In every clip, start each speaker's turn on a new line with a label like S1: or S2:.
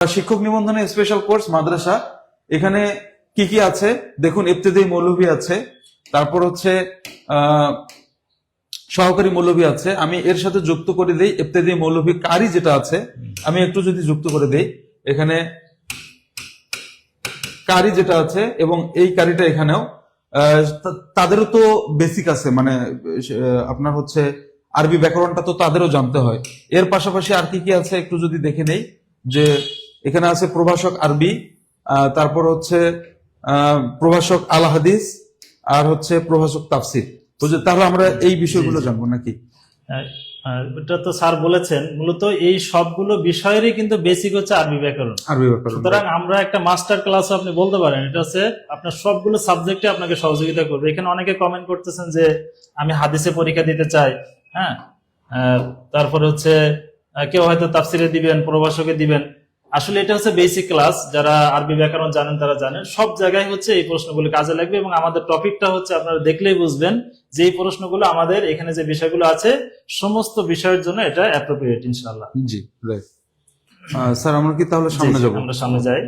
S1: শিক্ষক নিবন্ধনে special course মাদ্রাসা, এখানে কি কি আছে দেখুন। ইবতেদায়ী মৌলভী আছে, তারপর হচ্ছে সহকারী মৌলভী আছে। আমি এর সাথে যুক্ত করে দেই ইবতেদায়ী মৌলভী কারি যেটা আছে, আমি একটু যদি যুক্ত করে দেই এখানে কারি যেটা আছে, এবং এই কারিটা এখানেও তাদেরও তো বেসিক আছে, মানে আপনার হচ্ছে আরবি ব্যাকরণটা তো তাদেরও জানতে হয়। এর পাশাপাশি আর কি কি আছে একটু যদি দেখে নেই, যে এখানে আছে প্রভাষক আরবি, তারপর হচ্ছে প্রভাষক আল হাদিস, আর হচ্ছে প্রভাষক তাফসির। তাহলে আমরা এই বিষয়গুলো জানবো নাকি?
S2: এটা তো স্যার বলেছেন, মূলত এই সবগুলো বিষয়েরই কিন্তু বেসিক হচ্ছে আরবি ব্যাকরণ। সুতরাং আমরা একটা মাস্টার ক্লাস আপনি বলতে পারেন, এটা হচ্ছে আপনার সবগুলো সাবজেক্টে আপনাকে সহযোগিতা করবে। এখানে অনেকে কমেন্ট করতেছেন যে আমি হাদিসে পরীক্ষা দিতে চাই, হ্যাঁ, তারপরে হচ্ছে কেউ হয়তো তাফসিরে দিবেন, প্রভাষকে দিবেন। আসলে এটা হচ্ছে বেসিক ক্লাস, যারা আরবি ব্যাকরণ জানেন তারা জানেন। সব জায়গায় হচ্ছে এই প্রশ্নগুলো কাজে লাগবে, এবং আমাদের টপিকটা হচ্ছে আপনারা দেখলেই বুঝবেন যে এই প্রশ্নগুলো আমাদের এখানে যে বিষয়গুলো আছে সমস্ত বিষয়ের জন্য এটা অ্যাপ্রোপ্রিয়েট ইনশাআল্লাহ।
S1: জি রাইট। স্যার আমরা কি তাহলে সামনে যাব?
S2: আমরা সামনে যাই।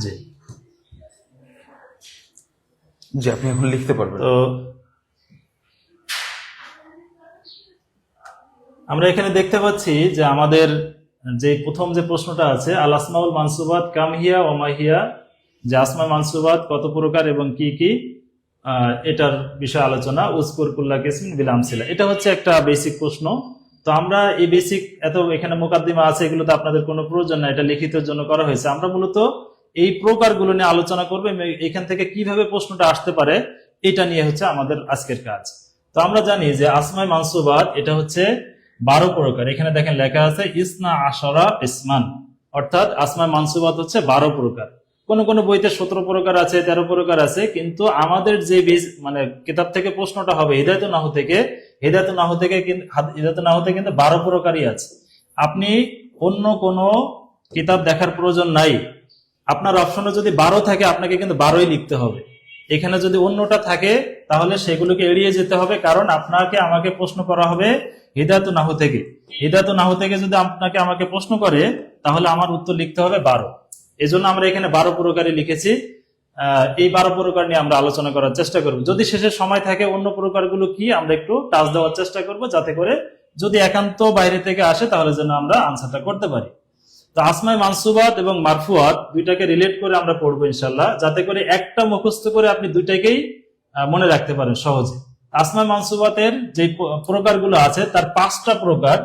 S2: জি
S1: জি, আপনি এখন লিখতে পারবেন।
S2: তো আমরা এখানে দেখতে পাচ্ছি যে আমাদের যে প্রথম যে প্রশ্নটা আছে, আল আসমাউল মানসুবাত কাম হিয়া ওয়া মা হিয়া, যে আসমা মানসুবাত কত প্রকার এবং কি কি, এটার বিষয়ে আলোচনা। উজকুর কুল্লা কিসমিন বিল আমসিলা, এটা হচ্ছে একটা বেসিক প্রশ্ন। তো আমরা এই বেসিক এত এখানে মুকাদ্দিমা আছে, এগুলো তো আপনাদের কোনো প্রয়োজন না, এটা লিখিতের জন্য করা হয়েছে। আমরা মূলত এই প্রকারগুলো নিয়ে আলোচনা করবো, এখান থেকে কিভাবে প্রশ্নটা আসতে পারে এটা নিয়ে হচ্ছে আমাদের আজকের কাজ। তো আমরা জানি যে আসমায়ে মানসুবাত এটা হচ্ছে 12 প্রকার। এখানে দেখেন লেখা আছে ইসনা আশারা ইসমান, অর্থাৎ আসমায়ে মানসুবাত হচ্ছে 12 প্রকার। কোন কোন বইতে 17 প্রকার আছে, 13 প্রকার আছে, কিন্তু আমাদের যে মানে কিতাব থেকে প্রশ্নটা হবে হিদায়াতুন নাহু থেকে, হিদায়াতুন নাহু থেকে কিন্তু 12 প্রকারই আছে। আপনি অন্য কোন কিতাব দেখার প্রয়োজন নাই। আপনার অপশনে যদি 12 থাকে আপনাকে কিন্তু 12ই লিখতে হবে। এখানে যদি অন্যটা থাকে তাহলে সেগুলোকে এড়িয়ে যেতে হবে, কারণ আপনাকে আমাকে প্রশ্ন করা হবে হিদায়াতুন নাহু থেকে। হিদায়াতুন নাহু থেকে যদি আমাকে প্রশ্ন করে তাহলে আমার উত্তর লিখতে হবে 12। এজন্য আমরা এখানে 12 প্রকারই লিখেছি। এই 12 প্রকার নিয়ে আমরা আলোচনা করার চেষ্টা করব। যদি শেষে সময় থাকে অন্য প্রকারগুলো কি আমরা একটু টাচ দেওয়ার চেষ্টা করব, যাতে করে যদি একান্ত বাইরে থেকে আসে তাহলে যেন আমরা আনসারটা করতে পারি। তো আসমায়ে মানসুবাত এবং মারফুয়াত দুইটাকে রিলেট করে আমরা পড়বো ইনশাআল্লাহ, যাতে করে একটা মুখস্থ করে আপনি দুইটাকেই মনে রাখতে পারেন সহজে। আসমায়ে মানসুবাতের যে প্রকারগুলো আছে তার 5টা প্রকার।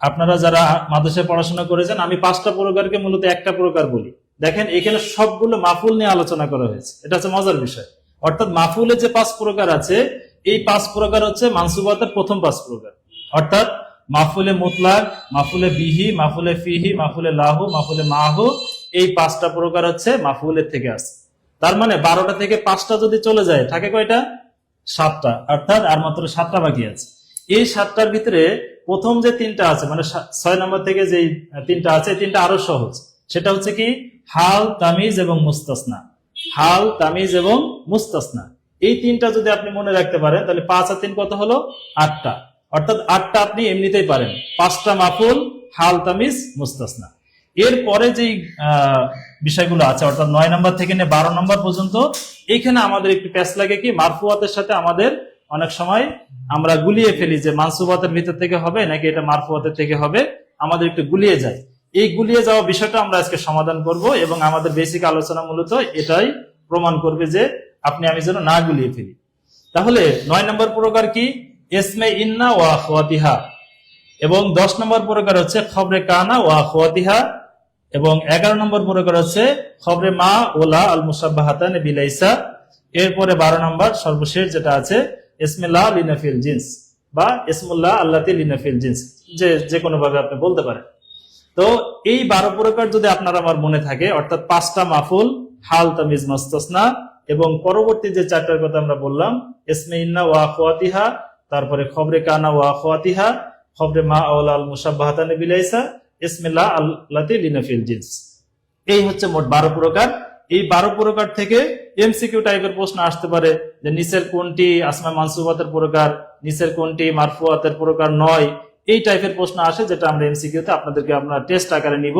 S2: আপনারা যারা মাদ্রাসায় পড়াশোনা করেছেন, আমি 5টা প্রকারকে মূলত একটা প্রকার বলি। দেখেন এখানে সবগুলো মাফুল নিয়ে আলোচনা করা হয়েছে, এটা হচ্ছে মজার বিষয়। অর্থাৎ মাফুলের যে 5 প্রকার আছে, এই 5 প্রকার হচ্ছে মানসুবাতের প্রথম 5 প্রকার। অর্থাৎ মাফুলে মুতলাক, মাফুলে বিহি, মাফুলে ফিহি, মাফুলে লাহু, মাফুলে মাহু, এই 5টা প্রকার হচ্ছে মাফুলের থেকে আসে। তার মানে 12টা থেকে 5টা যদি চলে যায় থাকে কয়টা? 7টা, অর্থাৎ আর মাত্র 7টা বাকি আছে। এই 7টার ভিতরে প্রথম যে 3টা আছে, মানে 6 নম্বর থেকে যে 3টা আছে, 3টা আরো সহজ। সেটা হচ্ছে কি হাল, তামিজ এবং মুস্তাসনা। হাল, তামিজ এবং মুস্তাসনা, এই 3টা যদি আপনি মনে রাখতে পারেন তাহলে 5 আর 3 কত হলো? 8টা। অর্থাৎ 8টা আপনি এমনিতেই পারেন। 5টা মাফুল, হাল, তামিজ, মুস্তাসনা। এরপরে যে বিষয়গুলো আছে, অর্থাৎ 9 নম্বর থেকে নিয়ে 12 নম্বর পর্যন্ত, এখানে আমাদের একটু প্যাচ লাগে কি মারফুয়াতের সাথে আমাদের অনেক সময় আমরা গুলিয়ে ফেলি যে মানসুবাতের ভিতর থেকে হবে নাকি এটা মারফুয়াতের থেকে হবে, আমাদের একটু গুলিয়ে যায়। এই গুলিয়ে যাওয়া বিষয়টা আমরা আজকে সমাধান করব, এবং আমাদের বেসিক আলোচনা মূলত এটাই প্রমাণ করবে যে আপনি আমি যেন না গুলিয়ে ফেলি। তাহলে 9 নম্বর প্রকার কি? ইসমে ইন্না ওয়া আখওয়াতিহা, এবং 10 নম্বর প্রকার হচ্ছে খবরে কানা ওয়া আখওয়াতিহা, এবং 11 নম্বর প্রকার হচ্ছে খবরে মা ওলা আল মুসাব্বাহাতান বিলাইসা। এরপরে 12 নম্বর সর্বশেষ যেটা আছে ইসমিল্লাহ লিনাফিল জিন্স, বা ইসমুল্লাহ আল্লাতি লিনাফিল জিন্স, যে কোনো ভাবে আপনি বলতে পারেন। তো এই 12 প্রকার যদি আপনার আমার মনে থাকে, অর্থাৎ 5টা মাফুল, হাল, তামিজ, মুস্তাসনা, এবং পরবর্তী যে 4টার কথা আমরা বললাম ইসমে ইন্না ওয়া আখওয়াতিহা, তারপরে খবরে কানা ওয়া আখওয়াতিহা, খবরে মা ওলা আল মুসাব্বাহাতান বিলাইসা, ইসমিল্লাহ আল্লাতি লিনাফিল জিন্স, এই হচ্ছে মোট 12 প্রকার। এই 12 প্রকার থেকে এমসিকিউ টাইপের প্রশ্ন আসতে পারে যে নিচের কোনটি আসমায়ে মানসুবাতের প্রকার, নিচের কোনটি মারফুয়াতের প্রকার নয়, এই টাইপের প্রশ্ন আসে, যেটা আমরা এমসিকিউ তে আপনাদেরকে আমরা টেস্ট আকারে নিব।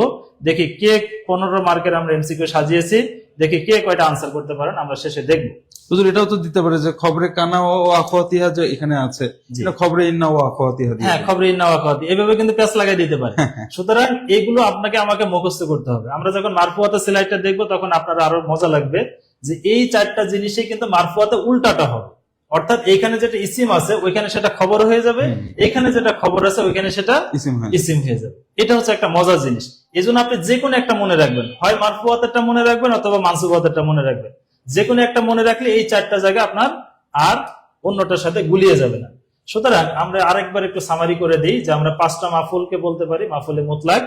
S2: দেখি কে 15 মার্কের আমরা এমসিকিউ সাজিয়েছি, দেখি কে কয়টা আনসার করতে পারেন, আমরা শেষে দেখব।
S1: হুজুর এটাও তো দিতে পারে যে খবরে কানা ও আখওয়াতিহা যে এখানে আছে,
S2: জি।
S1: এটা খবরে ইন্না ও আখওয়াতিহা দিয়ে
S2: হ্যাঁ,
S1: দেয়।
S2: খবরে ইন্না ওয়াকাতি এভাবে কিন্তু প্যাচ লাগাই দিতে পারে। সুতরাং এগুলো আপনাকে আমাকে মুখস্থ করতে হবে। আমরা যখন মারফুয়াতের স্লাইডটা দেখবো তখন আপনার আরো মজা লাগবে যে এই 4টা জিনিসই কিন্তু মারফুয়াতে উল্টাটা হবে। অর্থাৎ এইখানে যেটা ইসিম আছে ওইখানে সেটা খবর হয়ে যাবে, এখানে যেটা খবর আছে ওইখানে সেটা
S1: ইসিম, হ্যাঁ।
S2: ইসিম হয়ে যাবে। এটা হচ্ছে একটা মজার জিনিস। এই জন্য আপনি যে কোনো একটা মনে রাখবেন, হয় মারফুয়াতেরটা মনে রাখবেন অথবা মানসুবাতেরটা মনে রাখবেন। যে কোনো একটা মনে রাখলে এই 4টা জায়গা আপনার আর অন্যটার সাথে গুলিয়ে যাবে না। সুতরাং আমরা আরেকবার একটু সামারি করে দিই যে আমরা 5টা মাফুলকে বলতে পারি: মাফুলে মুতলাক,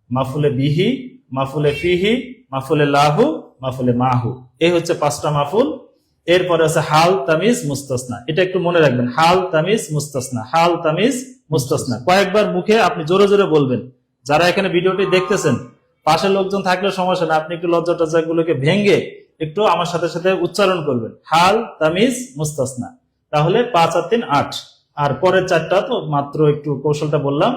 S2: মাফুলে বিহি, মাফুলে ফিহি, মাফুলে লাহু, মাফুলে মাহু। এই হচ্ছে 5টা মাফুল। এরপরে আছে হাল, তামিজ, মুস্তাসনা। এটা একটু মনে রাখবেন, হাল, তামিজ, মুস্তাসনা, হাল, তামিজ, মুস্তাসনা। কয়েকবার মুখে আপনি জোরে জোরে বলবেন। যারা এখানে ভিডিওটি দেখতেছেন, পাশে লোকজন থাকলে সমস্যা না, আপনি একটু লজ্জা টজ্জা গুলোকে ভেঙে একটু আমার সাথে সাথে উচ্চারণ করবেন, হাল, তামিজ, মুস্তাসনা। তাহলে 5 আর 3 8। আর পরের 4টা তো মাত্র একটু কৌশলটা বললাম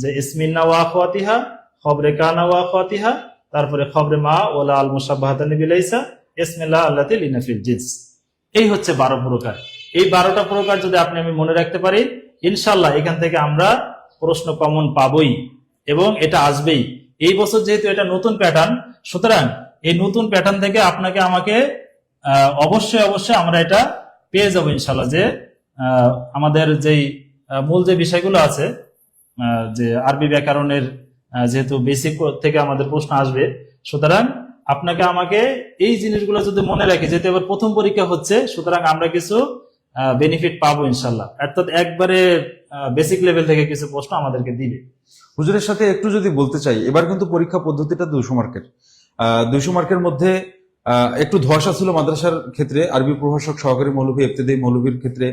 S2: যে ইসমিন্না ওয়া আখওয়াতিহা, খবরে কানা ওয়া আখওয়াতিহা, তারপরে খবরে মা ওয়ালা আল মুশাব্বাহাতানি বিলাইসা, ইসমিল্লাহ আল্লাতি লিনাফিল জিন্স। এই হচ্ছে 12 প্রকার। এই 12টা প্রকার যদি আমি মনে রাখতে পারি, ইনশাআল্লাহ এখান থেকে আমরা প্রশ্ন কমন পাবই এবং এটা আসবেই। এই বছর যেহেতু এটা নতুন প্যাটার্ন, সুতরাং এই নতুন প্যাটার্ন থেকে আপনাকে আমাকে অবশ্যই অবশ্যই আমরা এটা পেয়ে যাবো ইনশাআল্লাহ। যে আমাদের যেই মূল যে বিষয়গুলো আছে, যে আরবি ব্যাকরণের যেহেতু বেসিক থেকে আমাদের প্রশ্ন আসবে, সুতরাং আপনাকে আমাকে এই জিনিসগুলো যদি মনে রাখে, যেহেতু এবার প্রথম পরীক্ষা হচ্ছে, সুতরাং আমরা কিছু বেনিফিট পাবো ইনশাল্লাহ। অর্থাৎ একবারে বেসিক লেভেল থেকে কিছু প্রশ্ন আমাদেরকে দিবে।
S1: হুজুরের সাথে একটু যদি বলতে চাই, এবার কিন্তু পরীক্ষা পদ্ধতিটা 200 মার্কের। 200 মার্কের মধ্যে একটু ধোঁয়াশা ছিল মাদ্রাসার ক্ষেত্রে, আরবি প্রভাষক, সহকারী মৌলভী, ইবতেদায়ী মৌলভীর ক্ষেত্রে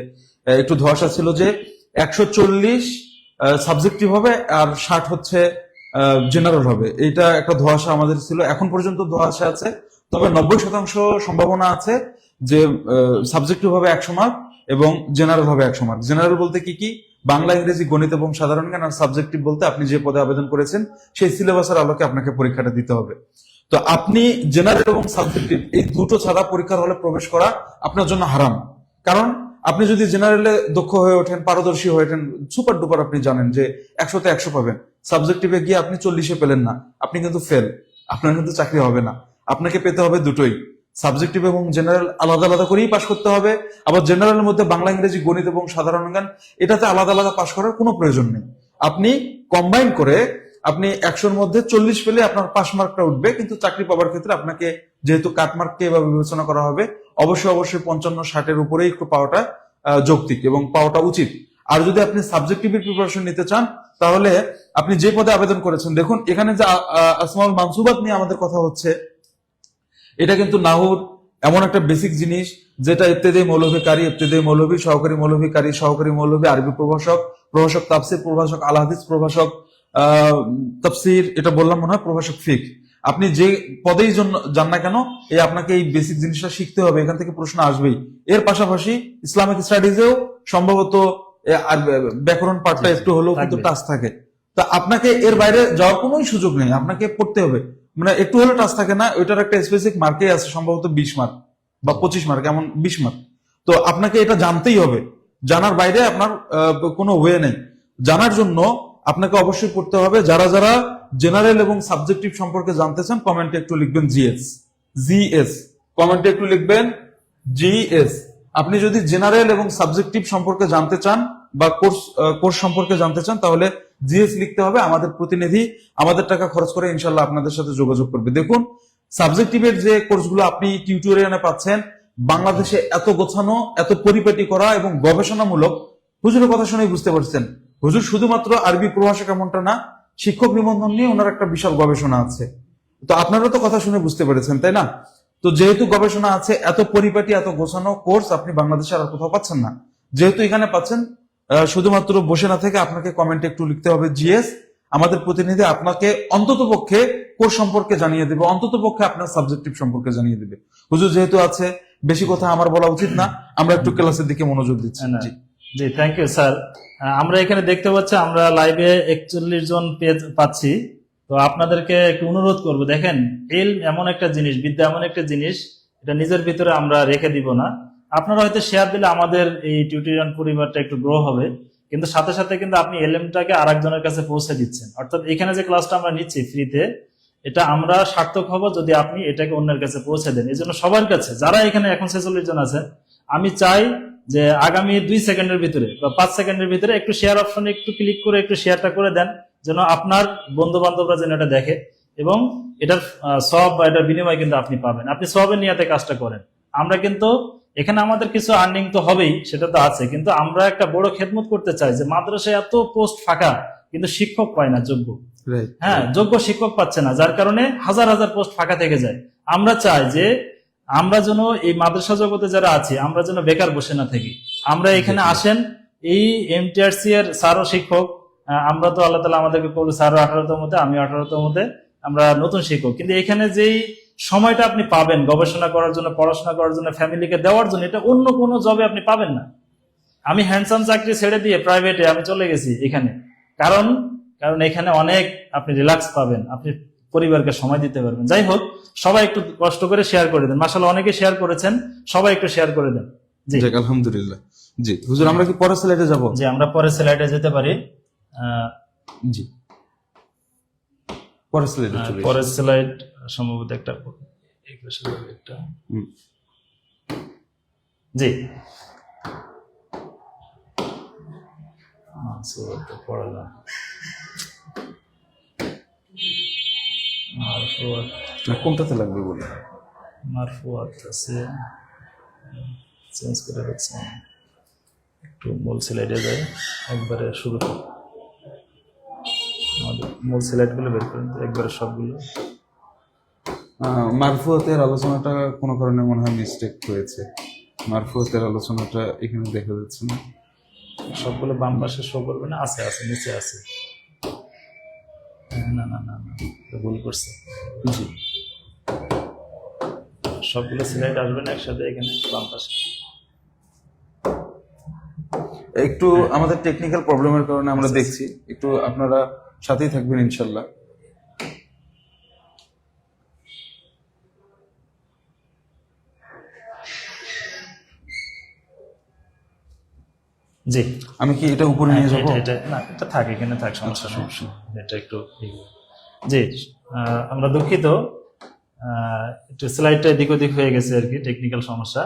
S1: একটু ধোঁয়াশা ছিল যে 140 সাবজেক্টিভ হবে আর 60 হচ্ছে জেনারেল হবে। এইটা একটা ধোঁয়াশা আমাদের ছিল, এখন পর্যন্ত ধোঁয়াশা আছে। তবে 90% সম্ভাবনা আছে যে সাবজেক্টিভ হবে 100 মার্ক এবং জেনারেল হবে 100 মার্ক। জেনারেল বলতে কি কি? বাংলা, ইংরেজি, গণিত এবং সাধারণ জ্ঞান। আর সাবজেক্টিভ বলতে আপনি যে পদে আবেদন করেছেন সেই সিলেবাসের আলোকে আপনাকে পরীক্ষাটা দিতে হবে। তো আপনি জেনারেল এবং সাবজেক্টিভ এই দুটো ছাড়া পরীক্ষার হলে প্রবেশ করা আপনার জন্য হারাম। কারণ আপনি যদি জেনারেলে দক্ষ হয়ে ওঠেন, পারদর্শী হয়ে ওঠেন, সুপার ডুপার, আপনি জানেন যে 100-তে 100 পাবেন, সাবজেক্টিভে গিয়ে আপনি 40-এ পেলেন না, আপনি কিন্তু ফেল, আপনার কিন্তু চাকরি হবে না। আপনাকে পেতে হবে দুটোই, সাবজেক্টিভ এবং জেনারেল আলাদা আলাদা করেই পাশ করতে হবে। আবার জেনারেলের মধ্যে বাংলা, ইংরেজি, গণিত এবং সাধারণ জ্ঞান, এটাতে আলাদা আলাদা পাশ করার কোনো প্রয়োজন নেই। আপনি কম্বাইন করে আপনি 100-র মধ্যে 40 পেলে আপনার পাস মার্কটা উঠবে। কিন্তু চাকরি পাওয়ার ক্ষেত্রে আপনাকে যেহেতু কাট মার্ককে এভাবে বিবেচনা করা হবে, অবশ্যই অবশ্যই 55-60-এর উপরেই একটু পাওয়াটা যৌক্তিক এবং পাওয়াটা উচিত। আর যদি আপনি সাবজেক্টিভের প্রিপারেশন নিতে চান, তাহলে আপনি যে পদে আবেদন করেছেন, দেখুন এখানে যে আসমাউল মানসুবাত নিয়ে আমাদের কথা হচ্ছে, এটা কিন্তু নাহুর এমন একটা বেসিক জিনিস যেটা ইবতেদায়ী মৌলভী কারি, ইবতেদায়ী মৌলভী, সহকারী মৌলভী কারি, সহকারী মৌলভী, আরবি প্রভাষক, প্রভাষক তাফসির, প্রভাষক আল হাদিস, প্রভাষক তাফসির, এটা বললাম মনে হয়, প্রভাষক ফিক। আপনি যে পদেই যান না কেন, আপনাকে এই বেসিক জিনিসটা শিখতে হবে, এখান থেকে প্রশ্ন আসবেই। এর পাশাপাশি ইসলামিক স্টাডিজেও সম্ভবত আর ব্যাকরণ পার্টটা একটু হলেও কিন্তু টাচ থাকে। তা আপনাকে এর বাইরে যাওয়ার কোনো সুযোগ নেই, আপনাকে পড়তে হবে। মানে একটু হলে টাচ থাকে না, ওইটার একটা স্পেসিফিক মার্কে আছে, সম্ভবত 20 মার্ক বা 25 মার্ক, এমন 20 মার্ক। তো আপনাকে এটা জানতেই হবে, জানার বাইরে আপনার কোনো ওয়ে নেই। জানার জন্য আপনাকে অবশ্যই পড়তে হবে। যারা যারা জেনারেল এবং সাবজেক্টিভ সম্পর্কে জানতে চান, কমেন্টে একটু লিখবেন জিএস, কমেন্টে একটু লিখবেন জিএস। আপনি যদি জেনারেল এবং সাবজেক্টিভ সম্পর্কে জানতে চান বা কোর্স সম্পর্কে জানতে চান, তাহলে জিএস লিখতে হবে। আমাদের প্রতিনিধি আমাদের টাকা খরচ করে ইনশাল্লাহ আপনাদের সাথে যোগাযোগ করবে। দেখুন, সাবজেক্টিভের যে কোর্সগুলো আপনি টিউটোরিয়ালে পাচ্ছেন, বাংলাদেশে এত গোছানো, এত পরিপাটি করা এবং গবেষণামূলক। হুজুরের কথা শুনে বুঝতে পারছেন, হুজুর শুধুমাত্র আরবি প্রভাষক এমনটা না, শিক্ষক নিবন্ধন নিয়ে ওনার একটা বিশাল গবেষণা আছে। তো আপনারা তো কথা শুনে বুঝতে পেরেছেন, তাই না? তো যেহেতু গবেষণা আছে, এত পরিপাটি, এত গোছানো কোর্স আপনি বাংলাদেশে আর কোথাও পাচ্ছেন না। যেহেতু এখানে পাচ্ছেন, শুধুমাত্র বসে না থেকে আপনাকে কমেন্টে একটু লিখতে হবে জিএস, আমাদের প্রতিনিধি আপনাকে অন্তত পক্ষে কোর্স সম্পর্কে জানিয়ে দেবে, অন্তত পক্ষে আপনার সাবজেক্টিভ সম্পর্কে জানিয়ে দেবে। হুজুর যেহেতু আছে, বেশি কথা আমার বলা উচিত না, আমরা একটু ক্লাসের দিকে মনোযোগ দিচ্ছি।
S2: না,
S1: জি
S2: জি থ্যাংক ইউ স্যার। আমরা এখানে দেখতে পাচ্ছি আমরা লাইভে 41 জন পেজ পাচ্ছি। তো আপনাদেরকে একটু অনুরোধ করব, দেখেন ইলম এমন একটা জিনিস, বিদ্যা এমন একটা জিনিস, এটা নিজের ভিতরে আমরা রেখে দিব না। আপনারা হয়তো শেয়ার দিলে আমাদের এই টিউটোরিয়াল পরিবারটা একটু গ্রো হবে, কিন্তু সাথে সাথে কিন্তু আপনি এলএমটাকে আরেকজনের কাছে পৌঁছে দিচ্ছেন। অর্থাৎ এখানে যে ক্লাসটা আমরা নিচ্ছি ফ্রিতে, এটা আমরা সার্থক হব যদি আপনি এটাকে অন্যের কাছে পৌঁছে দেন। এই জন্য সবার কাছে, যারা এখানে এখন 46 জন আছেন, আমি চাই যে আগামী 2 সেকেন্ডের ভিতরে বা 5 সেকেন্ডের ভিতরে একটু শেয়ার অপশনে একটু ক্লিক করে একটু শেয়ারটা করে দেন, যেন আপনার বন্ধু বান্ধবরা যেন এটা দেখে, এবং এটার সওয়াব বা এটার বিনিময় কিন্তু আপনি পাবেন। আপনি সওয়াবের নিয়তে কাজটা করেন। আমরা কিন্তু এখানে আমাদের কিছু আর্নিং তো হবেই, সেটা তো আছে, কিন্তু আমরা একটা বড় খেদমত করতে চাই যে মাদ্রাসায় এত পোস্ট ফাঁকা, কিন্তু শিক্ষক পায় না যোগ্য।
S1: রাইট।
S2: হ্যাঁ, যোগ্য শিক্ষক পাচ্ছে না, যার কারণে হাজার হাজার পোস্ট ফাঁকা থেকে যায়। আমরা চাই যে আমরা যেন এই মাদ্রাসা জগতে যারা আছি, আমরা যেন বেকার বসে না থাকি। আমরা এখানে আসেন, এই এমটিআরসি এর স্যারও শিক্ষক, আমরা তো আল্লাহ তাআলা আমাদেরকে করলো স্যারও 18তম মতে, আমি 18তম মতে, আমরা নতুন শিক্ষক। কিন্তু এখানে যেই সময়টা আপনি পাবেন গবেষণা করার জন্য, পড়াশোনা করার জন্য, ফ্যামিলিকে দেওয়ার জন্য, এটা অন্য কোনো জবে আপনি পাবেন না। আমি হ্যান্ডসাম চাকরি ছেড়ে দিয়ে প্রাইভেটে আমি চলে গেছি এখানে, কারণ এখানে অনেক আপনি রিল্যাক্স পাবেন, আপনি পরিবারকে সময় দিতে পারবেন। যাই হোক, সবাই একটু কষ্ট করে শেয়ার করে দেন। মাশাআল্লাহ অনেকে শেয়ার করেছেন, সবাই একটু শেয়ার করে দেন। জি
S1: যাক, আলহামদুলিল্লাহ। জি হুজুর, আমরা কি পরের স্লাইডে যাব?
S2: জি, আমরা পরের স্লাইডে যেতে পারি।
S1: জি, পরের স্লাইডে চলে
S2: পরের স্লাইড সম্ভবত একটা
S1: হুম।
S2: জি পড়ালাম।
S1: কোনটাতে লাগবে বলে
S2: মারফুয়াত আছে, চেঞ্জ করে দিচ্ছি। একটু মূল স্লাইডে যাই, একবারে শুরু করি। আমাদের মূল স্লাইডগুলো বের করেন তো, একবারে সবগুলো।
S1: মারফুয়াতের আলোচনাটা কোনো কারণে মনে হয় মিস্টেক হয়েছে। মারফুয়াতের আলোচনাটা এখানে দেখা যাচ্ছে না।
S2: সবগুলো বাম পাশে শো করবে না? আছে আছে, নিচে আছে। না না না না, ভুল করছে।
S1: জি,
S2: সবগুলো স্লাইড আসবে না একসাথে, এখানে বাম পাশে।
S1: একটু আমাদের টেকনিক্যাল প্রবলেমের কারণে আমরা দেখছি, একটু আপনারা সাথেই থাকবেন ইনশাল্লাহ।
S2: জি,
S1: আমি কি এটা উপরে নিয়ে যাবো?
S2: না, এটা থাক, এখানে থাক, সমস্যা নেই। এটা একটু জি, আমরা দুঃখিত, একটু স্লাইডটা এদিক ওদিক হয়ে গেছে আর কি, টেকনিক্যাল সমস্যা।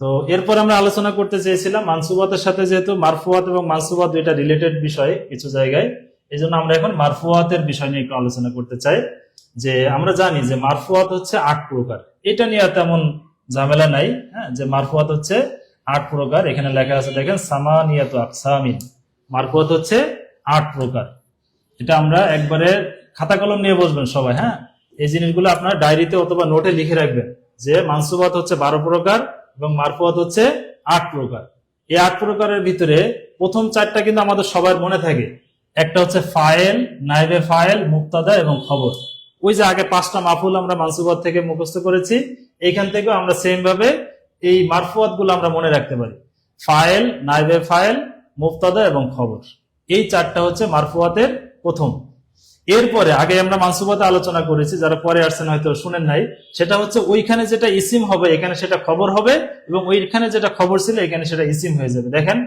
S2: তো এরপর আমরা আলোচনা করতে চেয়েছিলাম মানসুবাতের সাথে, যেহেতু মারফুয়াত এবং মানসুবাত দুইটা রিলেটেড বিষয় কিছু জায়গায়, এই জন্য আমরা এখন মারফুয়াতের বিষয় নিয়ে একটু আলোচনা করতে চাই। যে আমরা জানি যে মারফুয়াত হচ্ছে 8 প্রকার, এটা নিয়ে তেমন ঝামেলা নাই। হ্যাঁ, যে মারফুয়াত হচ্ছে 8 প্রকার, এখানে লেখা আছে দেখেন, সামানিয়াতু আকসামিন। মারফুয়াত হচ্ছে 8 প্রকার। এটা আমরা একবারে খাতা কলম নিয়ে বসবেন সবাই। হ্যাঁ, এই জিনিসগুলো আপনার ডায়েরিতে অথবা নোটে লিখে রাখবেন যে মানসুবাত হচ্ছে 12 প্রকার এবং মারফুয়াত হচ্ছে 8 প্রকার। এই 8 প্রকারের ভিতরে প্রথম 4টা কিন্তু আমাদের সবার মনে থাকে। একটা হচ্ছে ফায়েল, নাইবে ফায়েল, মুক্তাদা এবং খবর। ওই যে আগে 5টা মাফুল আমরা মানসুবাত থেকে মুখস্থ করেছি, এইখান থেকেও আমরা সেম ভাবে এই মারফুয়াত গুলো আমরা মনে রাখতে পারি। ফায়েল, নাইবে ফায়েল, মুক্তাদা এবং খবর, এই 4টা হচ্ছে মারফুয়াতের প্রথম। এরপরে আগে আমরা মানসুবাতে আলোচনা করেছি, যারা পরে আসছেন হয়তো শুনেন নাই, সেটা হচ্ছে ওইখানে যেটা ইসিম হবে এখানে সেটা খবর হবে, এবং ওইখানে যেটা খবর ছিল এখানে সেটা ইসিম হয়ে যাবে। দেখেন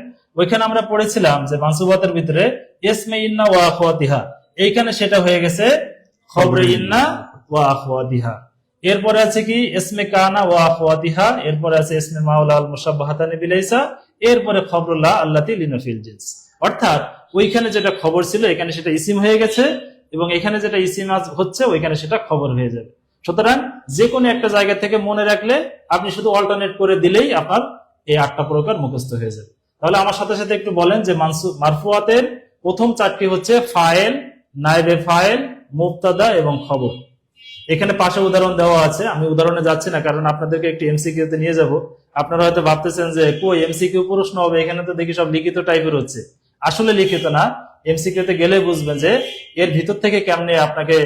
S2: ওইখানে আমরা পড়েছিলাম যে মানসুবাতের ভিতরে ইসমে ইন্না ওয়া আখওয়াতিহা, এইখানে সেটা হয়ে গেছে খবরে ইন্না ওয়া আখওয়াতিহা। এরপরে আছে কি ইসমে কানা ওয়া আখওয়াতিহা, এরপরে আছে ইসমে মাওলা আল মুশাব্বাহাতানি বিলাইসা, এরপরে খবরুল্লাহ আল্লাতি লিনাফিল জিনস। অর্থাৎ ওইখানে যেটা খবর ছিল এখানে সেটা ইসিম হয়ে গেছে, এবং এখানে যেটা ইসিম হচ্ছে ওইখানে সেটা খবর হয়ে যাবে। সুতরাং যে কোনো একটা জায়গা থেকে মনে রাখলে আপনি শুধু অল্টারনেট করে দিলেই আপনার এই 8টা প্রকার মুখস্থ হয়ে যাবে। তাহলে আমার সাথে সাথে একটু বলেন যে মারফুয়াতের প্রথম 4টি হচ্ছে ফায়েল, নাইবে ফায়েল, মুবতাদা এবং খবর। এখানে পাশে উদাহরণ দেওয়া আছে, আমি উদাহরণে যাচ্ছি না কারণ আপনাদেরকে একটি এমসিকিউ তে নিয়ে যাব। আপনারা হয়তো ভাবতেছেন যে কই এমসিকিউ প্রশ্ন হবে, এখানে তো দেখি সব লিখিত টাইপের হচ্ছে। আসলে লিখিত না, এমসিকিউ তে গেলে বুঝবেন যে এর ভিতর থেকে কেমনে আপনাকে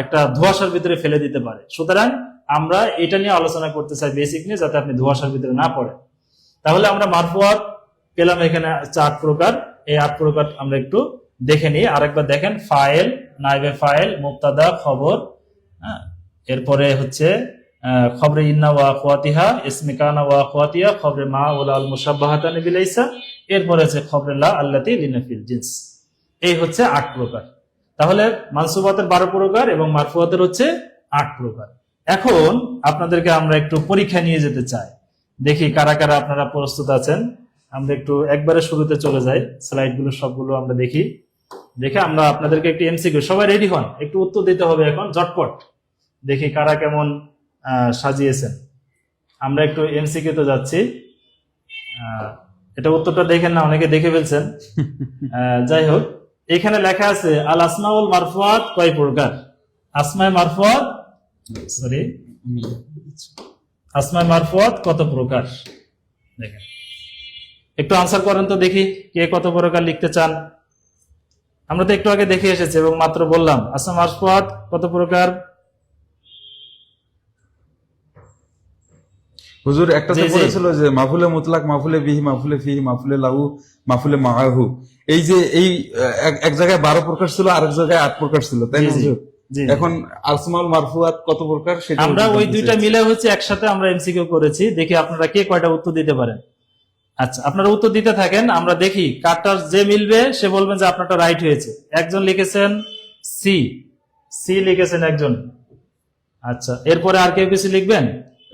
S2: একটা ধোঁয়াশার ভিতরে ফেলে দিতে পারে। সুতরাং আমরা এটা নিয়ে আলোচনা করতে চাই বেসিক নিয়ে, যাতে আপনি ধোঁয়াশার ভিতরে না পড়েন। তাহলে আমরা মারফুয়াত পেলাম এখানে 8 প্রকার। এই 8 প্রকার আমরা একটু দেখে নিই। আরেকবার দেখেন, ফাইল, নাইবে ফাইল, মুবতাদা, খবর, এরপরে হচ্ছে খবরে ইন্না ওয়া আখওয়াতিহা, ইসমে কানা ওয়া আখওয়াতিহা, খবরে মা ওয়া আল মুশাব্বাহাতান বিলাইসা, এরপরে আছে খবরে লা আল্লাতি লিনাফিল জিন্স। এই হচ্ছে 8 প্রকার। তাহলে মানসুবাতের 12 প্রকার এবং মারফুয়াতের হচ্ছে 8 প্রকার। এখন আপনাদেরকে আমরা একটু পরীক্ষা নিয়ে যেতে চাই, দেখি কারা কারা আপনারা প্রস্তুত আছেন। আমরা একটু একবারে শুরুতে চলে যাই, স্লাইড গুলো সবগুলো আমরা দেখি। দেখে আমরা আপনাদেরকে একটু এমসিকিউ, সবাই রেডি হন, একটু উত্তর দিতে হবে এখন ঝটপট। দেখি কারা কেমন সাজিয়েছেন। আমরা একটু এমসিকিউ তে যাচ্ছি। এটা উত্তরটা দেখেন না, অনেকে দেখে ফেলছেন। যাই হোক, এখানে লেখা আছে আল আসমাউল মারফুয়াত কয় প্রকার? আসমায়ে মারফুয়াত, সরি, আসমায়ে মারফুয়াত কত প্রকার? দেখেন, একটু আনসার করেন তো দেখি, কে কত প্রকার লিখতে চান। আমরা তো একটু আগে দেখে এসেছি এবং মাত্র বললাম আসমা মারফুয়াত কত প্রকার।
S1: হুজুর একটাতে বলেছিল যে মাফুলে মুতলাক, মাফুলে বিহি, মাফুলে ফিহি, মাফুলে লাহু, মাফুলে মাআহু। এই যে এই এক জায়গায় 12 প্রকার ছিল, আরেক জায়গায় 8 প্রকার ছিল, তাই না হুজুর? এখন আসমাউল মারফুয়াত কত প্রকার সেটা
S2: আমরা ওই দুইটা মিলে হচ্ছে একসাথে আমরা এমসিকিউ করেছি। দেখি আপনারা কে কয়টা উত্তর দিতে পারেন। আচ্ছা, আপনারা উত্তর দিতে থাকেন, আমরা দেখি কারটা যে মিলবে সে বলবেন যে আপনারটা রাইট হয়েছে। একজন লিখেছেন সি, সি লিখেছেন একজন। আচ্ছা, এরপরে আর কেউ কিছু লিখবেন?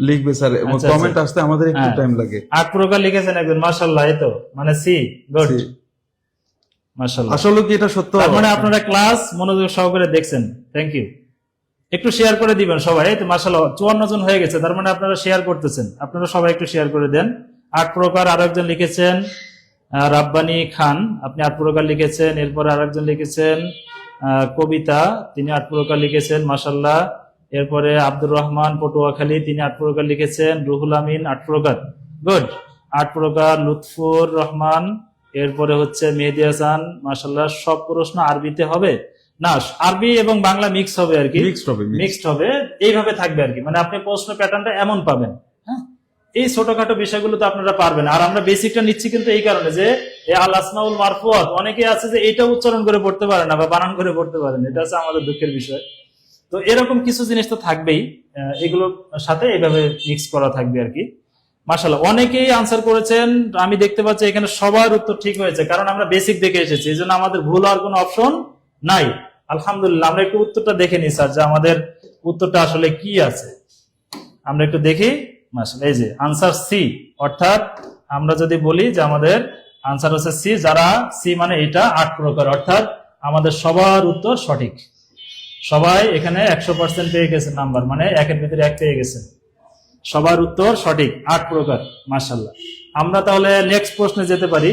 S1: লিখবে স্যার, কমেন্ট আসতে আমাদের একটু টাইম লাগে।
S2: 8 প্রকার লিখেছেন একজন, মাশাআল্লাহ। এই তো মানে সি, গুড, মাশাআল্লাহ।
S1: আসলে কি এটা সত্য?
S2: তার মানে আপনারা ক্লাস মনোযোগ সহকারে দেখছেন, থ্যাংক ইউ। একটু শেয়ার করে দিবেন সবাই। এই তো মাশাআল্লাহ 54 জন হয়ে গেছে, তার মানে আপনারা শেয়ার করতেছেন। আপনারা সবাই একটু শেয়ার করে দেন। 8 প্রকার আরেকজন লিখেছেন রাব্বানি খান, আপনি 8 প্রকার লিখেছেন। এরপরে আরেকজন লিখেছেন কবিতা, তিনি 8 প্রকার লিখেছেন, মাশাআল্লাহ। এরপরে আব্দুর রহমান পটুয়াখালী, তিনি 8 প্রকার লিখেছেন। রুহুল আমিন 8 প্রকার, গুড, 8 প্রকার। লুৎফুর রহমান, এরপরে হচ্ছে মেহেদি হাসান, মাশাআল্লাহ। সব প্রশ্ন আরবিতে হবে না, আরবি এবং বাংলা মিক্স হবে আর কি, মিক্সড হবে, এইভাবে থাকবে আর কি। মানে আপনি প্রশ্ন প্যাটার্নটা এমন পাবেন। হ্যাঁ, এই ছোটখাটো বিষয়গুলো তো আপনারা পারবেন। আর আমরা বেসিকটা নিচ্ছি কিন্তু এই কারণে যে আল আসমাউল মারফুয়াত অনেকে আছে যে এটা উচ্চারণ করে পড়তে পারে না বা বানান করে পড়তে পারে না, এটা হচ্ছে আমাদের দুঃখের বিষয়। তো এরকম কিছু জিনিস তো থাকবেই, এগুলোর সাথে এইভাবে মিক্স করা থাকবে আর কি। মাশাআল্লাহ, অনেকেই আনসার করেছেন, আমি দেখতে পাচ্ছি এখানে সবার উত্তর ঠিক হয়েছে, কারণ আমরা বেসিক দেখে এসেছি, এই জন্য আমাদের ভুল হওয়ার কোনো অপশন নাই। আলহামদুলিল্লাহ। আমরা একটু উত্তরটা দেখে নিই স্যার, যে আমাদের উত্তরটা আসলে কি আছে। আমরা একটু দেখি। মাশাআল্লাহ, এই যে আনসার সি, অর্থাৎ আমরা যদি বলি যে আমাদের আনসার হচ্ছে সি, যারা সি মানে এটা 8 প্রকার, অর্থাৎ আমাদের সবার উত্তর সঠিক। সবাই এখানে 100% পেয়ে গেছে নাম্বার, মানে 1-এর ভিতরে 1 পেয়ে গেছেন। সবার উত্তর সঠিক, 8 প্রকার, মাশাআল্লাহ। আমরা তাহলে নেক্সট প্রশ্নে যেতে পারি।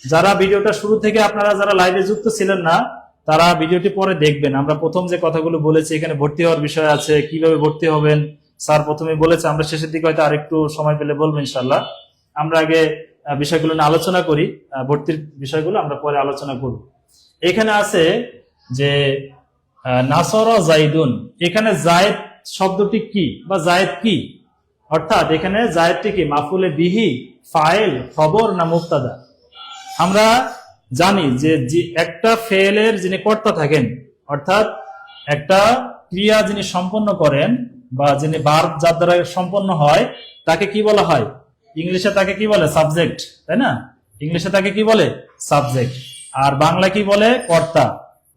S2: যারা ভিডিওটা শুরু থেকে আপনারা যারা লাইভে যুক্ত ছিলেন না, তারা ভিডিওটি পরে দেখবেন। আমরা প্রথম যে কথাগুলো বলেছি, এখানে ভর্তি হওয়ার বিষয় আছে, কিভাবে ভর্তি হবেন স্যার প্রথমে বলেছে। আমরা শেষের দিকে হয়তো আরেকটু সময় পেলে বলবো ইনশাআল্লাহ। আমরা আগে বিষয়গুলো নিয়ে আলোচনা করি, ভর্তির বিষয়গুলো আমরা পরে আলোচনা করব। এখানে আছে যে নাসরা জাইদুন, এখানে জায়েদ শব্দটি কি বা জায়েদ কি, অর্থাৎ এখানে জায়েদটি কি, মাফুলে বিহি, ফাইল, খবর না মুবতাদা? আমরা জানি যে একটা ফেলের যিনি কর্তা থাকেন, অর্থাৎ একটা ক্রিয়া যিনি সম্পন্ন করেন বা যিনি ভার্ব যার দ্বারা সম্পন্ন হয়, তাকে কি বলা হয়? ইংলিশে তাকে কি বলে? সাবজেক্ট, তাই না? ইংলিশে তাকে কি বলে? সাবজেক্ট। আর বাংলা কি বলে? কর্তা।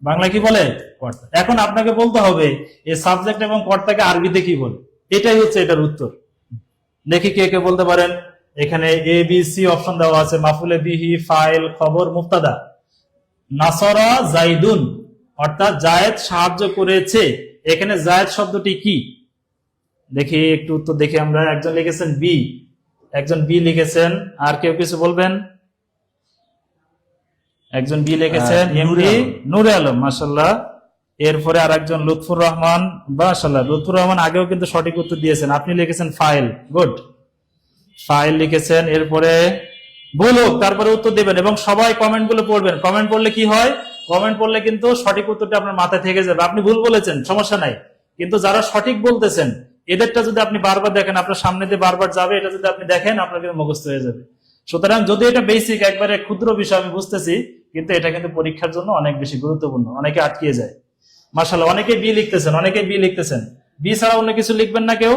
S2: বাংলা কি বলে? কর্তা। এখন আপনাকে বলতে হবে এই সাবজেক্ট এবং কর্তাকে আরবিতে কি বলে। এটাই হচ্ছে এটার উত্তর। দেখি কে কে বলতে পারেন। এখানে এ বি সি অপশন দেওয়া আছে, মাফুলে বিহি, ফাইল, খবর, মুবতাদা। নাসরা জাইদুন, অর্থাৎ জায়েদ সাহায্য করেছে, এখানে জায়েদ শব্দটি কি? দেখি একটু উত্তর দেখি আমরা। একজন লিখেছেন বি, একজন বি লিখেছেন। আর কেউ কিছু বলবেন? একজন বি লিখেছেন এমডি নূরে আলম, মাশাআল্লাহ। এরপরে আর একজন লুৎফুর রহমান, মাশাআল্লাহ। লুৎফুর রহমান আগেও কিন্তু সঠিক উত্তর দিয়েছেন। আপনি লিখেছেন ফাইল, গুড, ফাইল লিখেছেন। এরপরে ভুল হোক তারপরে উত্তর দেবেন এবং সবাই কমেন্ট গুলো পড়বেন। কমেন্ট পড়লে কি হয়, কমেন্ট পড়লে কিন্তু সঠিক উত্তরটা আপনার মাথায় থেকে যাবে। আপনি ভুল বলেছেন সমস্যা নাই, কিন্তু যারা সঠিক বলতেছেন এদেরটা যদি আপনি বারবার দেখেন, আপনার সামনে দিয়ে বারবার যাবে, এটা যদি আপনি দেখেন আপনার কিন্তু মুখস্থ হয়ে যাবে। সুতরাং যদি এটা বেসিক একবারে ক্ষুদ্র বিষয় আমি বুঝতেছি, কিন্তু এটা কিন্তু পরীক্ষার জন্য অনেক বেশি গুরুত্বপূর্ণ। অনেকে আটকিয়ে যায়। মাশাআল্লাহ, অনেকে বি লিখতেছেন, অনেকে বি লিখতেছেন। বি ছাড়া অন্য কিছু লিখবেন না কেউ?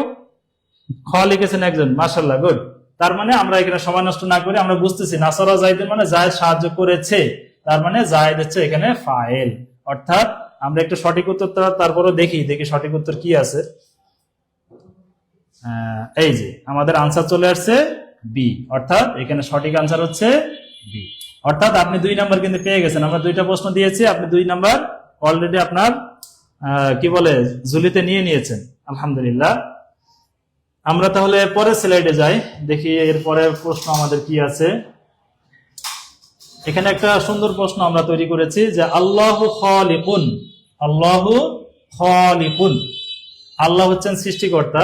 S2: খ লিখেছেন একজন, মাশাআল্লাহ, গুড। তার মানে আমরা এখানে সময় নষ্ট না করে আমরা বুঝতেছি নাসারা জায়েদ মানে জায়েদ সাহায্য করেছে, তার মানে জায়েদ হচ্ছে এখানে ফাইল। অর্থাৎ আমরা একটু সঠিক উত্তরটা তারপরও দেখি সঠিক উত্তর কি আছে। এই যে আমাদের আনসার চলে আসছে বি, অর্থাৎ এখানে সঠিক আনসার হচ্ছে বি। অর্থাৎ আপনি 2 নাম্বার কিন্তু পেয়ে গেছেন। আমরা 2টা প্রশ্ন দিয়েছি, আপনি 2 নাম্বার অলরেডি আপনার কি বলে ঝুলিতে নিয়ে নিয়েছেন, আলহামদুলিল্লাহ। আমরা তাহলে পরের স্লাইডে যাই, দেখি এর পরের প্রশ্ন আমাদের কি আছে। এখানে একটা সুন্দর প্রশ্ন আমরা তৈরি করেছি যে আল্লাহু খালিকুন, আল্লাহু খালিকুন, আল্লাহ হচ্ছেন সৃষ্টিকর্তা।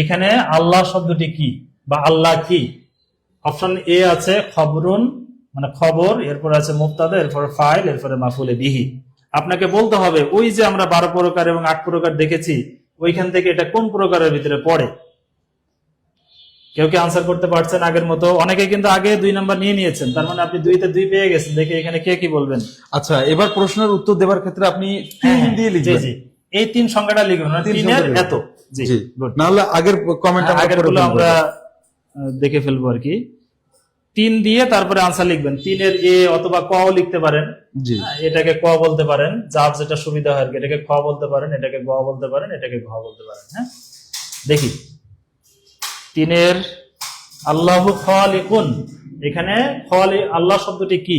S2: এখানে আল্লাহ শব্দটি কি বা আল্লাহ কি? অপশন এ আছে খবরুন, মানে খবর, এরপর আছে মুবতাদা, এরপর ফাইল, এরপরে মাফুলে বিহি। আপনাকে বলতে হবে ওই যে আমরা 12 প্রকার এবং 8 প্রকার দেখেছি, ওইখান থেকে এটা কোন প্রকারের ভিতরে পড়ে। কেউ কি আনসার করতে পারছেন আগের মতো? অনেকে কিন্তু আগে 2 নাম্বার নিয়ে নিয়েছেন, তার মানে আপনি 2 তে 2 পেয়ে গেছেন। দেখি এখানে কে কি বলবেন।
S1: আচ্ছা, এবার প্রশ্নের উত্তর দেওয়ার ক্ষেত্রে আপনি 3 দিয়ে লিখবেন।
S2: জি জি, এই 3 সংখ্যাটা লিখবেন, মানে 3 এর এত। জি গুড।
S1: না হলে আগের কমেন্ট
S2: আগেরগুলো আমরা দেখে ফেলবো আর কি। 3 দিয়ে তারপরে আনসার লিখবেন। 3 এর এ অথবা ক লিখতে পারেন।
S1: জি,
S2: এটাকে ক বলতে পারেন, যার যেটা সুবিধা হয় আর কি। এটাকে খ বলতে পারেন, এটাকে গ বলতে পারেন, এটাকে ঘ বলতে পারেন। হ্যাঁ, দেখি 3 এর আল্লাহু খালিকুন, এখানে আল্লাহ শব্দটি কি?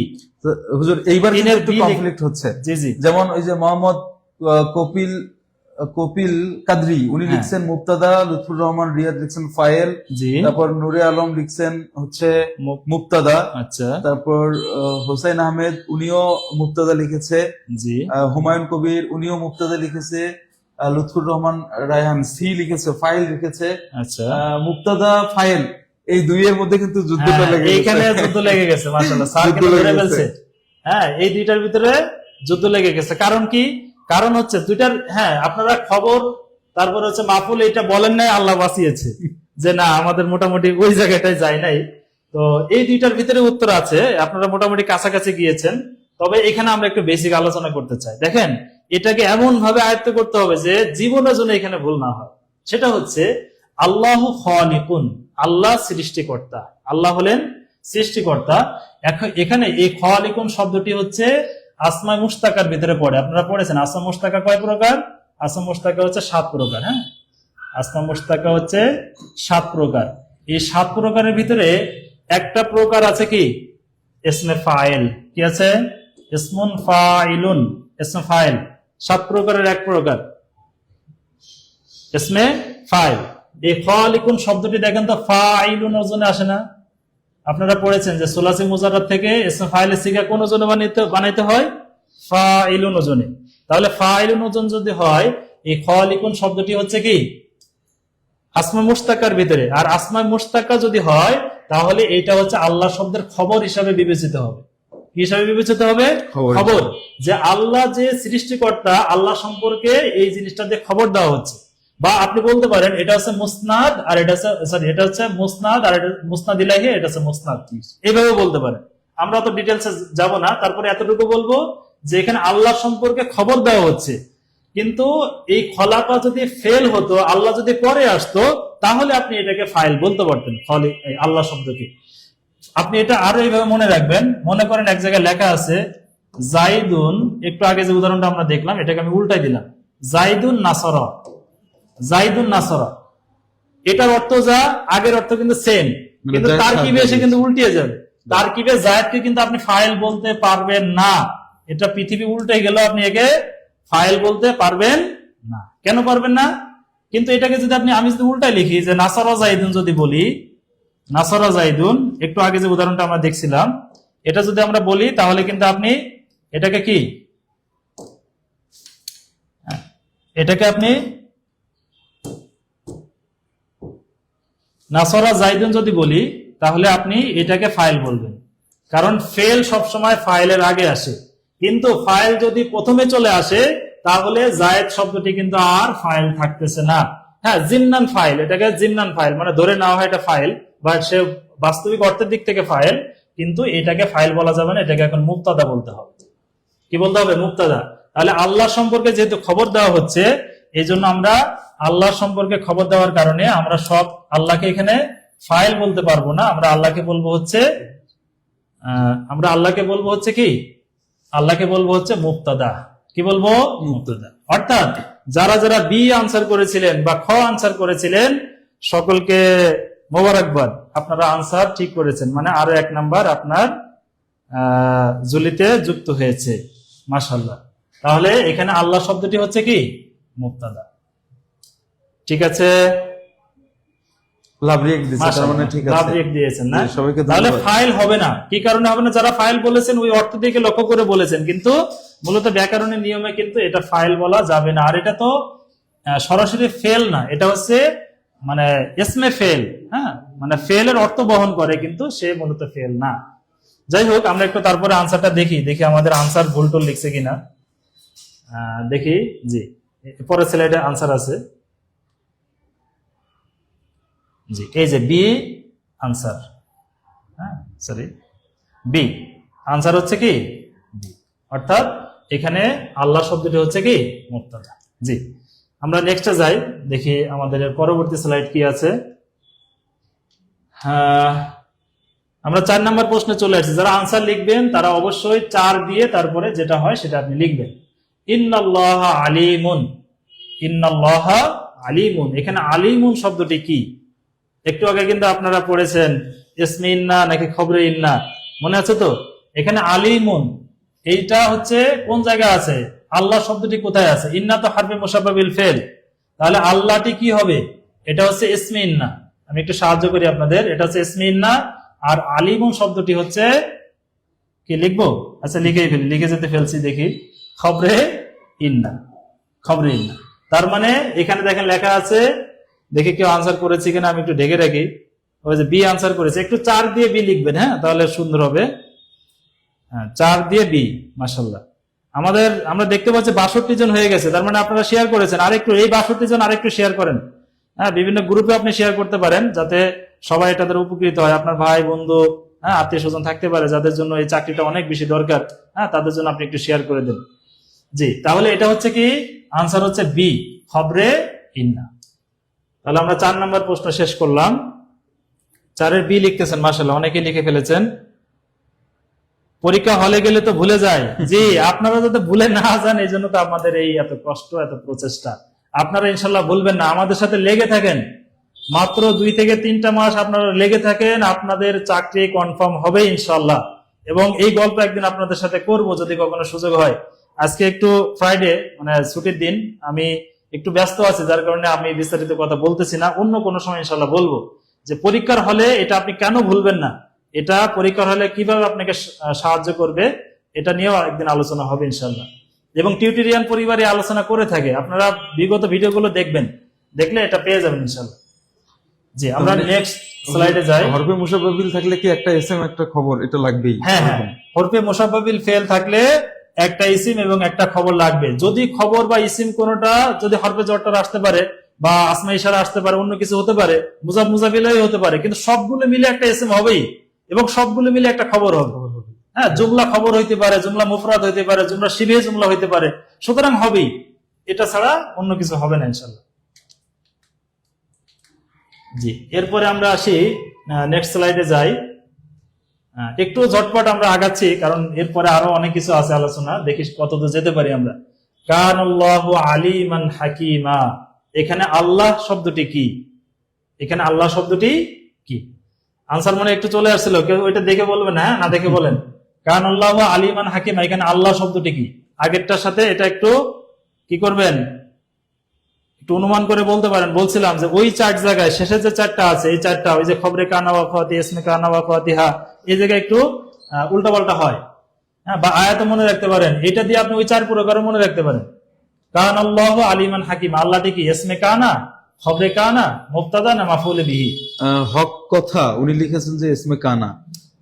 S1: হুজুর এইবার
S2: তিনের
S1: একটু
S2: বি
S1: কনফ্লিক্ট হচ্ছে।
S2: জি জি,
S1: যেমন ওই যে মোহাম্মদ কপিল কপিল কাদরি উনি
S2: হ্যাঁ।
S1: লিখছেন মুবতাদা, লুৎফুর রহমান রিয়াদ লিখছেন ফাইল,
S2: জি,
S1: তারপর নূরে আলম লিখছেন হচ্ছে মুবতাদা,
S2: আচ্ছা,
S1: তারপর হোসেন আহমেদ উনিও মুবতাদা লিখেছে,
S2: জি,
S1: হুমায়ুন কবির উনিও মুবতাদা লিখেছে, লুৎফুর রহমান রায়হান সি লিখেছে, ফাইল লিখেছে।
S2: আচ্ছা,
S1: মুবতাদা ফাইল এই 2 এর মধ্যে কিন্তু যুদ্ধটা লেগে গেছে।
S2: এইখানে যুদ্ধ লেগে গেছে, মাশাআল্লাহ, স্যার
S1: যুদ্ধ
S2: কিন্তু
S1: লেগে
S2: ধরে
S1: গেছে।
S2: ফেলছে। হ্যাঁ, এই 2টার ভিতরে যুদ্ধ লেগে গেছে। কারণ কি? কারণ হচ্ছে 2টার, হ্যাঁ, আপনারা খবর তারপর হচ্ছে মাফুল এটা বলেন নাই, আল্লাহ বাঁচিয়েছে যে না আমাদের মোটামুটি ওই জায়গাটায় যায় নাই। তো এই 2টার ভিতরে উত্তর আছে, আপনারা মোটামুটি কাছাকাছি গিয়েছেন। তবে এখানে আমরা একটু বেসিক আলোচনা করতে চাই। দেখেন, এটাকে এমন ভাবে আয়ত্ত করতে হবে যে জীবনের জন্য এখানে ভুল না হয়। সেটা হচ্ছে আল্লাহু খালিকুন, আল্লাহ সৃষ্টিকর্তা, আল্লাহ হলেন সৃষ্টিকর্তা। এখানে এই খালিকুন শব্দটি হচ্ছে আসমা মুশতাকার ভিতরে পড়ে। আপনারা পড়েছেন আসমা মুশতাকা কয় প্রকার? আসমা মুশতাকা হচ্ছে 7 প্রকার। হ্যাঁ, আসমা মুশতাকা হচ্ছে 7 প্রকার। এই 7 প্রকারের ভিতরে একটা প্রকার আছে কি ইসমে ফাইল। কি আছে? ইসমুন ফাইলুন, ইসমে ফাইল 7 প্রকারের এক প্রকার ইসমে ফাইল। এই খালিকুন শব্দটি দেখেন তো ফাইলুন ওজনে আসে না? আপনারা পড়েছেন যে সুলাসি মুজাররাদ থেকে ইসমে ফাইলের সিগা কোন ওজনে বানাইতে হয়? ফাইলুন ওজনে। তাহলে ফাইলুন ওজন যদি হয়, এই খালিকুন শব্দটি হচ্ছে কি আসমা মুশতাকার ভিতরে। আর আসমা মুশতাকা যদি হয়, তাহলে এটা হচ্ছে আল্লাহ শব্দের খবর হিসাবে বিবেচিত হবে। কি হিসাবে বিবেচিত হবে? খবর। যে আল্লাহ যে সৃষ্টিকর্তা, আল্লাহ সম্পর্কে এই জিনিসটা দিয়ে খবর দেওয়া হচ্ছে। বা আপনি বলতে পারেন এটা হচ্ছে মুসনাদ, আর এটা হচ্ছে সরি, এটা হচ্ছে মুসনাদ, আর এটা মুসনাদ ইলাহি, এটা হচ্ছে মুসনাদ। এইভাবে বলতে পারেন। আমরা তো ডিটেলসে যাব না, তারপরে এতটুকু বলবো যে এখানে আল্লাহ সম্পর্কে খবর দেওয়া হচ্ছে। কিন্তু এই খলাফা যদি ফেল হতো, আল্লাহ যদি পরে আসতো, তাহলে আপনি এটাকে ফাইল বলতে পারতেন, আল্লাহ শব্দকে। আপনি এটা আরো এইভাবে মনে রাখবেন। মনে করেন এক জায়গায় লেখা আছে জাইদুন, একটু আগে যে উদাহরণটা আমরা দেখলাম এটাকে আমি উল্টাই দিলাম, জাইদুন নাসরা, জাইদুন নাসরা। এটার অর্থ যা, আগের অর্থ কিন্তু সেম, কিন্তু তারকিবে এসে কিন্তু উল্টিয়ে যাবে। তারকিবে জায়েদকে কিন্তু আপনি ফাইল বলতে পারবেন না। এটা পৃথিবী উল্টে গেল, আপনি একে ফাইল বলতে পারবেন না। কেন পারবেন না? কিন্তু এটাকে যদি আমি যদি উল্টাই লিখি যে নাসারা জাইদুন যদি বলি, নাসারা জাইদুন, একটু আগে যে উদাহরণটা আমরা দেখছিলাম, এটা যদি আমরা বলি তাহলে কিন্তু আপনি এটাকে কি, এটাকে আপনি নাসারা জাইদুন যদি বলি, তাহলে আপনি এটাকে ফাইল বলবেন, কারণ ফেল সবসময় ফাইলের আগে আসে। কিন্তু ফাইল যদি প্রথমে চলে আসে তাহলে জায়েদ শব্দটি কিন্তু আর ফাইল থাকতেছে না। হ্যাঁ, জিমনান ফাইল, এটাকে জিমনান ফাইল মানে ধরে নেওয়া হয় এটা ফাইল, বা সে বাস্তবিক অর্থের দিক থেকে ফাইল, কিন্তু এটাকে ফাইল বলা যাবে না, এটাকে এখন মুবতাদা বলতে হবে। কি বলতে হবে? মুবতাদা। তাহলে আল্লাহ সম্পর্কে যেহেতু খবর দেওয়া হচ্ছে, এই জন্য আমরা আল্লাহ সম্পর্কে খবর দেওয়ার কারণে আমরা সব আল্লাহকে এখানে ফাইল বলতে পারবো না, আমরা আল্লাহকে বলবো হচ্ছে কি, আল্লাহকে বলবো হচ্ছে মুবতাদা। কি বলবো? মুবতাদা। অর্থাৎ যারা যারা বি আনসার করেছিলেন বা খ আনসার করেছিলেন সকলকে মোবারকবাদ, আপনারা আনসার ঠিক করেছেন, মানে আরো 1 নাম্বার আপনার জুলিতে যুক্ত হয়েছে, মাশাআল্লাহ। তাহলে এখানে আল্লাহ শব্দটি হচ্ছে কি? মুবতাদা। ঠিক আছে,
S1: লাভ রিয়েক্ট দিয়েছে, তার মানে ঠিক আছে,
S2: লাভ রিয়েক্ট দিয়েছেন না?
S1: সবাইকে
S2: তাহলে
S1: ধন্যবাদ।
S2: ফাইল হবে না। কি কারণে হবে না? যারা ফাইল বলেছেন ওই অর্থ দিকে লক্ষ্য করে বলেছেন, কিন্তু মূলত ব্যাকরণের নিয়মে কিন্তু এটা ফাইল বলা যাবে না। আর এটা তো সরাসরি ফেল না, এটা হচ্ছে মানে ইসমে ফেল। হ্যাঁ, মানে ফেলের অর্থ বহন করে, কিন্তু সে মূলত ফেল না। যাই হোক, আমরা একটু তারপরে আনসারটা দেখি আমাদের আনসার ভুল টুল লিখছে কিনা দেখি। জি, পরের স্লাইডে আনসার আছে। জি, এই যে বি আনসার, হ্যাঁ সরি, বি আনসার হচ্ছে কি? বি। অর্থাৎ এখানে আল্লাহ শব্দটি হচ্ছে কি? মুবতাদা। জি, আমরা নেক্সটে যাই, দেখি আমাদের পরবর্তী স্লাইড কি আছে। আমরা 4 নম্বর প্রশ্নে চলে আসছি। যারা আনসার লিখবেন তারা অবশ্যই 4 দিয়ে তারপরে যেটা হয় সেটা আপনি লিখবেন। ইন্নাল্লাহা আলিমুন, ইন্নাল্লাহা আলিমুন, এখানে আলিমুন শব্দটি কি? একটু আগে কিন্তু আপনারা পড়েছেন ইসমে ইন্না নাকি খবরে ইন্না, মনে আছে তো? এখানে আলিমুন এইটা হচ্ছে কোন জায়গায় আছে? আল্লাহ শব্দটি কোথায় আছে? ইন্না তো হারফে মুশাব্বাহ বিল ফেল, তাহলে আল্লাহটি কি হবে? এটা হচ্ছে ইসমে ইন্না। আমি একটু সাহায্য করি আপনাদের, এটা হচ্ছে ইসমে ইন্না, আর আলিমুন শব্দটি হচ্ছে কি? লিখবো? আচ্ছা লিখেই ফেলি, লিখে যেতে ফেলছি, দেখি খবরে ইন্না, খবরে ইন্না। তার মানে এখানে দেখেন লেখা আছে, দেখি কেউ আনসার করেছে কিনা, আমি একটু ঢেকে রাখি। ওই যে বি আনসার করেছে, একটু 4 দিয়ে বি লিখবেন, হ্যাঁ তাহলে সুন্দর হবে। হ্যাঁ, 4 দিয়ে বি, মাশাআল্লাহ। আমরা দেখতে পাচ্ছি 62 জন হয়ে গেছে, তার মানে আপনারা শেয়ার করেছেন। আরেকটু এই 62 জন আরেকটু শেয়ার করেন, হ্যাঁ বিভিন্ন গ্রুপে আপনি শেয়ার করতে পারেন, যাতে সবাই এটাতে উপকৃত হয়। আপনার ভাই বন্ধু, হ্যাঁ আত্মীয় স্বজন থাকতে পারে যাদের জন্য এই চাকরিটা অনেক বেশি দরকার, হ্যাঁ তাদের জন্য আপনি একটু শেয়ার করে দেন। জি, তাহলে এটা হচ্ছে কি? আনসার হচ্ছে বি, খবরে ইন্না। তাহলে আমরা 4 নম্বর প্রশ্ন শেষ করলাম। 4-এর বি লিখতেছেন, মাশাআল্লাহ অনেকে লিখে ফেলেছেন। পরীক্ষা হলে গেলে তো ভুলে যায়। জি, আপনারা যাতে ভুলে না যান এই জন্য তো আমাদের এই এত কষ্ট, এত প্রচেষ্টা। আপনারা ইনশাল্লাহ ভুলবেন না, আমাদের সাথে লেগে থাকেন, মাত্র 2 থেকে 3টা মাস আপনারা লেগে থাকেন, আপনাদের চাকরি কনফার্ম হবে ইনশাল্লাহ। এবং এই গল্প একদিন আপনাদের সাথে করব যদি কখনো সুযোগ হয়। আজকে একটু ফ্রাইডে, মানে ছুটির দিন, আমি একটু ব্যস্ত আছি, যার কারণে আমি বিস্তারিত কথা বলতেছি না। অন্য কোনো সময় ইনশাল্লাহ বলবো যে পরীক্ষার হলে এটা আপনি কেন ভুলবেন না, এটা পরীক্ষার হলে কিভাবে আপনাকে সাহায্য করবে, এটা নিয়েও একদিন আলোচনা হবে ইনশাল্লাহ। এবং টিউটোরিয়াল পরিবারে আলোচনা করে থাকে, আপনারা বিগত ভিডিওগুলো দেখবেন, দেখলে এটা পেয়ে যাবেন ইনশাল্লাহ। জি, আমরা নেক্সট স্লাইডে যাই।
S1: হরফে মুশাব্বাহ বিল থাকলে কি একটা এসএম একটা খবর এটা লাগবেই?
S2: হ্যাঁ হ্যাঁ, হরফে মুশাব্বাহ বিল ফেল থাকলে একটা ইসিম এবং একটা খবর লাগবে। যদি খবর বা ইসিম কোনোটা যদি হরফে জরটার আসতে পারে, বা আসমা ইশারা আসতে পারে, অন্য কিছু হতে পারে, মুজাফ মুজাফিলাই হতে পারে, কিন্তু সবগুলো মিলে একটা ইসিম হবেই এবং সবগুলো মিলে একটা খবর হবে। হ্যাঁ, জুমলা খবর হইতে পারে, জুমলা মুফরাদ হইতে পারে, জুমলা শিবে জুমলা হইতে পারে, সুতরাং হবেই, এটা ছাড়া অন্য কিছু হবে না ইনশাল্লাহ। জি, এরপরে আমরা আসি নেক্সট স্লাইডে যাই। একটু ঝটপট আমরা আগাচ্ছি, কারণ এরপরে আরো অনেক কিছু আছে আলোচনা, দেখি কতদূর যেতে পারি আমরা। কানাল্লাহু আলিমান হাকিমা, এখানে আল্লাহ শব্দটি কি? এখানে আল্লাহ শব্দটি কি? আনসার মনে একটু চলে আসছিল, কেউ ওইটা দেখে বলবেন, হ্যাঁ না দেখে বলেন। কানাল্লাহু আলিমান হাকিমা, এখানে আল্লাহ শব্দটি কি? আগেরটার সাথে এটা একটু কি করবেন, একটু অনুমান করে বলতে পারেন। বলছিলাম যে ওই 4 জায়গায় শেষে যে 4টা আছে, এই 4টা ওই যে খবরে কানা ওয়া ফাতি, ইসমে কানা ওয়া ফাতিহা, এই জায়গায় একটু উল্টাপাল্টা হয়, হ্যাঁ, বা আয়াত মনে রাখতে পারেন, এটা দিয়ে আপনি ওই 4 প্রকার মনে রাখতে পারেন। কানাল্লাহু আলিমান হাকিমা, আল্লাহটি কি? ইসমে কানা, খবরে কানা মুবতাদা না মাফউলে বিহি?
S1: হক কথা উনি লিখেছেন যে ইসমে কানা,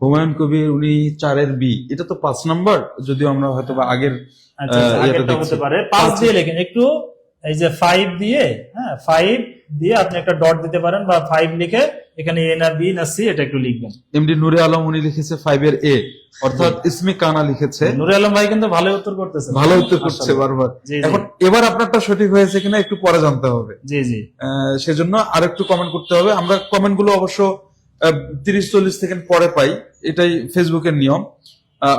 S1: হুমায়ুন কবির উনি 4-এর বি, এটা তো 5 নাম্বার, যদিও আমরা হয়তো বা আগের
S2: আচ্ছা,
S1: ইয়েটা
S2: আগেরটা
S1: দেখছি।
S2: হতে পারে 5 দিয়ে লেখেন একটু, এই যে 5 দিয়ে, হ্যাঁ 5 দিয়ে আপনি একটা ডট দিতে পারেন, বা 5 লিখে এখানে এ না বি না সি এটা একটু লিখবেন।
S1: এমডি নুরে আলম উনি লিখেছে 5-এর এ, অর্থাৎ ইসমে কানা লিখেছে।
S2: নুরে আলম ভাই কিন্তু ভালো উত্তর করতেছেন,
S1: ভালো উত্তর করছে বারবার।
S2: জি, জি।
S1: এখন এবার আপনারটা সঠিক হয়েছে কিনা একটু পরে জানতে হবে,
S2: জি জি
S1: সেজন্য আরেকটু কমেন্ট করতে হবে। আমরা কমেন্ট গুলো অবশ্য 30-40 সেকেন্ড পরে পাই, এটাই ফেসবুকের নিয়ম।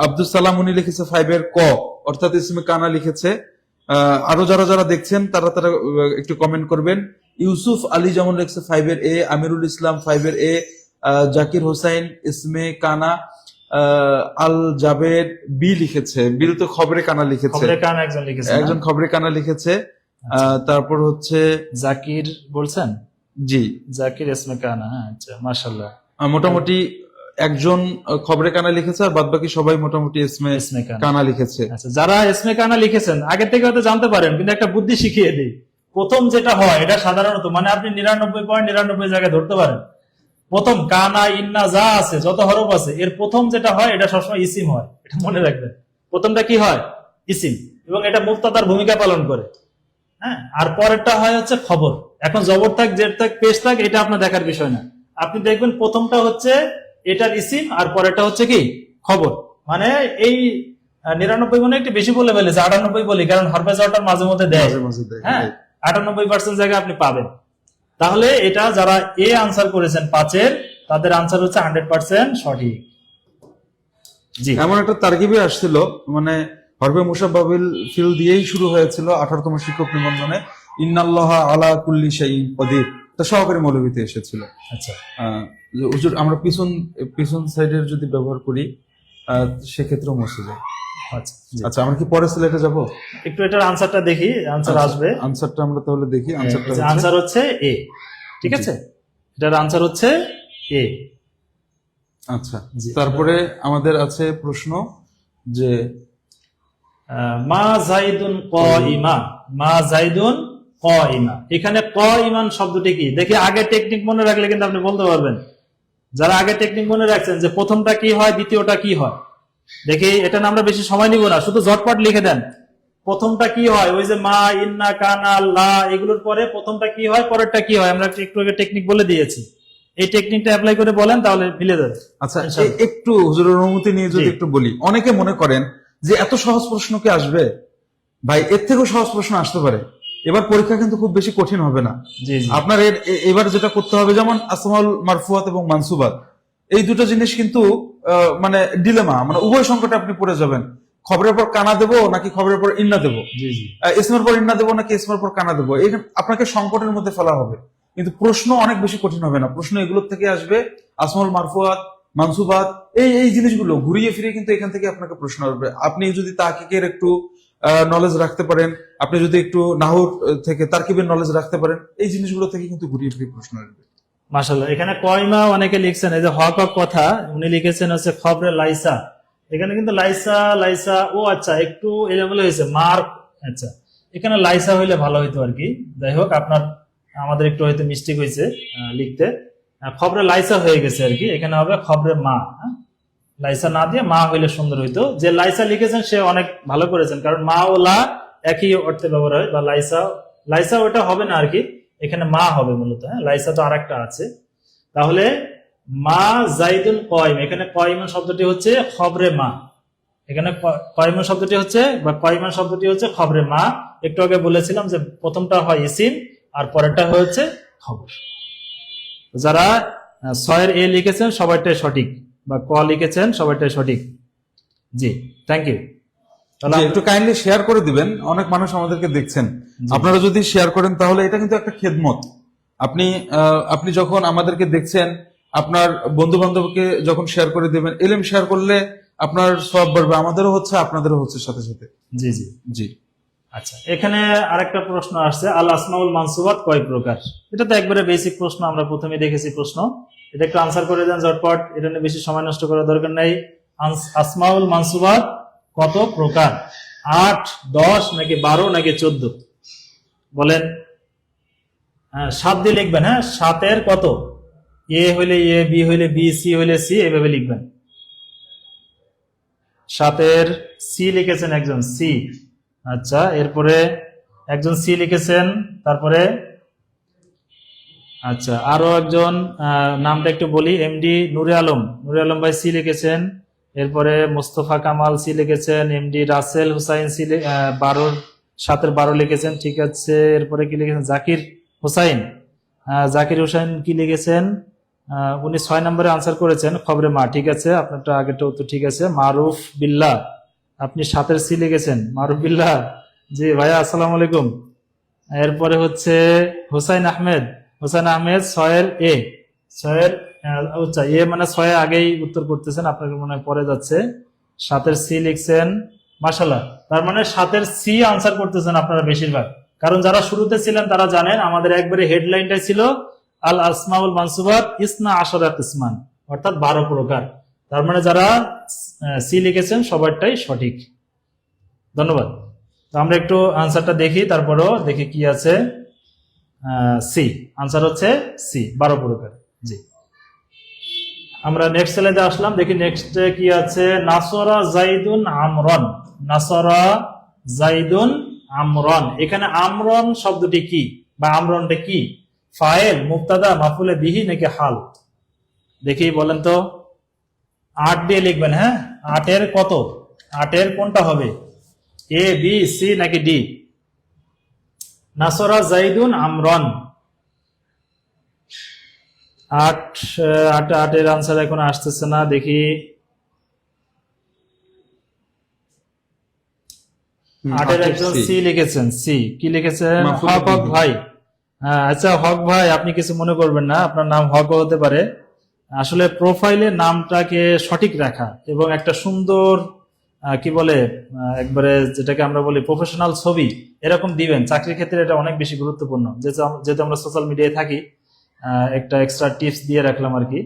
S1: আব্দুল সালাম উনি লিখেছে 5-এর ক, অর্থাৎ ইসমে কানা লিখেছে। আরো যারা যারা দেখছেন তারা তারা একটু কমেন্ট করবেন। ইউসুফ আলী যেমন লিখছে 5-এর এ, আমিরুল ইসলাম 5-এর এ, জাকির হোসাইন ইসমে কানা, আল জাবের বি লিখেছে। বিল তো খবরে কানা লিখেছে,
S2: খবরে কানা একজন লিখেছেন,
S1: একজন খবরে কানা লিখেছে। তারপর হচ্ছে
S2: জাকির বলছেন,
S1: জি
S2: জাকির ইসমে কানা, হ্যাঁ আচ্ছা মাশাআল্লাহ।
S1: মোটামুটি একজন খবরে কানা লিখেছে, আর বাদ বাকি সবাই মোটামুটি ইসমে
S2: ইসমে কানা।
S1: কানা লিখেছে।
S2: আচ্ছা, যারা ইসমে কানা লিখেছেন আগে থেকে হয়তো জানতে পারেন, কিন্তু একটা বুদ্ধি শিখিয়ে দিই। প্রথম যেটা হয় এটা সাধারণত মানে আপনি 99.99 জায়গায় ধরতে পারেন। প্রথম কানা ইন্না যা আছে, যত হরফ আছে, এর প্রথম যেটা হয় এটা সবসময় ইসিম হয়, এটা মনে রাখবেন। প্রথমটা কি হয়? ইসিম, এবং এটা মুবতাদার ভূমিকা পালন করে, হ্যাঁ। আর পরেরটা হয় হচ্ছে খবর। এখন জবর থাক, জের থাক, পেশ থাক, এটা আপনার দেখার বিষয় না। আপনি দেখবেন প্রথমটা হচ্ছে এটার ইসিম, আর পরেরটা হচ্ছে কি খবর। মানে এই 99 মানে একটু বেশি বলে ফেলেছে, 98 বলি, কারণ হরফে জবরটার মাঝে মধ্যে দেয়,
S1: মাঝে মাঝে দেয়,
S2: হ্যাঁ,
S1: right.
S2: 98% জায়গায় আপনি পাবেন। তাহলে এটা যারা এ আনসার করেছেন 5-এর, তাদের আনসার হচ্ছে 100% সঠিক। জি,
S1: এমন একটা তারকিবে আসছিল, মানে হরফে মুসাব্বাবিল ফিল দিয়েই শুরু হয়েছিল 18তম শিক্ষক নিবন্ধনে, ইন্নাল্লাহা আলা কুল্লি শাইইন কদির, তা সহকারী মৌলবীতে এসেছিল।
S2: আচ্ছা
S1: হুজুর আমরা পিছন সাইডের যদি ব্যবহার করি সেক্ষেত্রেও মুছে যায়।
S2: আচ্ছা জি।
S1: আচ্ছা, আমরা কি পরের স্লাইডে যাব?
S2: একটু এটার আনসারটা দেখি, আনসার আসবে।
S1: আনসারটা আমরা তাহলে দেখি। আনসারটা
S2: আনসার হচ্ছে এ, ঠিক আছে, এটার আনসার হচ্ছে এ।
S1: আচ্ছা,
S2: জি।
S1: তারপরে আমাদের আছে প্রশ্ন যে
S2: মা জাইদুন কাইমা, মা জাইদুন কাইমা, এখানে কাইমান শব্দটি কি? দেখি আগে টেকনিক মনে রাখলে কিন্তু আপনি বলতে পারবেন। যারা আগে টেকনিক মনে রাখছেন যে প্রথমটা কি হয়, দ্বিতীয়টা কি হয়, দেখি এটা না আমরা বেশি সময় নিব না, শুধু ঝটপট লিখে দেন প্রথমটা কি হয়। ওই যে মা, ইন্না, কানা, লা, এগুলোর পরে প্রথমটা কি হয়, পরেরটা কি হয়, আমরা একটু আগে টেকনিক বলে দিয়েছি। এই টেকনিকটা অ্যাপ্লাই করে বলেন, তাহলে মিলে যাবে।
S1: আচ্ছা, একটু হুজুরের অনুমতি নিয়ে যদি
S2: জি।
S1: একটু বলি। অনেকে মনে করেন যে এত সহজ প্রশ্ন কি আসবে? ভাই, এর থেকেও সহজ প্রশ্ন আসতে পারে। এবার পরীক্ষা কিন্তু খুব বেশি কঠিন হবে না।
S2: জি জি
S1: আপনার এবার যেটা করতে হবে, যেমন আসমাউল মারফুয়াত এবং মানসুবাত, এই দুটো জিনিস কিন্তু মানে ডিলেমা, মানে উভয় সংকটে আপনি পড়ে যাবেন। খবরের পর কানা দেবো নাকি খবরের পর ইন্না দেবো,
S2: জি জি
S1: ইসমের পর ইন্না দেবো নাকি ইসমের পর কানা দেবো, আপনাকে সংকটের মধ্যে ফেলা হবে। কিন্তু প্রশ্ন অনেক বেশি কঠিন হবে না। প্রশ্ন এগুলোর থেকে আসবে, আসমাউল মারফুয়াত, মানসুবাত, এই জিনিসগুলো ঘুরিয়ে ফিরিয়ে কিন্তু এখান থেকে আপনাকে প্রশ্ন আসবে। আপনি যদি তাহকিকের একটু নলেজ রাখতে পারেন, আপনি যদি একটু নাহুর থেকে তারকিবের নলেজ রাখতে পারেন, এই জিনিসগুলো থেকে কিন্তু ঘুরিয়ে ফিরিয়ে প্রশ্ন আসবে।
S2: মাশাআল্লাহ। এখানে কয়মা অনেকে লিখছেন, এই যে হক হক কথা উনি লিখেছেন হচ্ছে খবরে লাইসা, এখানে কিন্তু লাইসা লাইসা, ও আচ্ছা একটু এলোমেলো হয়েছে মার্ক। আচ্ছা, এখানে লাইসা হইলে ভালো হইতো আর কি। যাই হোক, আপনার আমাদের একটু হয়তো মিস্টেক হয়েছে লিখতে। খবরে লাইসা হয়ে গেছে আর কি, এখানে হবে খবরে মা। হ্যাঁ, লাইসা না দিয়ে মা হইলে সুন্দর হইতো। যে লাইসা লিখেছেন সে অনেক ভালো করেছেন, কারণ মা ও লা একই অর্থে ব্যবহার হয়, বা লাইসা লাইসা ওটা হবে না আর কি, এখানে মা হবে মূলত। হ্যাঁ, লাইসা তো আরেকটা আছে। তাহলে মা জাইদুন কয়ম, এখানে কয়মান শব্দটি হচ্ছে খবরে মা, এখানে কয়মান শব্দটি হচ্ছে, বা কয়মান শব্দটি হচ্ছে খবরে মা। একটু আগে বলেছিলাম যে প্রথমটা হয় ইসিম, আর পরেরটা হচ্ছে খবর। যারা 6-এর এ লিখেছেন সবাইটাই সঠিক, বা ক লিখেছেন সবাইটাই সঠিক। জি, থ্যাংক ইউ।
S1: জি, একটু কাইন্ডলি শেয়ার করে দিবেন, অনেক মানুষ আমাদেরকে দেখছেন। আপনারা যদি শেয়ার করেন তাহলে এটা কিন্তু একটা খেদমত। আপনি যখন আমাদেরকে দেখছেন, আপনার বন্ধু বান্ধবকে যখন শেয়ার করে দিবেন, এলএম শেয়ার করলে আপনার সওয়াব বাড়বে, আমাদেরও হচ্ছে আপনাদেরও হচ্ছে সাথে সাথে।
S2: জি জি
S1: জি।
S2: আচ্ছা, এখানে আরেকটা প্রশ্ন আসছে, আল আসমাউল মানসুবাত কয় প্রকার? এটা তো একবারে বেসিক প্রশ্ন, আমরা প্রথমে দেখেছি প্রশ্ন। এটা একটু আনসার করে দেন ঝটপট, এটা নিয়ে বেশি সময় নষ্ট করার দরকার নেই। আসমাউল মানসুবাত কত প্রকার? 8, 10 নাকি 12 নাকি 14? বলেন। হ্যাঁ 7 দিয়ে লিখবেন। হ্যাঁ 7-এর কত, এ হইলে এ, বি হইলে বি, সি হইলে সি, এভাবে লিখবেন। 7-এর সি লিখেছেন একজন, সি। আচ্ছা, এরপরে একজন সি লিখেছেন, তারপরে আচ্ছা আরো একজন, নামটা একটু বলি, এমডি নুরে আলম, নুরে আলম ভাই সি লিখেছেন। এরপরে মোস্তফা কামাল সি লিখেছেন, এমডি রাসেল হুসাইন সি 7-12 লিখেছেন, ঠিক আছে। এরপরে কি লিখেছেন, জাকির হুসাইন, জাকির হুসাইন কি লিখেছেন, উনি 6 নম্বরে আনসার করেছেন, খবরে মা, ঠিক আছে, আপনারটা আগেরটা উত্তর ঠিক আছে। মারুফ বিল্লাহ, আপনি 7-এর সি লিখেছেন, মারুফ বিল্লাহ, জি ভাইয়া আসসালামু আলাইকুম। এরপরে হচ্ছে হুসাইন আহমেদ, হুসাইন আহমেদ 6-এর এ, 6-এর আচ্ছা এ মানে 6 আগেই উত্তর করতেছেন, আপনাকে মনে হয় পরে যাচ্ছে। 7-এর সি লিখছেন, মাশাআল্লাহ, তার মানে 7-এর সি আনসার করতেছেন আপনারা বেশিরভাগ। কারণ যারা শুরুতে ছিলেন তারা জানেন আমাদের একবারে হেডলাইনটাই ছিল আল আসমাউল মানসুবাত ইসনা আশারা কিসমান, অর্থাৎ 12 প্রকার। তার মানে যারা সি লিখেছেন সবারটাই সঠিক। ধন্যবাদ। তো আমরা একটু আনসারটা দেখি, তারপরেও দেখি কি আছে। সি আনসার হচ্ছে সি, 12 প্রকার। জি, আমরা নেক্সট স্লাইডে আসলাম, দেখি নেক্সট কি আছে। নাসরা জাইদুন আমরন, নাসরা জাইদুন আমরন, এখানে আমরন শব্দটি কি বা আমরনটা কি, ফাইল, মুবতাদা, মাফুলে বিহি নাকি হাল? দেখি বলেন তো। 8 দিয়ে লিখবেন। হ্যাঁ 8-এর কত, 8-এর কোনটা হবে, এ, বি, সি নাকি ডি? নাসরা জাইদুন আমরন, 8-8-8-এর আনসার এখন আসতেছে না, দেখি। 8-এর একজন সি লিখেছেন, সি কি লিখেছেন, হক হক ভাই। আচ্ছা হক ভাই, আপনি কিছু মনে করবেন না, আপনার নাম হক হতে পারে। আসলে প্রোফাইলে নামটাকে সঠিক রাখা এবং একটা সুন্দর কি বলে একবারে যেটাকে আমরা বলি প্রফেশনাল ছবি এরকম দিবেন, চাকরির ক্ষেত্রে এটা অনেক বেশি গুরুত্বপূর্ণ। যেহেতু আমরা সোশ্যাল মিডিয়ায় থাকি, একটা এক্সট্রা টিপস দিয়ে রাখলাম আর কি।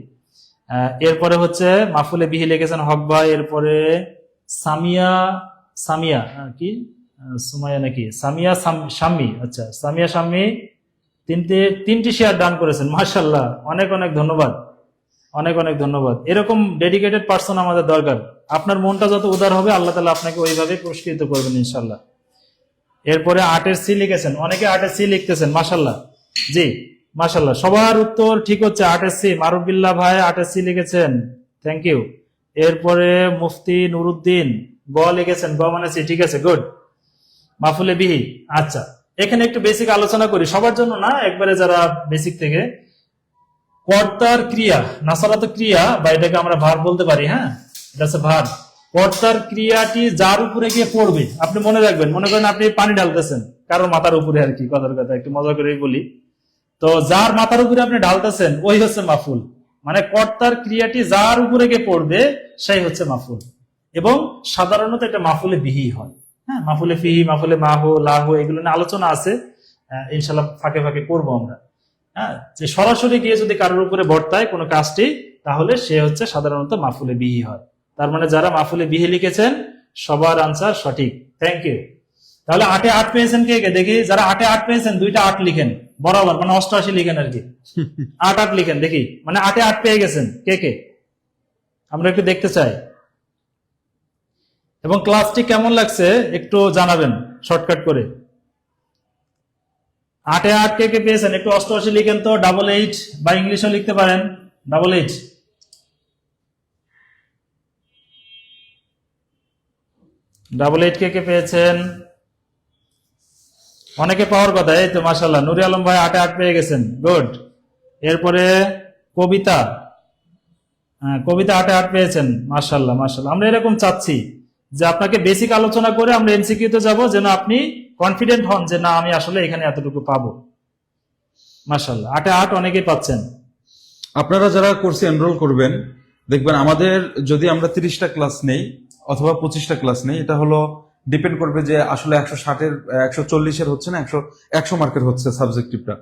S2: এরপরে হচ্ছে মাফুলে বিহি লিখেছেন হক ভাই। এরপরে সামিয়া, সামিয়া কি সুমাইয়া নাকি, সামিয়া শাম্মী, আচ্ছা সামিয়া শাম্মী তিনটি শেয়ার দান করেছেন, মাশাআল্লাহ, অনেক অনেক ধন্যবাদ, অনেক অনেক ধন্যবাদ। এরকম ডেডিকেটেড পার্সন আমাদের দরকার। আপনার মনটা যত উদার হবে আল্লাহ তাআলা আপনাকে ওইভাবে পুরস্কৃত করবেন ইনশাআল্লাহ। এরপরে 8-এর সি লিখেছেন, অনেকে 8-এর সি লিখতেছেন, মাশাআল্লাহ, জি মাশাআল্লাহ, সবার উত্তর ঠিক হচ্ছে। 8-এর সি, মারুফ বিল্লাহ ভাই 8-এর সি লিখেছেন, থ্যাংক ইউ। এরপরে মুফতি নুরুদ্দিন গ লিখেছেন, গ মানে সি, ঠিক আছে, গুড। মাফুলে বিহি, আচ্ছা এখানে একটু বেসিক আলোচনা করি, সবার জন্য না, একবারে যারা বেসিক থেকে। কর্তার ক্রিয়া, নাসারা তো ক্রিয়া, বা এটাকে আমরা ভার বলতে পারি। হ্যাঁ এটা হচ্ছে ভার। কর্তার ক্রিয়াটি যার উপরে গিয়ে পড়বে, আপনি মনে রাখবেন, মনে করেন আপনি পানি ঢালতেছেন কারোর মাথার উপরে আর কি, কথার কথা একটু মজা করে বলি, তো যার মাথার উপরে আপনি ঢালতেছেন ওই হচ্ছে মাফুল। মানে কর্তার ক্রিয়াটি যার উপরে গিয়ে পড়বে সেই হচ্ছে মাফুল। এবং সাধারণত এটা মাফুলে বিহি হয়। হ্যাঁ মাফুলে ফিহি, মাফুলে মাহু, লাহু, এগুলো নিয়ে আলোচনা আছে, ইনশাল্লাহ ফাঁকে ফাঁকে করবো আমরা। হ্যাঁ যে সরাসরি গিয়ে যদি কারোর উপরে বর্তায় কোনো কাজটি, তাহলে সে হচ্ছে সাধারণত মাফুলে বিহি হয়। তার মানে যারা মাফুলে বিহি লিখেছেন সবার আনসার সঠিক, থ্যাংক ইউ। তাহলে 8-এ 8 পেয়েছেন কে কে দেখি, যারা 8-এ 8 পেয়েছেন 2টা 8 লিখেন বরাবর, মানে 88 লিখেন আর কি, 8-8 লিখেন দেখি, মানে 8-এ 8 পেয়ে গেছেন কে কে, আমরা একটু দেখতে চাই। এবং ক্লাসটি কেমন লাগছে একটু জানাবেন শর্টকাট করে। 8-এ 8 কে কে পেয়েছেন একটু 88 লিখেন তো, 88 বা ইংলিশও লিখতে পারেন, 88। ডাবল 8 কে কে পেয়েছেন, অনেকে পাওয়ার কথা, এই তো মাশাআল্লাহ, নুরি আলম ভাই 8-এ 8 পেয়ে গেছেন, গুড। এরপরে কবিতা, কবিতা 8-এ 8 পেয়েছেন, মাশাআল্লাহ মাশাআল্লাহ। আমরা এরকম চাচ্ছি যে আপনাকে বেসিক আলোচনা করে আমরা এমসিকিউ তে যাব, যেন আপনি কনফিডেন্ট হন যে না আমি আসলে এখানে এতটুকু পাবো। মাশাআল্লাহ 8-এ 8 অনেকেই পাচ্ছেন।
S1: আপনারা যারা কোর্সে এনরোল করবেন, দেখবেন আমাদের যদি আমরা 30টা ক্লাস নেই অথবা 25টা ক্লাস নেই, এটা হলো ডিপেন্ড করবে যে আসলে 160-এর 140-এর হচ্ছে না 100 মার্কের হচ্ছে সাবজেক্টিভটা।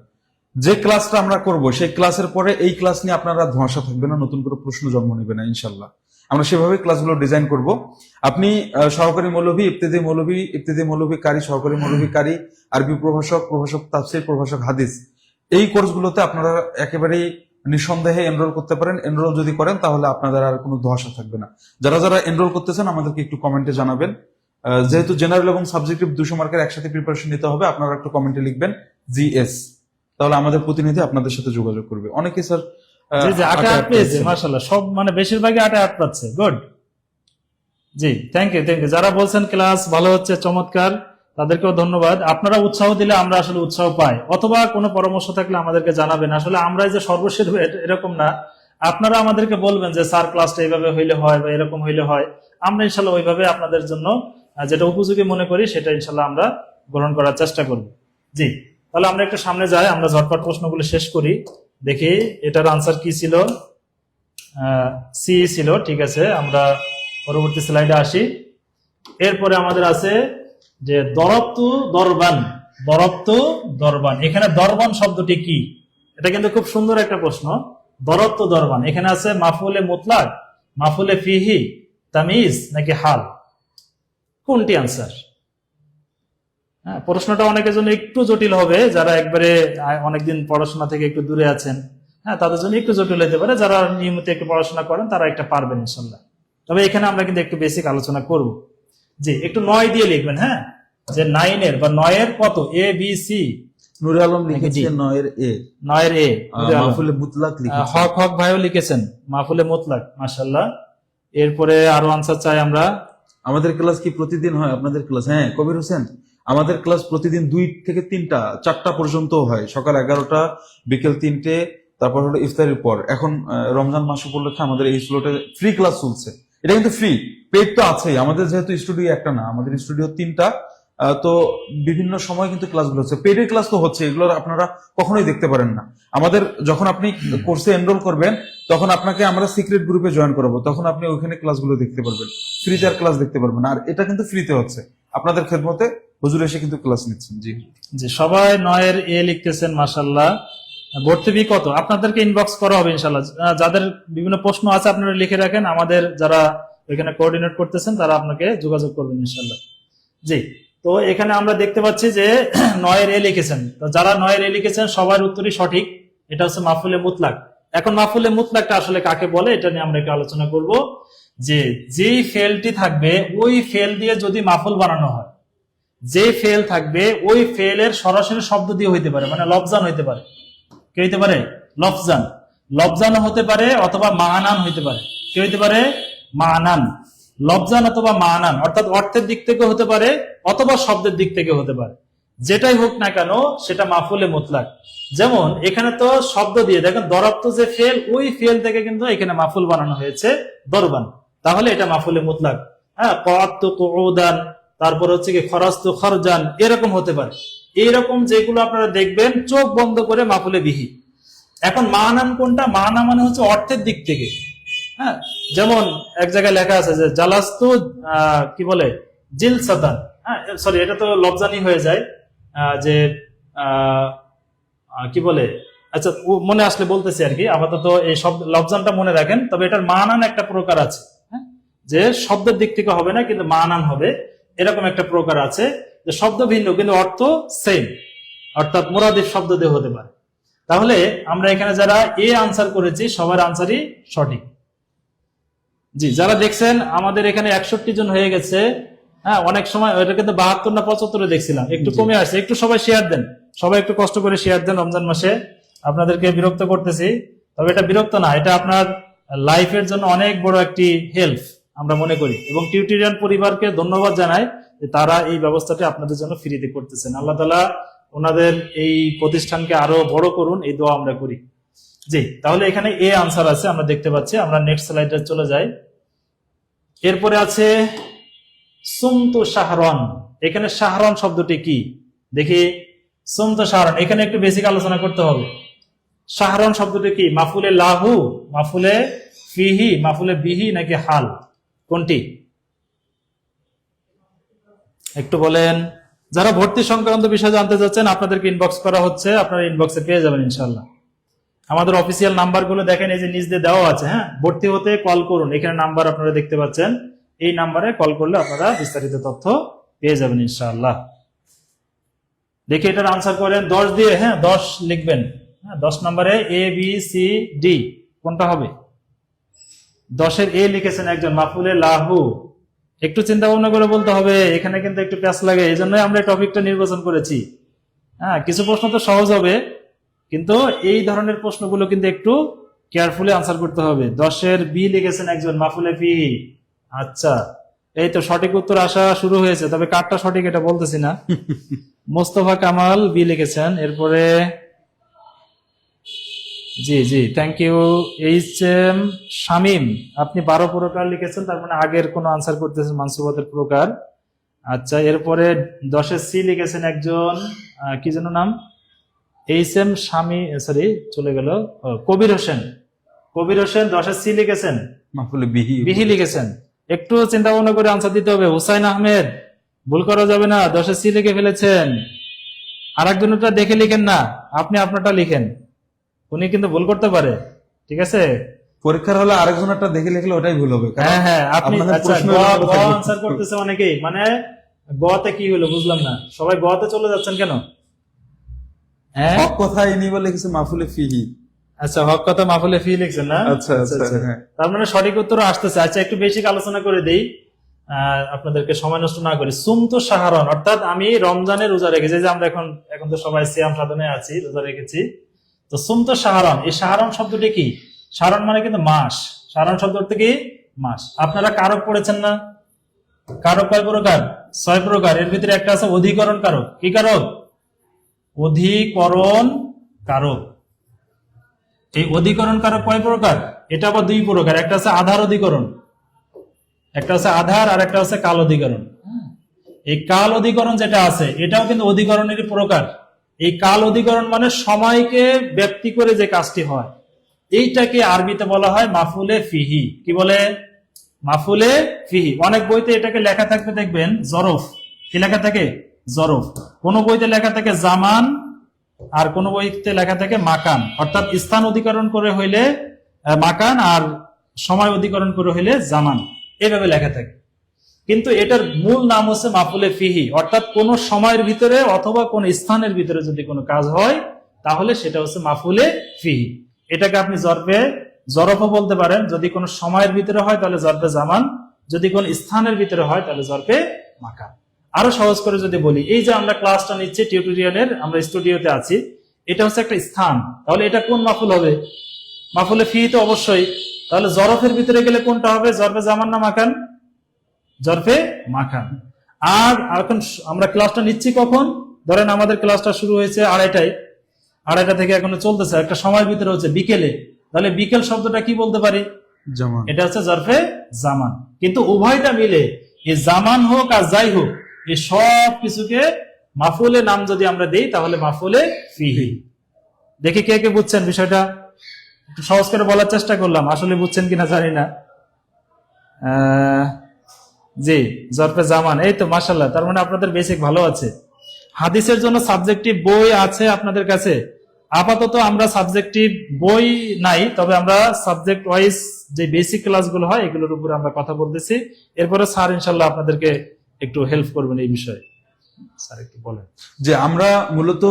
S1: যে ক্লাসটা আমরা করব সেই ক্লাসের পরে এই ক্লাস নিয়ে আপনারা ধোঁয়াশা থাকবে না, নতুন করে প্রশ্ন জন্ম নেবে না ইনশাল্লাহ। আমরা সেভাবে ক্লাসগুলো ডিজাইন করব। আপনি সহকারী মৌলভী, ইবতেদায়ী মৌলভী কারি, সহকারী মৌলভী কারি, আরবি প্রভাষক, প্রভাষক তাফসীর, প্রভাষক হাদিস, এই কোর্সগুলোতে আপনারা একেবারেই নিঃসন্দেহে এনরোল করতে পারেন। এনরোল যদি করেন তাহলে আপনাদের আর কোনো ধোঁয়াশা থাকবে না। যারা যারা এনরোল করতেছেন আমাদেরকে একটু কমেন্টে জানাবেন। যেহেতু জেনারেল এবং সাবজেক্টিভ 200 মার্কের একসাথে প্রিপারেশন নিতে হবে, আপনারা একটু কমেন্টে লিখবেন জিএস, তাহলে আমাদের প্রতিনিধি আপনাদের সাথে যোগাযোগ করবে। অনেকে স্যার
S2: জি জি, 8 পেয়েছে মাশাআল্লাহ, সব মানে বেশিরভাগই 8 পাচ্ছে। গুড, জি থ্যাংক ইউ থ্যাংক ইউ। যারা বলছেন ক্লাস ভালো হচ্ছে, চমৎকার, তাদেরকেও ধন্যবাদ। আপনারা উৎসাহ দিলে আমরা আসলে উৎসাহ পাই, অথবা কোনো পরামর্শ থাকলে আমাদেরকে জানাবেন। আসলে আমরা যে সর্বশেষ এরকম না, আপনারা আমাদেরকে বলবেন যে স্যার ক্লাসটা এইভাবে হইলে হয় বা এরকম হইলে হয়, আমরা ইনশাল্লাহ ওইভাবে আপনাদের জন্য যেটা উপযোগী মনে করি সেটা ইনশাল্লাহ আমরা গ্রহণ করার চেষ্টা করব। জি, তাহলে আমরা একটু সামনে যাই, আমরা ঝটপট প্রশ্নগুলো শেষ করি। দেখি এটার আনসার কি ছিল, সি ছিল, ঠিক আছে। আমরা পরবর্তী স্লাইডে আসি। এরপরে আমাদের আছে যে দরবতু দরবান, দরবতু দরবান। এখানে দরবান শব্দটি কি? এটা কিন্তু খুব সুন্দর একটা প্রশ্ন। দরবতু দরবান, এখানে আছে মাফুলে মুতলাক, মাফুলে ফিহি, তামিজ নাকি হাল? কোনটি আনসার? হ্যাঁ, প্রশ্নটা অনেকের জন্য একটু জটিল হবে, যারা একবারে অনেকদিন পড়াশোনা থেকে একটু দূরে আছেন, হ্যাঁ তাদের জন্য একটু জটিল হতে পারে। যারা নিয়মিত একটু পড়াশোনা করেন তারা একটা পারবেন ইনশাল্লাহ। তবে এখানে আমরা কিন্তু একটু বেসিক আলোচনা করব। জি, একটু 9 দিয়ে লিখবেন, হ্যাঁ, যে 9 বা 9 কত, এ বি সি?
S1: নুরে আলম লিখেছেন 9 এ,
S2: 9 এ।
S1: মাহফুলে মুতলাক লিখেছেন,
S2: হক হক ভাইও লিখেছেন মাহফুলে মুতলাক, মাশাআল্লাহ। এরপরে আরো আনসার চাই আমরা।
S1: আমাদের ক্লাস কি প্রতিদিন হয় আপনাদের ক্লাস? হ্যাঁ কবির হোসেন, আমাদের ক্লাস প্রতিদিন 2 থেকে 3টা 4টা পর্যন্ত হয়, সকাল 11টা, বিকেল 3টে, তারপর হলো ইফতারের পর। এখন রমজান মাস উপলক্ষে আমাদের এই স্লটে ফ্রি ক্লাস চলছে। এটা কিন্তু ফ্রি, পেড তো আছেই। আমাদের যেহেতু স্টুডিও একটা না, আমাদের স্টুডিও 3টা, তো বিভিন্ন সময় কিন্তু ক্লাসগুলো হচ্ছে। পেডের ক্লাস তো হচ্ছে, এগুলো আপনারা কখনোই দেখতে পারেন না। আমাদের যখন আপনি কোর্সে এনরোল করবেন তখন আপনাকে আমরা সিক্রেট গ্রুপে জয়েন করাবো, তখন আপনি ওইখানে ক্লাসগুলো দেখতে পারবেন, ফ্রিতে আর ক্লাস দেখতে পারবেন। আর এটা কিন্তু ফ্রিতে হচ্ছে, আপনাদের খেদমতে হুজুর এসে কিন্তু ক্লাস নিচ্ছেন। জি
S2: জি, সবাই 9 এ লিখতেছেন, মাশাআল্লাহ। ভর্তি ফি কত? আপনাদেরকে ইনবক্স করা হবে ইনশাআল্লাহ। যাদের বিভিন্ন প্রশ্ন আছে আপনারা লিখে রাখেন, আমাদের যারা এখানে কোঅর্ডিনেট করতেছেন তারা আপনাকে যোগাযোগ করবেন ইনশাআল্লাহ। জি, তো এখানে আমরা দেখতে পাচ্ছি যে 9 এ লিখেছেন। তো যারা 9 এ লিখেছেন সবার উত্তরই সঠিক। এটা হচ্ছে মাফুলে মুতলাক। এখন মাফুলে মুতলাকটা আসলে কাকে বলে এটা নিয়ে আমরা একটু আলোচনা করব। যে যেই ফেলটি থাকবে ওই ফেল দিয়ে যদি মাফুল বানানো হয়, যে ফেল থাকবে ওই ফেলের সরাসরি শব্দ দিয়ে হইতে পারে, মানে লফজান হইতে পারে। কি হইতে পারে? লফজান। লফজান হতে পারে অথবা মানান হইতে পারে। কি হইতে পারে? মানান। লফজান অথবা মানান, অর্থাৎ অর্থের দিক থেকে হতে পারে অথবা শব্দের দিক থেকে হতে পারে। যেটাই হোক না কেন সেটা মাফুলে মুতলাক। যেমন এখানে তো শব্দ দিয়ে দেখেন, দরবত যে ফেল, ওই ফেল থেকে কিন্তু এখানে মাফুল বানানো হয়েছে দরবান, তাহলে এটা মাফুলে মুতলাক। হ্যাঁ, কআতু কুউদান, তারপর হচ্ছে কি খরাস্তু খরজান, এরকম হতে পারে। এইরকম যেগুলো আপনারা দেখবেন চোখ বন্ধ করে মাফুলে বিহি। এখন মানান কোনটা? মানা মানে হচ্ছে অর্থের দিক থেকে। হ্যাঁ, যেমন এক জায়গায় লেখা আছে যে জালাস্তু কি বলে জিলসাতান। হ্যাঁ সরি, এটা তো লফজানি হয়ে যায়। যে কি বলে, আচ্ছা মনে আসলে বলতেছি আর কি। আপাতত এই সব লফজানটা মনে রাখেন। তবে এটার মানান একটা প্রকার আছে, হ্যাঁ, যে শব্দের দিক থেকে হবে না কিন্তু মানান হবে, এরকম একটা প্রকার আছে। যে শব্দ ভিন্ন কিন্তু অর্থ সেম, অর্থাৎ মুরাদিফ শব্দ দিয়ে হতে পারে। তাহলে আমরা এখানে যারা এ আনসার করেছি সবার আনসারই সঠিক। জি, যারা দেখছেন আমাদের এখানে 61 জন হয়ে গেছে। হ্যাঁ, অনেক সময় এটা কিন্তু 72 না 75 দেখছিলাম, একটু কমে আসছে। একটু সবাই শেয়ার দেন, সবাই একটু কষ্ট করে শেয়ার দেন। রমজান মাসে আপনাদেরকে বিরক্ত করতেছি, তবে এটা বিরক্ত না, এটা আপনার লাইফের জন্য অনেক বড় একটি হেল্প আমরা মনে করি। এবং টিউটোরিয়াল পরিবারকে ধন্যবাদ জানাই যে তারা এই ব্যবস্থাটি আপনাদের জন্য ফ্রিতে করতেছেন। আল্লাহ তাআলা ওনাদের এই প্রতিষ্ঠানকে আরো বড় করুন, এই দোয়া আমরা করি। জি, তাহলে এখানে এ আনসার আছে আমরা দেখতে পাচ্ছি। আমরা নেক্সট স্লাইডে চলে যাই। এরপরে আছে সুমতু শাহরান। এখানে শাহরান শব্দটি কি দেখি। সুমতু শাহরান, এখানে একটু বেসিক আলোচনা করতে হবে। শাহরান শব্দটি কি? মাফুলে লাহু, মাফুলে ফিহি, মাফুলে বিহি নাকি হাল? কোনটি একটু বলেন। যারা ভর্তি সংক্রান্ত বিষয় জানতে চাচ্ছেন আপনাদেরকে ইনবক্স করা হচ্ছে, আপনারা ইনবক্সে পেয়ে যাবেন ইনশাআল্লাহ। আমাদের অফিসিয়াল নাম্বার গুলো দেখেন, এই যে নিচ দিয়ে দেওয়া আছে। হ্যাঁ, ভর্তি হতে কল করুন, এখানে নাম্বার আপনারা দেখতে পাচ্ছেন। এই নাম্বারে কল করলে আপনারা বিস্তারিত তথ্য পেয়ে যাবেন ইনশাআল্লাহ। দেখি এটার আনসার করেন 10 দিয়ে। হ্যাঁ 10 লিখবেন। হ্যাঁ 10 নম্বরে এ বি সি ডি কোনটা হবে? 10-এর এ লিখেছেন একজন, মাফুলে লাহু। একটু চিন্তা ভাবনা করে বলতে হবে, এখানে কিন্তু একটু প্যাচ লাগে, এই জন্যই আমরা এই টপিকটা নির্বাচন করেছি। হ্যাঁ কিছু প্রশ্ন তো সহজ হবে, কিন্তু এই ধরনের প্রশ্নগুলো কিন্তু একটু কেয়ারফুলি আনসার করতে হবে। 10-এর বি লিখেছেন একজন, মাফুলে ফি। আচ্ছা, এই তো সঠিক উত্তর আসা শুরু হয়েছে, তবে কারটা সঠিক এটা বলতেছি না। মোস্তফা কামাল বি লিখেছেন। এরপরে জি জি thank you. H M Shamim, আপনি 12 প্রকার লিখেছেন, তার মানে আগের কোন আনসার করতেছেন মানসুবাতের প্রকার। আচ্ছা, এরপরে 10-এর সি লিখেছেন একজন, কি যেন নাম, এইচ এম শামি, সরি চলে গেল, কবির হোসেন। কবির হোসেন 10-এর সি লিখেছেন,
S1: মাফুলে বিহি
S2: বিহি লিখেছেন। একটু চিন্তা ভাবনা করে আনসার দিতে হবে। হুসাইন আহমেদ, ভুল করা যাবে না, 10-এর সি লিখে ফেলেছেন। আর একজনটা দেখে লিখেন না, আপনি আপনারটা লিখেন, উনি কিন্তু ভুল করতে পারে, ঠিক আছে?
S1: পরীক্ষার হলে আরেকজনেরটা দেখে লিখলে ওটাই ভুল হবে, কারণ
S2: হ্যাঁ হ্যাঁ আপনি
S1: আপনাদের
S2: আচ্ছা
S1: প্রশ্ন
S2: গ
S1: এলোমেলো থাকবে।
S2: আনসার করতেছে অনেকেই, মানে গতে কি হলো বুঝলাম না, সবাই গতে চলে যাচ্ছেন কেন? হ্যাঁ
S1: হক কথা ইনি বলে লিখেছে মাফুলে ফিহি।
S2: আচ্ছা, হক কথা মাফুলে ফি লিখছেন না?
S1: আচ্ছা আচ্ছা হ্যাঁ।
S2: তার মানে সঠিক উত্তর আসতেছে। আচ্ছা একটু বেসিক আলোচনা করে দেই, আপনাদেরকে সময় নষ্ট না করি। সুমতু সাহারন, অর্থাৎ আমি রমজানের রোজা রেখেছি, যে আমরা এখন তো সবাই সিয়াম সাধনে আছি, রোজা রেখেছি। তো সুমতু সাহারন, এই সাহারন শব্দটি কি? সাহারন মানে কিন্তু মাস। সাহারন শব্দ অর্থ কি? মাস। আপনারা কারক পড়েছেন না? কারক কয় প্রকার? 6 প্রকার। এর ভিতরে একটা আছে অধিকরণ কারক। কি কারক? অধিকরণ কারক। এই অধিকরণ কারক কয় প্রকার? এটা আবার 2 প্রকার। একটা আছে আধার অধিকরণ, একটা আছে আধার, আর একটা আছে কাল অধিকরণ। এই কাল অধিকরণ যেটা আছে এটাও কিন্তু অধিকরণের প্রকার। এই কাল অধিকরণ মানে সময়কে ব্যক্তি করে যে কাজটি হয়, এইটাকে আরবিতে বলা হয় মাফুলে ফিহি। কি বলে? মাফুলে ফিহি। অনেক বইতে এটাকে লেখা থাকবে দেখবেন জরফ। কি লেখা থাকে? জরফ। কোন বইতে লেখা থাকে জামান, আর কোন বইতে লেখা থাকে মাকান, অর্থাৎ স্থান অধিকরণ করে হইলে মাকান, আর সময় অধিকরণ করে হইলে জামান, এইভাবে লেখা থাকে। কিন্তু এটার মূল নাম হচ্ছে মাফুলে ফিহি, অর্থাৎ কোন সময়ের ভিতরে অথবা কোন স্থানের ভিতরে যদি কোনো কাজ হয় তাহলে সেটা হচ্ছে মাফুলে ফিহি। এটাকে আপনি জরফও বলতে পারেন। যদি কোনো সময়ের ভিতরে হয় তাহলে জরফে জামান, যদি কোন স্থানের ভিতরে হয় তাহলে জরফে মাকান। আরো সহজ করে যদি বলি, এই যে আমরা ক্লাসটা নিচ্ছি টিউটোরিয়ালের, আমরা স্টুডিওতে আছি, এটা হচ্ছে একটা স্থান, তাহলে এটা কোন মাফুল হবে? মাফুলে ফি তো অবশ্যই। তাহলে জরফের ভিতরে গেলে কোনটা হবে? জরফে জামান না মাকান? জরফে মাকান। আর এখন আমরা ক্লাসটা নিচ্ছি কখন? ধরেন আমাদের ক্লাসটা শুরু হয়েছে 2:30টায়, 2:30 থেকে এখনো চলতেছে, একটা সময়ের ভিতরে হচ্ছে বিকেলে, তাহলে বিকেল শব্দটা কি বলতে পারি?
S1: জামান।
S2: এটা হচ্ছে জরফে জামান। কিন্তু উভয়টা মিলে, এই জামান হোক আর যাই হোক, এই সব কিছুকে মাফুলে নাম যদি আমরা দেই তাহলে মাফুলে ফিহি। দেখি কে কে বুঝছেন বিষয়টা, একটু সহজ করে বলার চেষ্টা করলাম, আসলে বুঝছেন কিনা জানি না। জি, জরফে জামান, এই তো মাশাআল্লাহ, তার মানে আপনাদের বেসিক ভালো আছে। হাদিসের জন্য সাবজেক্টিভ বই আছে আপনাদের কাছে? আপাতত আমরা সাবজেক্টিভ বই নাই, তবে আমরা সাবজেক্ট ওয়াইজ যে বেসিক ক্লাসগুলো হয় এগুলোর উপরে আমরা কথা বলতেছি। এরপরে স্যার ইনশাল্লাহ আপনাদেরকে একটু হেল্প করবেন এই বিষয়ে। স্যার একটু বলেন।
S1: যে আমরা মূলত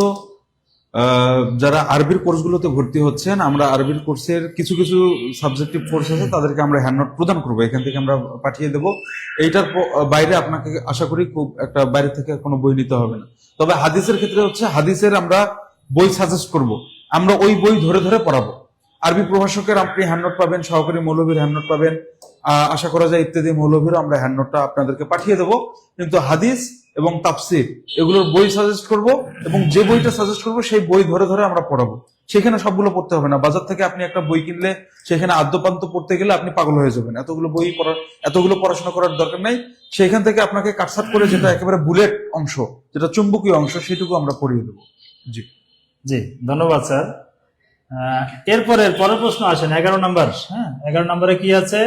S1: যারা আরবির কোর্সগুলোতে ভর্তি হচ্ছেন, আমরা আরবির কোর্সের কিছু কিছু সাবজেক্টিভ কোর্স আছে, তাদেরকে আমরা হ্যান্ডনোট প্রদান করবো, এখান থেকে আমরা পাঠিয়ে দেবো। এইটার বাইরে আপনাকে আশা করি খুব একটা বাইরে থেকে কোনো বই নিতে হবে না। তবে হাদিসের ক্ষেত্রে হচ্ছে হাদিসের আমরা বই সাজেস্ট করব, আমরা ওই বই ধরে ধরে পড়াবো। আরবি প্রভাষকের আপনি হ্যান্ডনোট পাবেন, সহকারী মৌলভীর হ্যান্ডনোট পাবেন, আশা করা যায় ইত্যাদি মৌলভীরও আমরা হ্যান্ডনোটটা আপনাদেরকে পাঠিয়ে দেবো। কিন্তু হাদিস এবং তাফসির এগুলোর বই সাজেস্ট করব, এবং যে বইটা সাজেস্ট করব সেই বই ধরে ধরে আমরা পড়াবো। সেখানে সবগুলো পড়তে হবে না। বাজার থেকে আপনি একটা বই কিনলে সেখানে আদ্যপান্ত পড়তে গেলে আপনি পাগল হয়ে যাবেন। এতগুলো পড়াশোনা করার দরকার নাই। সেখান থেকে আপনাকে কাটছাট করে যেটা একেবারে বুলেট অংশ, যেটা চুম্বকীয় অংশ, সেটুকু আমরা পড়িয়ে দেবো। জি
S2: জি, ধন্যবাদ স্যার। এরপরের পরের প্রশ্ন আসেন 11 নম্বর। হ্যাঁ, 11 নম্বরে কি আছে?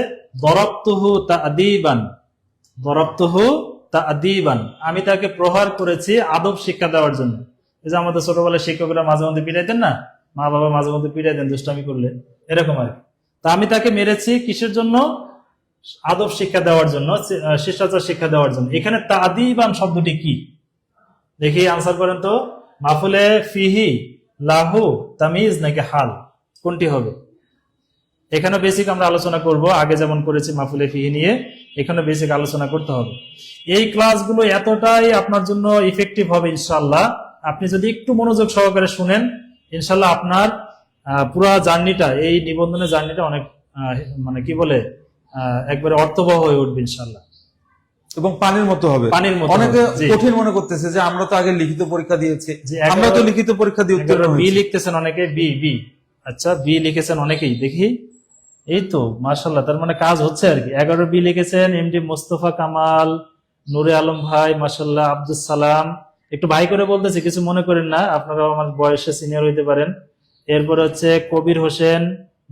S2: দরাবতুহু তা'দীবান। দরাবতুহু তা'দীবান, আমি তাকে প্রহার করেছি আদব শিক্ষা দেওয়ার জন্য। এই যে আমাদের ছোটবেলায় শিক্ষকরা মাঝে মধ্যে পিটাইতেন না, মা বাবা মাঝে মধ্যে পিটাইতেন দুষ্টামি করলে, এরকম আর কি। তা আমি তাকে মেরেছি কিসের জন্য? আদব শিক্ষা দেওয়ার জন্য, শিষ্টাচার শিক্ষা দেওয়ার জন্য। এখানে তা'দীবান শব্দটি কি? দেখি আনসার করেন তো। মাফুলে ফিহি লাহু তামিজ নাকি হাল, কোনটি হবে? এখানে বেসিক আমরা আলোচনা করব, আগে যেমন করেছি মাফুলে ফিহি নিয়ে, এখানে বেসিক আলোচনা করতে হবে। এই ক্লাসগুলো এতটাই আপনার জন্য ইফেক্টিভ হবে ইনশাআল্লাহ, আপনি যদি একটু মনোযোগ সহকারে শুনেন, ইনশাআল্লাহ আপনার পুরো জার্নিটা, এই নিবন্ধনের জার্নিটা অনেক মানে কি বলে একবারে অর্থবহ হয়ে উঠবে ইনশাআল্লাহ,
S1: এবং পানির মতো হবে।
S2: পানির মতো
S1: অনেকে
S2: হবে, জি।
S1: কঠিন মনে করতেছে যে আমরা তো আগে লিখিত পরীক্ষা দিয়েছি,
S2: জি,
S1: আমরা তো লিখিত পরীক্ষা দিয়ে উত্তীর্ণ
S2: বি
S1: হয়েছি।
S2: লিখতেছেন অনেকে, বি আচ্ছা বি লিখেছেন অনেকেই, দেখি এই তো মাশাআল্লাহ, তার মানে কাজ হচ্ছে আর কি। 11 বি লিখেছেন এমডি মোস্তফা কামাল, নূরে আলম ভাই, মাশাআল্লাহ, আব্দুল সালাম, একটু ভাই করে বলতেছি, কিছু মনে করেন না, আপনারাও আমার বয়সে সিনিয়র হইতে পারেন। এরপর হচ্ছে কবির হোসেন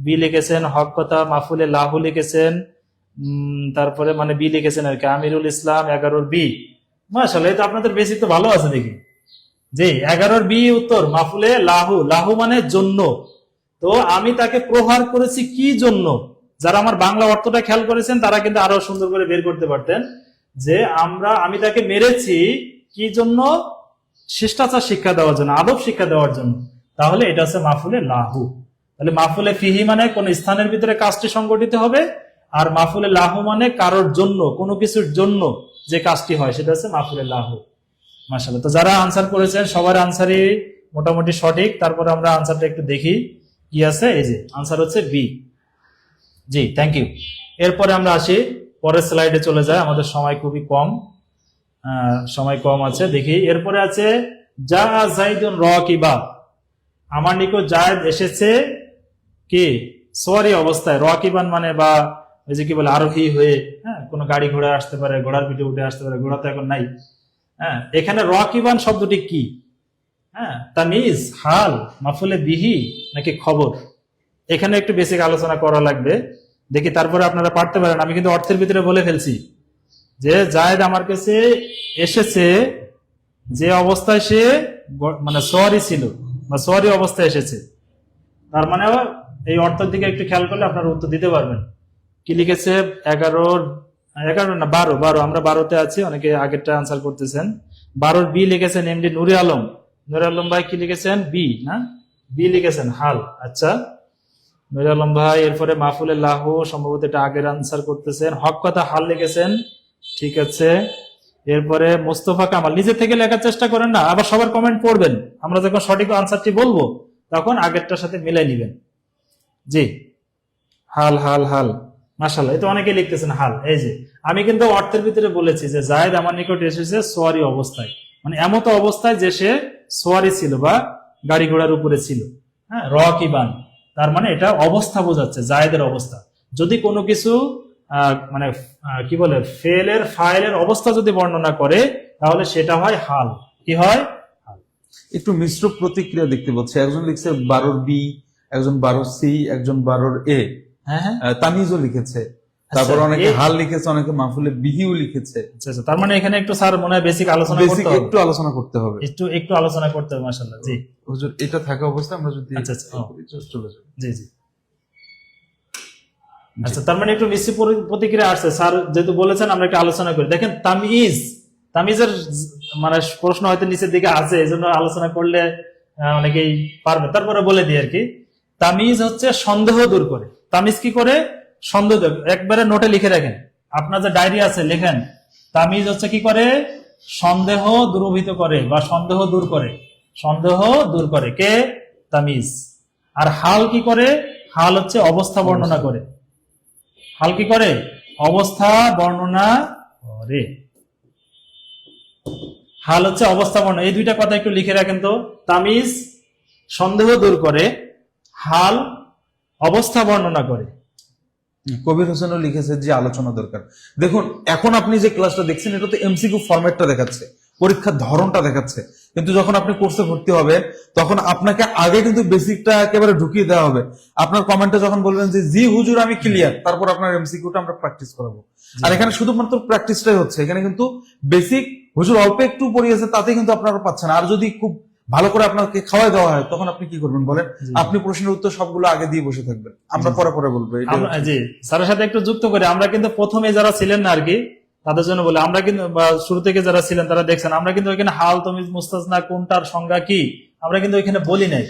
S2: বি লিখেছেন, হক কথা মাফুলে লাহু লিখেছেন, তারপরে মানে বি লিখেছেন আর কি, আমিরুল ইসলাম 11 বি, মাশাআল্লাহ, এই তো আপনাদের বেসিক তো ভালো আছে দেখি। জি, 11 বি উত্তর মাফুলে লাহু, লাহু মানে জন্য। তো আমি তাকে প্রহার করেছি কি জন্য, যারা আমার বাংলা অর্থটা খেয়াল করেছেন তারা কিন্তু আরো সুন্দর করে বের করতে পারতেন যে আমি তাকে মেরেছি কি জন্য, শিষ্টাচার শিক্ষা দেওয়ার জন্য, আদব শিক্ষা দেওয়ার জন্য। তাহলে এটা হচ্ছে মাফুলে লাহু। তাহলে মাফুলে ফিহি মানে কোন স্থানের ভিতরে কাজটি সংগঠিত হবে, আর মাফুলে লাহু মানে কারোর জন্য, কোনো কিছুর জন্য যে কাজটি হয়, সেটা হচ্ছে মাফুলে লাহু। মাশাআল্লাহ, তো যারা আনসার করেছেন সবার আনসারই মোটামুটি সঠিক। তারপরে আমরা আনসারটা একটু দেখি কি আছে। এই যে আনসার হচ্ছে বি। G, thank you. এরপরে আমরা আসি পরের স্লাইডে চলে যায়, আমাদের সময় খুবই কম, সময় কম আছে। দেখি এরপরে আছে যা জাইদুন রাকিবা, আমার নিকট জায়েদ এসেছে কি সওয়ারি অবস্থায়, রাকিবান মানে বা ওই যে কি বলে আরোহী হয়ে, হ্যাঁ, কোনো গাড়ি ঘোড়া আসতে পারে, ঘোড়ার পিঠে উঠে আসতে পারে, ঘোড়া তো এখন নাই। হ্যাঁ, এখানে রাকিবান শব্দটি কি? হ্যাঁ, তামিজ, হাল, মাফুলে বিহি নাকি খবর? এখানে একটু বেসিক আলোচনা করা লাগবে, দেখি তারপরে আপনারা পারতে পারেন। আমি কিন্তু অর্থের ভিতরে বলে ফেলছি যে জায়েদ আমার কাছে এসেছে যে অবস্থায় সে মানে সওয়ারি ছিল বা সওয়ারি অবস্থায় এসেছে, তার মানে এই অর্থের দিকে একটু খেয়াল করলে আপনারা উত্তর দিতে পারবেন। কি লিখেছে 11 না 12, আমরা 12তে আছি, অনেকে আগেরটা আনসার করতেছেন। 12 বি লিখেছেন এমডি নুরে আলম, নুরে আলম ভাই কি লিখেছেন? বি না, বি লিখেছেন হাল। আচ্ছা নুরে আলম ভাই, এরপরে মাহফুলে লাহু, সম্ভবত এটা আগের আনসার করতেছেন। হক কথা হাল লিখেছেন, ঠিক আছে। এরপরে মোস্তফা কামাল, নিজে থেকে লেখার চেষ্টা করেন না, আবার সবার কমেন্ট পড়বেন, আমরা যখন সঠিক আনসারটি বলবো তখন আগেরটার সাথে মিলাই নিবেন। জি, হাল হাল হাল, মাশাআল্লাহ, এটা অনেকে লিখতেছেন হাল। এই যে আমি কিন্তু অর্থের ভিতরে বলেছি যে জায়েদ আমার নিকট এসেছে সোয়ারি অবস্থায়, মানে এমতো অবস্থায় যে সে সোয়ারি ছিল বা গাড়ি ঘোড়ার উপরে ছিল। হ্যাঁ, রাকিবান, তার মানে এটা অবস্থা বোঝাচ্ছে, জায়েদের অবস্থা। যদি কোনো কিছু মানে কি বলে ফেলের ফাইলের অবস্থা যদি বর্ণনা করে তাহলে সেটা হয় হাল। কি হয়? হাল।
S1: একটু মিশ্র প্রতিক্রিয়া দেখতে পাচ্ছি, একজন লিখছে 12 বি, একজন 12 সি, একজন 12 এ,
S2: হ্যাঁ হ্যাঁ,
S1: তামিজও লিখেছে, তারপর অনেকে হাল লিখেছে, অনেকে মাহফুলে বিহিও লিখেছে।
S2: আচ্ছা আচ্ছা, তার মানে এখানে একটু স্যার মনে হয় বেসিক আলোচনা করতে হবে,
S1: একটু আলোচনা করতে হবে,
S2: একটু আলোচনা করতে হবে। মাশাআল্লাহ, জি
S1: হুজুর, এটা থাকা অবস্থায় আমরা যদি
S2: আচ্ছা আচ্ছা,
S1: চলে যাই।
S2: জি জি, আচ্ছা, তার মানে একটু মিশ্র প্রতিক্রিয়া আসছে। স্যার যেহেতু বলেছেন আমরা একটু আলোচনা করি। দেখেন তামিজের মানে প্রশ্ন হয়তো নিচের দিকে আছে, এই জন্য আলোচনা করলে অনেকেই পারবে, তারপরে বলে দিই আর কি। তামিজ হচ্ছে সন্দেহ দূর করে। তামিজ কি করে? সন্দেহ দূর। একবারে নোটে লিখে রাখেন, আপনার যে ডায়েরি আছে লেখেন, তামিজ হচ্ছে কি করে? সন্দেহ দূরীভূত করে বা সন্দেহ দূর করে। সন্দেহ দূর করে কে? তামিজ। আর হাল কি করে? হাল হচ্ছে অবস্থা বর্ণনা করে। হাল কি করে? অবস্থা বর্ণনা করে। হাল হচ্ছে অবস্থা বর্ণনা। এই দুইটা কথা একটু লিখে রাখেন তো। তামিজ সন্দেহ দূর করে, হাল অবস্থা বর্ণনা করে।
S1: কবির হোসেনও লিখেছে যে আলোচনা দরকার। দেখুন, এখন আপনি যে ক্লাসটা দেখছেন এটা তো এমসিকিউ ফরম্যাটটা দেখাচ্ছে, পরীক্ষার ধরনটা দেখাচ্ছে, কিন্তু যখন আপনি কোর্সে ভর্তি হবেন তখন আপনাকে আগে কিন্তু বেসিকটা একেবারে ঢুকিয়ে দেওয়া হবে। আপনার কমেন্টে যখন বলবেন যে জি হুজুর আমি ক্লিয়ার, তারপর আপনার এমসিকিউটা আমরা প্র্যাকটিস করাবো। আর এখানে শুধুমাত্র প্র্যাকটিসটাই হচ্ছে, এখানে কিন্তু বেসিক হুজুর অল্প একটু পড়িয়েছে তাতে কিন্তু আপনারা পাচ্ছেন। আর যদি খুব ভালো করে আপনাকে খাওয়াই দেওয়া হয় তখন আপনি কি করবেন বলেন? আপনি প্রশ্নের উত্তর সবগুলো আগে দিয়ে বসে থাকবেন, আমরা পরে পরে বলবো।
S2: জি, স্যারের সাথে একটু যুক্ত করে, আমরা কিন্তু প্রথমে যারা ছিলেন না আর কি, তাদের জন্য বলে আমরা কিন্তু বা শুরু থেকে যারা ছিলেন তারা দেখছেন আমরা কিন্তু ওইখানে হাল তমিজ মুস্তাসনা কোনটার সংজ্ঞা কি আমরা কিন্তু ওইখানে বলি নাই।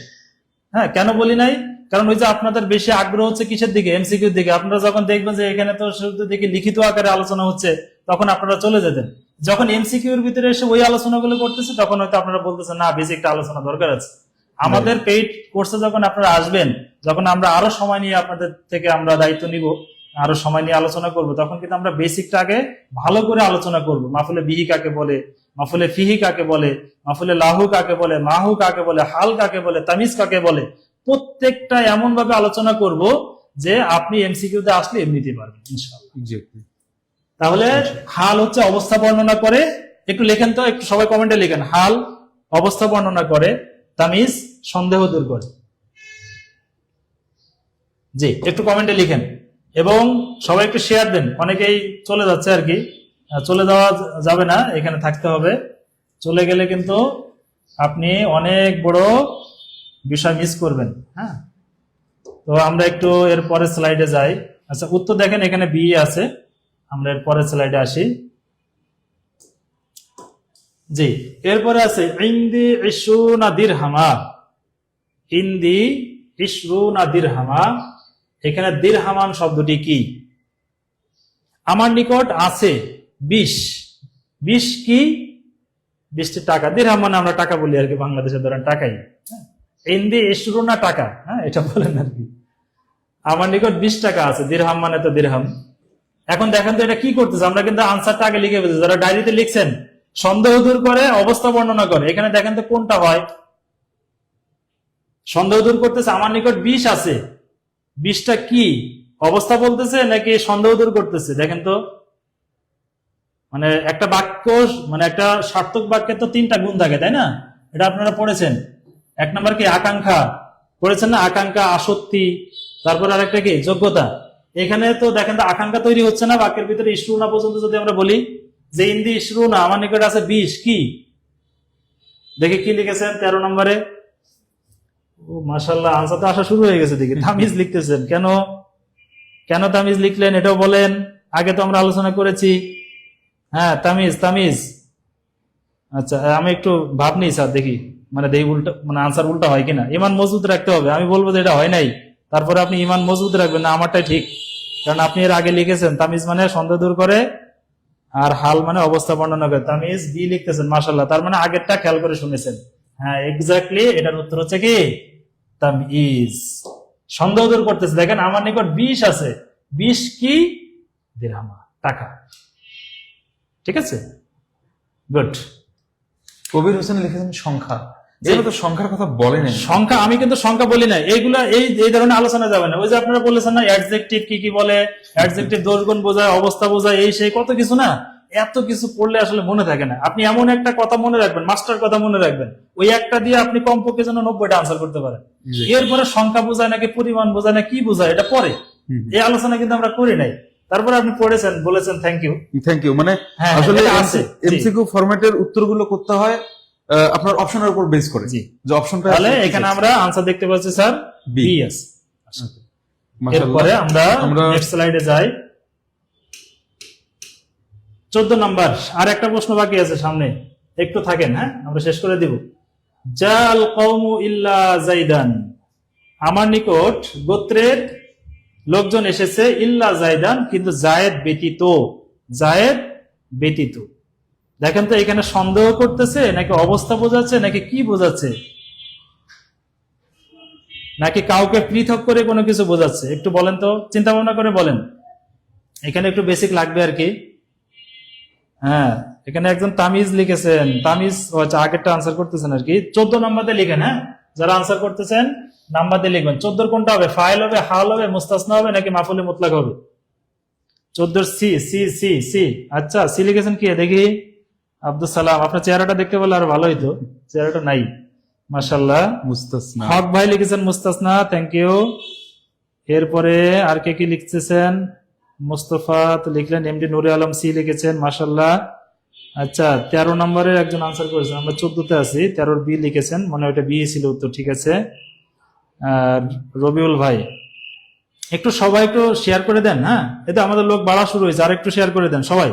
S2: হ্যাঁ, কেন বলি নাই? কারণ ওই যে আপনাদের বেশি আগ্রহ হচ্ছে কিসের দিকে, এমসিকিউর দিকে। আপনারা যখন দেখবেন যে এখানে তো শুরুতে দিকে লিখিত আকারে আলোচনা হচ্ছে, তখন আপনারা চলে যেতেন। যখন এমসিকিউর ভিতরে এসে ওই আলোচনাগুলো করতেছে তখন হয়তো আপনারা বলতেছেন না বেসিকটা আলোচনা দরকার আছে। আমাদের পেইড কোর্সে যখন আপনারা আসবেন, যখন আমরা আরো সময় নিয়ে আপনাদের থেকে আমরা দায়িত্ব নিব, আরো সময় নিয়ে আলোচনা করব, তখন কিন্তু আমরা বেসিকটা আগে ভালো করে আলোচনা করব। মাফুলে বিহি কাকে বলে, মাফুলে ফিহি কাকে বলে, মাফুলে লাহু কাকে বলে, মাহু কাকে বলে, হাল কাকে বলে, তামিজ কাকে বলে, প্রত্যেকটা এমন ভাবে আলোচনা করব যে আপনি এমসিকিউতে আসলে এমনিতে পারবেন ইনশাআল্লাহ। তাহলে হাল হচ্ছে অবস্থা বর্ণনা করে, একটু লেখেন তো, একটু সবাই কমেন্টে লিখেন, হাল অবস্থা বর্ণনা করে, তামিজ সন্দেহ দূর করে। জি, একটু কমেন্টে লিখেন এবং সবাই একটু শেয়ার দেন। অনেকেই চলে যাচ্ছে আর কি, চলে যাওয়া যাবে না, এখানে থাকতে হবে। চলে গেলে কিন্তু আপনি অনেক বড় বিষয় মিস করবেন। হ্যাঁ, তো আমরা একটু এর পরের স্লাইডে যাই। আচ্ছা, উত্তর দেখেন এখানে বি আছে, আমরা এর পরের স্লাইডে আসি। জি, এরপরে আছে ইনদি ইশরুনা দিরহামা, ইনদি ইশরুনা দিরহামা। এখানে দিরহামান শব্দটি কি? আমার নিকট আছে 20। 20 কি? 20টি টাকা। দিরহাম মানে আমরা টাকা বলি আর কি, বাংলাদেশে ধরেন টাকাই। ইনদি ইশরুনা টাকা, হ্যাঁ এটা বলেন আর কি। আমার নিকট 20 টাকা আছে, দিরহাম মানে তো দিরহাম। এখন দেখেন তো এটা কি করতেছে, আমরা কিন্তু আনসারটা আগে লিখে ফেলছি। যারা ডায়েরিতে লিখছেন, সন্দেহ দূর করে, অবস্থা বর্ণনা করে। এখানে দেখেন তো কোনটা হয়। সন্দেহ দূর করতেছে, আমার নিকট 20 আছে। 20টা কি? অবস্থা বলতেছে নাকি সন্দেহ দূর করতেছে? দেখেন তো, মানে একটা বাক্য, মানে একটা সার্থক বাক্যে তো 3টা গুণ থাকে, তাই না? এটা আপনারা পড়েছেন। 1 নাম্বার কি? আকাঙ্ক্ষা, পড়েছেন না? আকাঙ্ক্ষা, আসক্তি। তারপর আরেকটা কি? যোগ্যতা। এখানে তো দেখেন তো আকাঙ্ক্ষা তৈরি হচ্ছে না বাক্যের ভিতরে। ইশরুনা পর্যন্ত যদি আমরা বলি যে ইন্দি ইশরুনা, আমার নিকট আছে 20 কি? দেখে কি লিখেছেন 13 নম্বরে? ও মাশাআল্লাহ, আনসার তো আসা শুরু হয়ে গেছে। দেখি তামিজ লিখতেছেন কেন? কেন তামিজ লিখলেন এটাও বলেন। আগে তো আমরা আলোচনা করেছি। হ্যাঁ, তামিজ তামিজ। আচ্ছা, আমি একটু ভাব নিই স্যার, দেখি মানে দেখি উল্টা, মানে আনসার উল্টা হয় কিনা। ইমান মজবুত রাখতে হবে। আমি বলবো যে এটা হয় নাই, তারপরে আপনি ইমান মজবুত রাখবেন না আমারটাই ঠিক, কারণ আপনি এর আগে লিখেছেন তামিজ মানে সন্দেহ দূর করে, আর হাল মানে অবস্থা বর্ণনা করে। তামিজ বি লিখতেছেন, মাশাআল্লাহ, তার মানে আগেরটা খেয়াল করে শুনেছেন। হ্যাঁ, এক্স্যাক্টলি, এটার উত্তর হচ্ছে কি? তামিজ। সন্দেহ দূর করতেছে। দেখেন আমার নিকট 20 আছে। 20 কি? দিরহামা, টাকা। ঠিক আছে, গুড।
S1: কবির হোসেন লিখেছেন সংখ্যা। এগুলো তো সংখ্যার কথা বলেন।
S2: সংখ্যা, আমি কিন্তু সংখ্যা বলি না। এইগুলা এই ধরনের আলোচনা যাবে না। ওই যে আপনারা বলেছেন না অ্যাডজেক্টিভ কি কি বলে, অ্যাডজেক্টিভ দোষ গুণ বোঝায়, অবস্থা বোঝায়, এই সেই কত কিছু না। এত কিছু পড়লে আসলে মনে থাকে না। আপনি এমন একটা কথা মনে রাখবেন, মাস্টার কথা মনে রাখবেন, ওই একটা দিয়ে আপনি কমপক্ষে যেন 90টা আনসার করতে পারেন। এরপরে সংখ্যা বোঝায় নাকি পরিমাণ বোঝায় না কি বোঝায় এটা পরে, এই আলোচনা কিন্তু আমরা করি নাই। তারপরে আপনি পড়েছেন, বলেছেন থ্যাংক ইউ,
S1: থ্যাংক ইউ। মানে আসলে এমসিকিউ ফরম্যাটের উত্তরগুলো করতে হয় আপনার অপশনের উপর বেস করে।
S2: জি,
S1: যে অপশনটা
S2: তাহলে এখানে আমরা আনসার দেখতে পাচ্ছি স্যার বি এস।
S1: মাশাআল্লাহ,
S2: এরপরে আমরা নেক্সট স্লাইডে যাই। 14 নাম্বার, আর একটা প্রশ্ন বাকি আছে সামনে, একটু থাকেন। হ্যাঁ, আমরা শেষ করে দিব। জাল কওমু ইল্লা জাইদান, আমার নিকট গোত্রের লোকজন এসেছে, ইল্লা জাইদান, কিন্তু জায়েদ ব্যতীত। জায়েদ ব্যতীত। দেখেন তো এখানে সন্দেহ করতেছে নাকি অবস্থা বোঝাচ্ছে নাকি কি বোঝাচ্ছে, নাকি কাউকে পৃথক করে কোনো কিছু বোঝাচ্ছে? একটু বলেন তো, চিন্তা ভাবনা করে বলেন। এখানে একটু বেসিক লাগবে আর কি। হ্যাঁ, এখানে একজন তামিজ লিখেছেন। তামিজ আগেরটা আনসার করতেছেন আর কি। 14 নাম্বার দিয়ে লিখেন। হ্যাঁ, যারা আনসার করতেছেন নাম্বার দিয়ে লিখবেন। 14 কোনটা হবে? ফাইল হবে, হাল হবে, মুস্তাসনা হবে, নাকি মাফুলে মুতলাক হবে? 14 সি সি সি সি। আচ্ছা, সি লিখেছেন কি দেখি? আব্দুল সালাম, আপনার চেহারাটা দেখতে পেলে আরো ভালো হইতো, চেহারাটা নাই। মাশাআল্লাহ।
S1: মুস্তাসনা,
S2: হক ভাই লিখেছেন মুস্তাসনা, থ্যাংক ইউ। এরপরে আর কে কি লিখতেছেন? মুস্তফা তো লিখলেন, এমডি নুরে আলম সি লিখেছেন, মাশাআল্লাহ। আচ্ছা, 13 নম্বরের একজন আনসার করেছেন। আমরা 14তে আছি, 13 বি লিখেছেন, মনে হয় ওটা বি ছিল উত্তর। ঠিক আছে, রবিউল ভাই একটু সবাই একটু শেয়ার করে দেন। হ্যাঁ, এতে আমাদের লোক বাড়া শুরু হয়েছে, আর একটু শেয়ার করে দেন সবাই।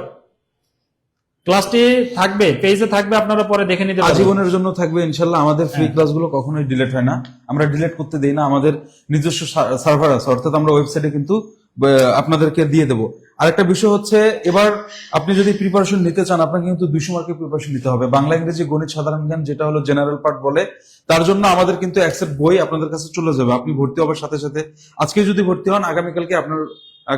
S2: ক্লাসটি থাকবে, পেজে থাকবে, আপনারা পরে দেখে নিতে পারবেন।
S1: আজীবনের জন্য থাকবে ইনশাল্লাহ। আমাদের ফ্রি ক্লাসগুলো কখনোই ডিলিট হয় না, আমরা ডিলিট করতে দেই না। আমাদের নিজস্ব সার্ভার আছে, অর্থাৎ আমরা ওয়েবসাইটে কিন্তু আপনাদেরকে দিয়ে দেবো। আরেকটা বিষয় হচ্ছে, এবার আপনি যদি প্রিপারেশন নিতে চান, আপনাকে কিন্তু 200 মার্কের প্রিপারেশন নিতে হবে। বাংলা, ইংরেজি, গণিত, সাধারণ জ্ঞান, যেটা হলো জেনারেল পার্ট বলে, তার জন্য আমাদের কিন্তু একসেট বই আপনাদের কাছে চলে যাবে। আপনি ভর্তি হওয়ার সাথে সাথে, আজকে যদি ভর্তি হন, আগামীকালকে আপনার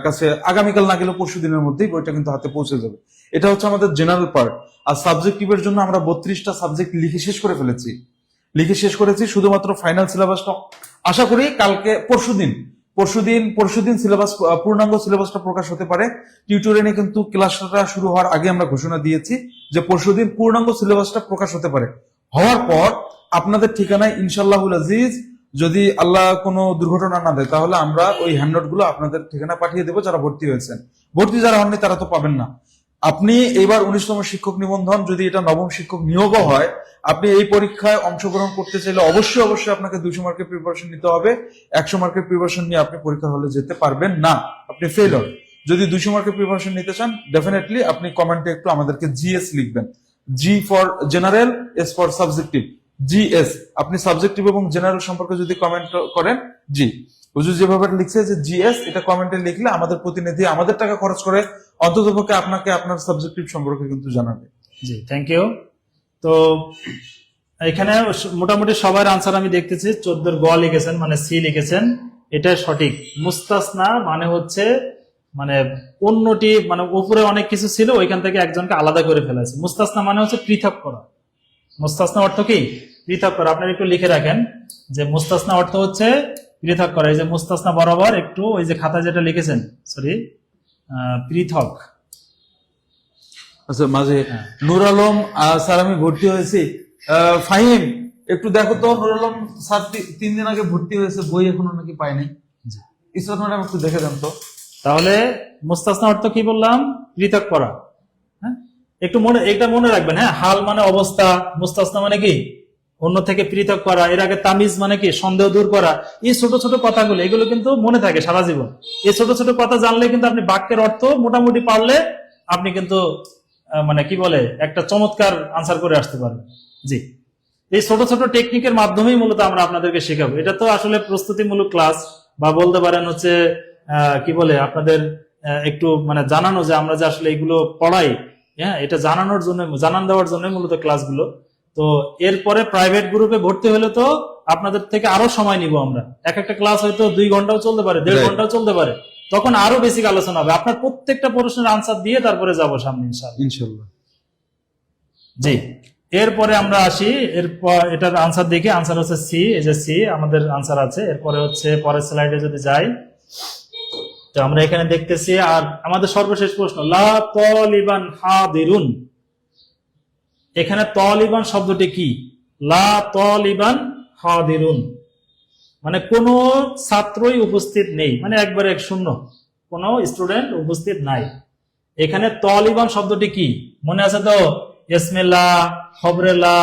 S1: কাছে, আগামীকাল না গেলে পরশু দিনের মধ্যেই বইটা কিন্তু হাতে পৌঁছে যাবে। এটা হচ্ছে আমাদের জেনারেল পার্ট। আর সাবজেক্টিভের জন্য আমরা 32টা সাবজেক্ট লিখে শেষ করে ফেলেছি, শুধুমাত্র ফাইনাল সিলেবাসটা আশা করি কালকে পরশুদিন সিলেবাস, পূর্ণাঙ্গ সিলেবাসটা প্রকাশ হতে পারে। টিউটোরিয়ালে কিন্তু ক্লাসটা শুরু হওয়ার আগে আমরা ঘোষণা দিয়েছি যে পরশুদিন পূর্ণাঙ্গ সিলেবাসটা প্রকাশ হতে পারে। হওয়ার পর আপনাদের ঠিকানায় ইনশাআল্লাহুল আজিজ, যদি আল্লাহ কোনো দুর্ঘটনা না দেয়, তাহলে আমরা ওই হ্যান্ডনোট গুলো আপনাদের ঠিকানা পাঠিয়ে দেবো। যারা ভর্তি হয়েছেন, ভর্তি যারা হননি তারা তো পাবেন না। আপনি এবার 19তম শিক্ষক নিবন্ধন, যদি এটা 9ম শিক্ষক নিয়োগও হয়, আপনি এই পরীক্ষায় অংশগ্রহণ করতে চাইলে অবশ্যই আপনাকে 200 মার্কের প্রিপারেশন নিতে হবে। 100 মার্কের প্রিপারেশন নিয়ে আপনি পরীক্ষা হলে যেতে পারবেন না, আপনি ফেল হন। যদি 200 মার্কের প্রিপারেশন নিতে চান, ডেফিনেটলি আপনি কমেন্টে একটু আমাদেরকে জিএস লিখবেন। G for general, S for subjective, GS. আপনি সাবজেক্টিভ এবং জেনারেল সম্পর্কে যদি কমেন্ট করেন, জি হুজুর যেভাবে লিখছে যে জিএস, এটা কমেন্টে লিখলে আমাদের প্রতিনিধি আমাদের টাকা খরচ করে অন্ততপক্ষে আপনাকে আপনার সাবজেক্টিভ সম্পর্কে কিন্তু জানাবে।
S2: জি, থ্যাংক ইউ। তো এখানে মোটামুটি সবার আনসার আমি দেখতেছি। 14 গ লিখেছেন, মানে সি লিখেছেন, এটা সঠিক। মুস্তাসনা মানে হচ্ছে, মানে অন্যটি, মানে উপরে অনেক কিছু ছিল, ওইখান থেকে একজনকে আলাদা করে ফেলেছে। মুস্তাসনা মানে হচ্ছে পৃথক করা। মুস্তাসনা অর্থ কি? পৃথক করা। আপনারা একটু লিখে রাখেন যে মুস্তাসনা অর্থ হচ্ছে পৃথক করা। এই যে মুস্তাসনা বরাবর একটু ওই যে খাতা যেটা লিখেছেন, সরি, পৃথক।
S1: আচ্ছা, মাঝে নূর আলম স্যার আমি ভর্তি হয়েছি, ফাহিম একটু দেখো তো, নূর আলম স্যার 3 দিন আগে ভর্তি হয়েছে, বই এখনো নাকি পাইনি। ইসরাত ম্যাডাম একটু দেখে দেন তো।
S2: তাহলে মুস্তাসনা অর্থ কি বললাম? পৃথক করা। হ্যাঁ, একটু এটা মনে রাখবেন। হ্যাঁ, হাল মানে অবস্থা, মুস্তাসনা মানে কি? অন্য থেকে পৃথক করা। এর আগে তামিজ মানে কি? সন্দেহ দূর করা। এই ছোট ছোট কথাগুলো, এগুলো কিন্তু মনে থাকে সারা জীবন। এই ছোট ছোট কথা জানলে কিন্তু আপনি বাক্যের অর্থ মোটামুটি পারলে আপনি কিন্তু মানে কি বলে, একটা চমৎকার আনসার করে আসতে পারবেন। জি, এই ছোট ছোট টেকনিকের মাধ্যমেই মূলত আমরা আপনাদেরকে শেখাবো। এটা তো আসলে প্রস্তুতিমূলক ক্লাস, বা বলতে পারেন হচ্ছে কি বলে, আপনাদের একটু মানে জানানো যে আমরা যে আসলে এগুলো পড়াই, হ্যাঁ, এটা জানানোর জন্য, জানান দেওয়ার জন্য মূলত ক্লাসগুলো। তো এরপরে প্রাইভেট গ্রুপে ভর্তি হলে তো আপনাদের থেকে আরো সময় নিব আমরা। একটা ক্লাস হয়তো 2 ঘন্টাও চলতে পারে, 1.5 ঘন্টাও চলতে পারে। তখন আরো বেসিক আলোচনা হবে। আপনার প্রত্যেকটা প্রশ্নের আনসার দিয়ে তারপরে যাবো সামনে
S1: ইনশাআল্লাহ।
S2: জি, এরপরে আমরা আসি। এরপর এটার আনসার দেখি। আনসার হচ্ছে সি। এই যে সি আমাদের আনসার আছে। এরপরে হচ্ছে পরের স্লাইডে যদি যাই, তো আমরা এখানে দেখতেছি। আর আমাদের সর্বশেষ প্রশ্ন, লা তালিবান হাদিরুন। এখানে তালিবান শব্দটি কি? লা তালিবান হাদিরুন মানে কোন ছাত্রই উপস্থিত নেই, মানে একবারে শূন্য, কোন স্টুডেন্ট উপস্থিত নাই। এখানে তালিবান শব্দটি কি মনে আছে তো? ইসমিল্লাহ, খবরেলা,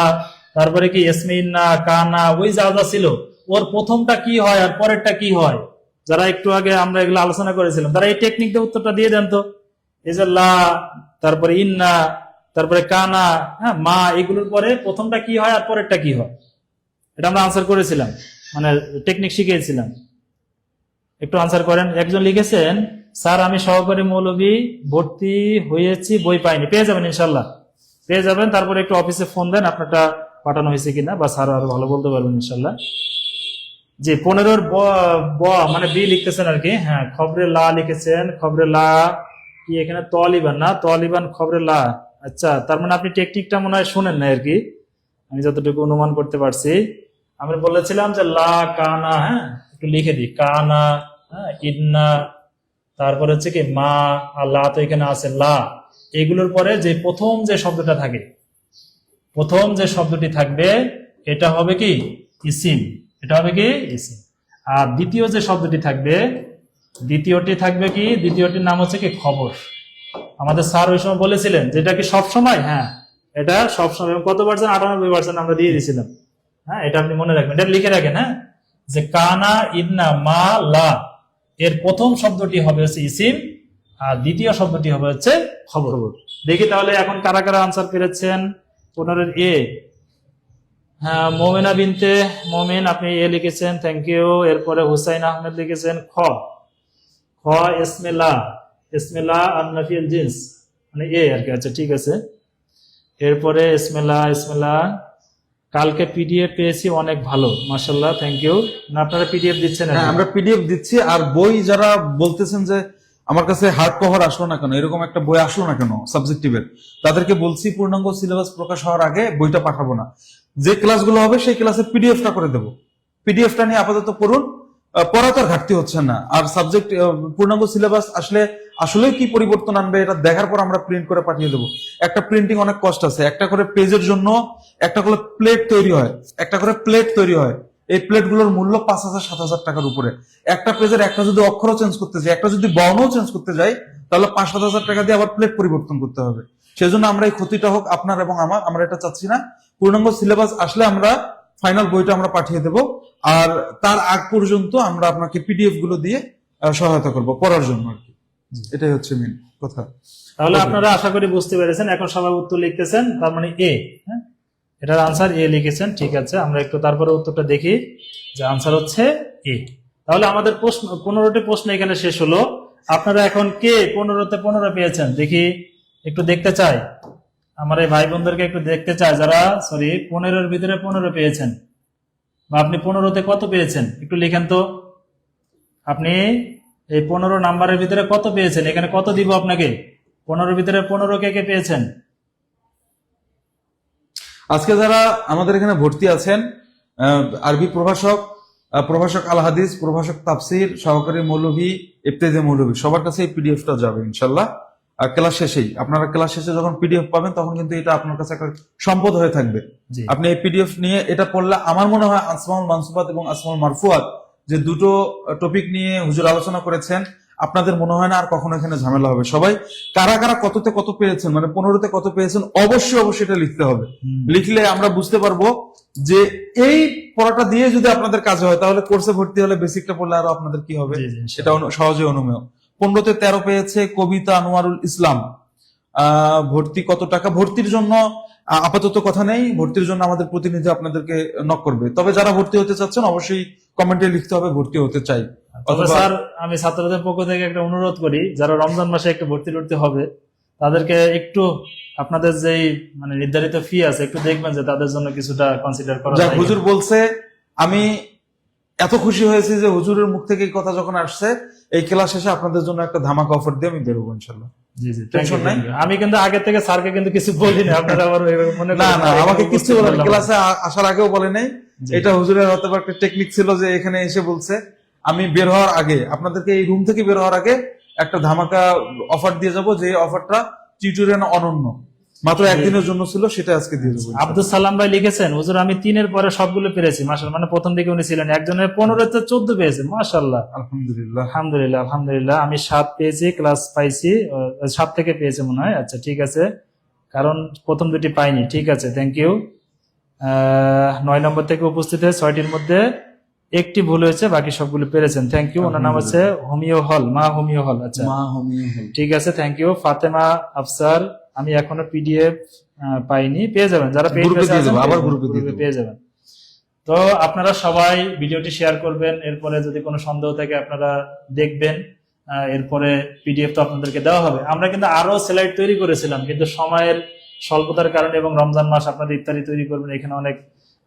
S2: তারপরে কি ইসমিন্না, কানা, ওই যা যা ছিল, ওর প্রথমটা কি হয় আর পরেরটা কি হয়? যারা একটু আগে আমরা এগুলো আলোচনা করেছিলাম, তারা এই টেকনিক দিয়ে উত্তরটা দিয়ে দেন তো। এই যে লা, তারপরে ইন্না, তারপরে কানা, হ্যাঁ, মা, এগুলোর পরে প্রথমটা কি হয় আর পরেরটা কি হয়? এটা আমরা আনসার করেছিলাম, মানে টেকনিক শিখিয়েছিলাম। একটু আনসার করেন। একজন লিখেছেন, স্যার আমি সহকারী মৌলবী ভর্তি হয়েছি, বই পাইনি। পেয়ে যাবেন ইনশাল্লাহ, পেয়ে যাবেন। তারপরে একটু অফিসে ফোন দেন আপনারটা পাঠানো হয়েছে কিনা, বা স্যার আরো ভালো বলতে পারবেন ইনশাল্লাহ। জি, 15 ব মানে বি লিখতেছেন আর কি। হ্যাঁ, খবরে লা লিখেছেন। খবরে লা কি এখানে তালিবান না, তালিবান খবরে লা। আচ্ছা, তার মানে আপনি টেকনিকটা মনে হয় শুনেন না আর কি, আমি যতটুকু অনুমান করতে পারছি। আমি বলেছিলাম যে লা, কানা, হ্যাঁ একটু লিখে দিই, কানা, হ্যাঁ, ইন্না, তারপরে হচ্ছে কি মা, আর লা তো এখানে আছে লা। এগুলোর পরে যে প্রথম যে শব্দটা থাকে, প্রথম যে শব্দটি থাকবে এটা হবে কি ইসিম, এটা হবে কি ইসিম। আর দ্বিতীয় যে শব্দটি থাকবে, দ্বিতীয়টি থাকবে কি, দ্বিতীয়টির নাম হচ্ছে কি খবর। আমাদের স্যার ওই সময় বলেছিলেন যেটা কি সব সময়, হ্যাঁ এটা সব সময়। কত পার্সেন্ট? 98% আমরা দিয়ে দিয়েছিলাম। হ্যাঁ, এটা আপনি মনে রাখবেন, এটা লিখে রাখেন। হ্যাঁ, যে কানা, ইন্না, মা, লা, এর প্রথম শব্দটি হবে হচ্ছে ইসিম, আর দ্বিতীয় শব্দটি হবে হচ্ছে খবর। দেখি তাহলে এখন কারা কারা আনসার পেরেছেন। 15 এ, হ্যাঁ, মোমেনা বিনতে মোমিন, আপনি এ লিখেছেন, থ্যাংক ইউ। এরপরে হুসাইন আহমেদ লিখেছেন খ। খ ইসমিল্লাহ, ইসমিল্লাহ আর নাফিল জিন্স, মানে এ আর কি। আচ্ছা ঠিক আছে। এরপরে ইসমিল্লাহ, ইসমিল্লাহ, কালকে পিডিএফ পেয়েছি, অনেক ভালো, মাশাআল্লাহ, থ্যাংক ইউ। না আপনারা পিডিএফ দিচ্ছেন?
S1: হ্যাঁ, আমরা পিডিএফ দিচ্ছি। আর বই যারা বলতেছেন যে আমার কাছে হার্ড কভার আসলো না কেন, এরকম একটা বই আসলো না কেন সাবজেক্টিভের, তাদেরকে বলছি পূর্ণাঙ্গ সিলেবাস প্রকাশ হওয়ার আগে বইটা পাঠাবো না। যে ক্লাসগুলো হবে সেই ক্লাসে পিডিএফটা করে দেবো। পিডিএফটা নিয়ে আপাতত পড়ুন, পড়া তো আর ঘাটতি হচ্ছে না। আর সাবজেক্ট পূর্ণাঙ্গ সিলেবাস আসলে আসলে কি পরিবর্তন আনবে এটা দেখার পর আমরা প্রিন্ট করে পাঠিয়ে দেবো। একটা প্রিন্টিং অনেক কষ্ট আছে, একটা করে পেজের জন্য একটা করে প্লেট তৈরি হয়, একটা করে প্লেট তৈরি হয়। এই প্লেটগুলোর মূল্য 5,000-7,000 টাকার উপরে। একটা পেজের একটা যদি অক্ষরও চেঞ্জ করতে যাই, একটা যদি বর্ণও চেঞ্জ করতে যাই, তাহলে 5-7 হাজার টাকা দিয়ে আবার প্লেট পরিবর্তন করতে হবে। সেজন্য আমরা এই ক্ষতিটা হোক আপনার এবং আমার, আমরা এটা চাচ্ছি না। পূর্ণাঙ্গ সিলেবাস আসলে আমরা ফাইনাল বইটা আমরা পাঠিয়ে দেব। আর তার আগ পর্যন্ত আমরা আপনাকে পিডিএফ গুলো দিয়ে সহায়তা করব পড়ার জন্য আর কি। এটাই হচ্ছে মেন কথা।
S2: তাহলে আপনারা আশা করি বুঝতে পেরেছেন। এখন সবাই উত্তর লিখতেছেন, তার মানে এ, হ্যাঁ, এটার আনসার এ লিখেছেন, ঠিক আছে। আমরা একটু তারপরে উত্তরটা দেখি, যে আনসার হচ্ছে এ। তাহলে আমাদের প্রশ্ন 15টি প্রশ্ন এখানে শেষ হলো। আপনারা এখন কে 15তে 15 পেয়েছেন দেখি, একটু দেখতে চাই। আমার এই ভাই বোনদেরকে একটু দেখতে চাই যারা 15-এর ভিতরে 15 পেয়েছেন, বা আপনি 15তে কত পেয়েছেন একটু লিখেন তো। আপনি এই 15 নাম্বারের ভিতরে কত পেয়েছেন, এখানে কত দিব আপনাকে? 15-এর ভিতরে 15 কে কে পেয়েছেন?
S1: আজকে যারা আমাদের এখানে ভর্তি আছেন, আরবি প্রভাষক, প্রভাষক আল হাদিস, প্রভাষক তাফসির, সহকারী মৌলভী, ইবতেদায়ী মৌলভী, সবার কাছে এই পিডিএফটা যাবে ইনশাল্লাহ। ক্লাস শেষেই আপনারা ক্লাস শেষে যখন পিডিএফ পাবেন তখন কিন্তু এটা আপনার কাছে একটা সম্পদ হয়ে থাকবে।
S2: জি।
S1: আপনি এই পিডিএফ নিয়ে এটা পড়লে আমার মনে হয় আসমাউল মানসুবাত এবং আসমাউল মারফুয়াত যে দুটো টপিক নিয়ে হুজুর আলোচনা করেছেন, আপনাদের মনে হয় না আর কখনো এখানে ঝামেলা হবে। সবাই কারা কারা কততে কত পেয়েছেন, মানে 15তে কত পেয়েছেন, অবশ্যই অবশ্যই এটা লিখতে হবে। লিখলে আমরা বুঝতে পারবো যে এই পড়াটা দিয়ে যদি আপনাদের কাজে হয়, তাহলে কোর্সে ভর্তি হলে বেসিকটা পড়লে আরো আপনাদের কি হবে
S2: জি, জি,
S1: সেটা সহজে অনুমেয়। 15তে 13 পেয়েছে কবিতা আনোয়ারুল ইসলাম। ভর্তি কত টাকা? ভর্তির জন্য আপাতত কথা নেই, ভর্তির জন্য আমাদের প্রতিনিধি আপনাদেরকে নক করবে। তবে যারা ভর্তি হতে চাচ্ছেন অবশ্যই কমেন্টে লিখতে হবে ভর্তি হতে চাই।
S2: তবে স্যার, আমি ছাত্রদের পক্ষ থেকে একটা অনুরোধ করি, যারা রমজান মাসে একটু ভর্তি টর্তি হবে তাদেরকে একটু আপনাদের যেই মানে নির্ধারিত ফি আছে একটু দেখবেন যে তাদের জন্য কিছুটা কনসিডার করা
S1: যা
S2: যায়।
S1: হুজুর বলছে, আমি এত খুশি হয়েছি যে হুজুরের মুখ থেকে এই কথা যখন আসছে, এই ক্লাস শেষে আপনাদের জন্য একটা ধামাকা অফার দিয়ে আমি বেরোবো ইনশাল্লাহ।
S2: জি জি,
S1: টেনশন নাই।
S2: আমি কিন্তু আগে থেকে স্যারকে কিন্তু কিছু বলি না, আপনারা আবার মনে
S1: না
S2: করেন
S1: না, আমাকে কিছু বলেন,
S2: বললাম।
S1: ক্লাসে আসার আগেও বলে নাই।
S2: জি।
S1: এটা হুজুরের হয়তো একটা টেকনিক ছিল যে এখানে এসে বলছে। আমি বের হওয়ার আগে, আপনাদেরকে এই রুম থেকে বের হওয়ার আগে একটা ধামাকা অফার দিয়ে যাব, যে অফারটা টিউটোরিয়াল অনন্য, মাত্র একদিনের জন্য ছিল, সেটা আজকে দিয়ে দেবো।
S2: আব্দুল সালাম ভাই লিখেছেন, হুজুর আমি 3-এর পরে সবগুলো পেরেছি, মাশাআল্লাহ। মানে প্রথম দিকে উনি ছিলেন, একজনের 15-তে 14 পেয়েছে, মাশাআল্লাহ,
S1: আলহামদুলিল্লাহ।
S2: আলহামদুলিল্লাহ, আলহামদুলিল্লাহ। আমি 7 পেয়েছি, ক্লাস পাইছি, 7 থেকে পেয়েছে মনে হয়। আচ্ছা ঠিক আছে, কারণ প্রথম দুটি পাইনি। ঠিক আছে, থ্যাংক ইউ। 9 নম্বর থেকে উপস্থিত হয়ে 6টির মধ্যে একটি ভুল হয়েছে, বাকি সবগুলো পেরেছেন, থ্যাংক ইউ। ওনার নাম হচ্ছে হোমিও হল, মা হোমিও হল। আচ্ছা ঠিক আছে, থ্যাংক ইউ। ফাতেমা আফসার, আমি এখনো পিডিএফ পাইনি, পেয়ে যাবেন, যারা
S1: গ্রুপে দিয়ে দেবো, আবার গ্রুপে দিয়ে দেবো।
S2: পেয়ে যাবেন। তো আপনারা সবাই ভিডিওটি শেয়ার করবেন, এরপরে যদি কোনো সন্দেহ থাকে আপনারা দেখবেন, এরপরে পিডিএফ তো আপনাদেরকে দেওয়া হবে। আমরা কিন্তু আরো স্লাইড তৈরি করেছিলাম, কিন্তু সময়ের স্বল্পতার কারণে এবং রমজান মাস আপনাদের ইফতারি তৈরি করবেন, এখানে অনেক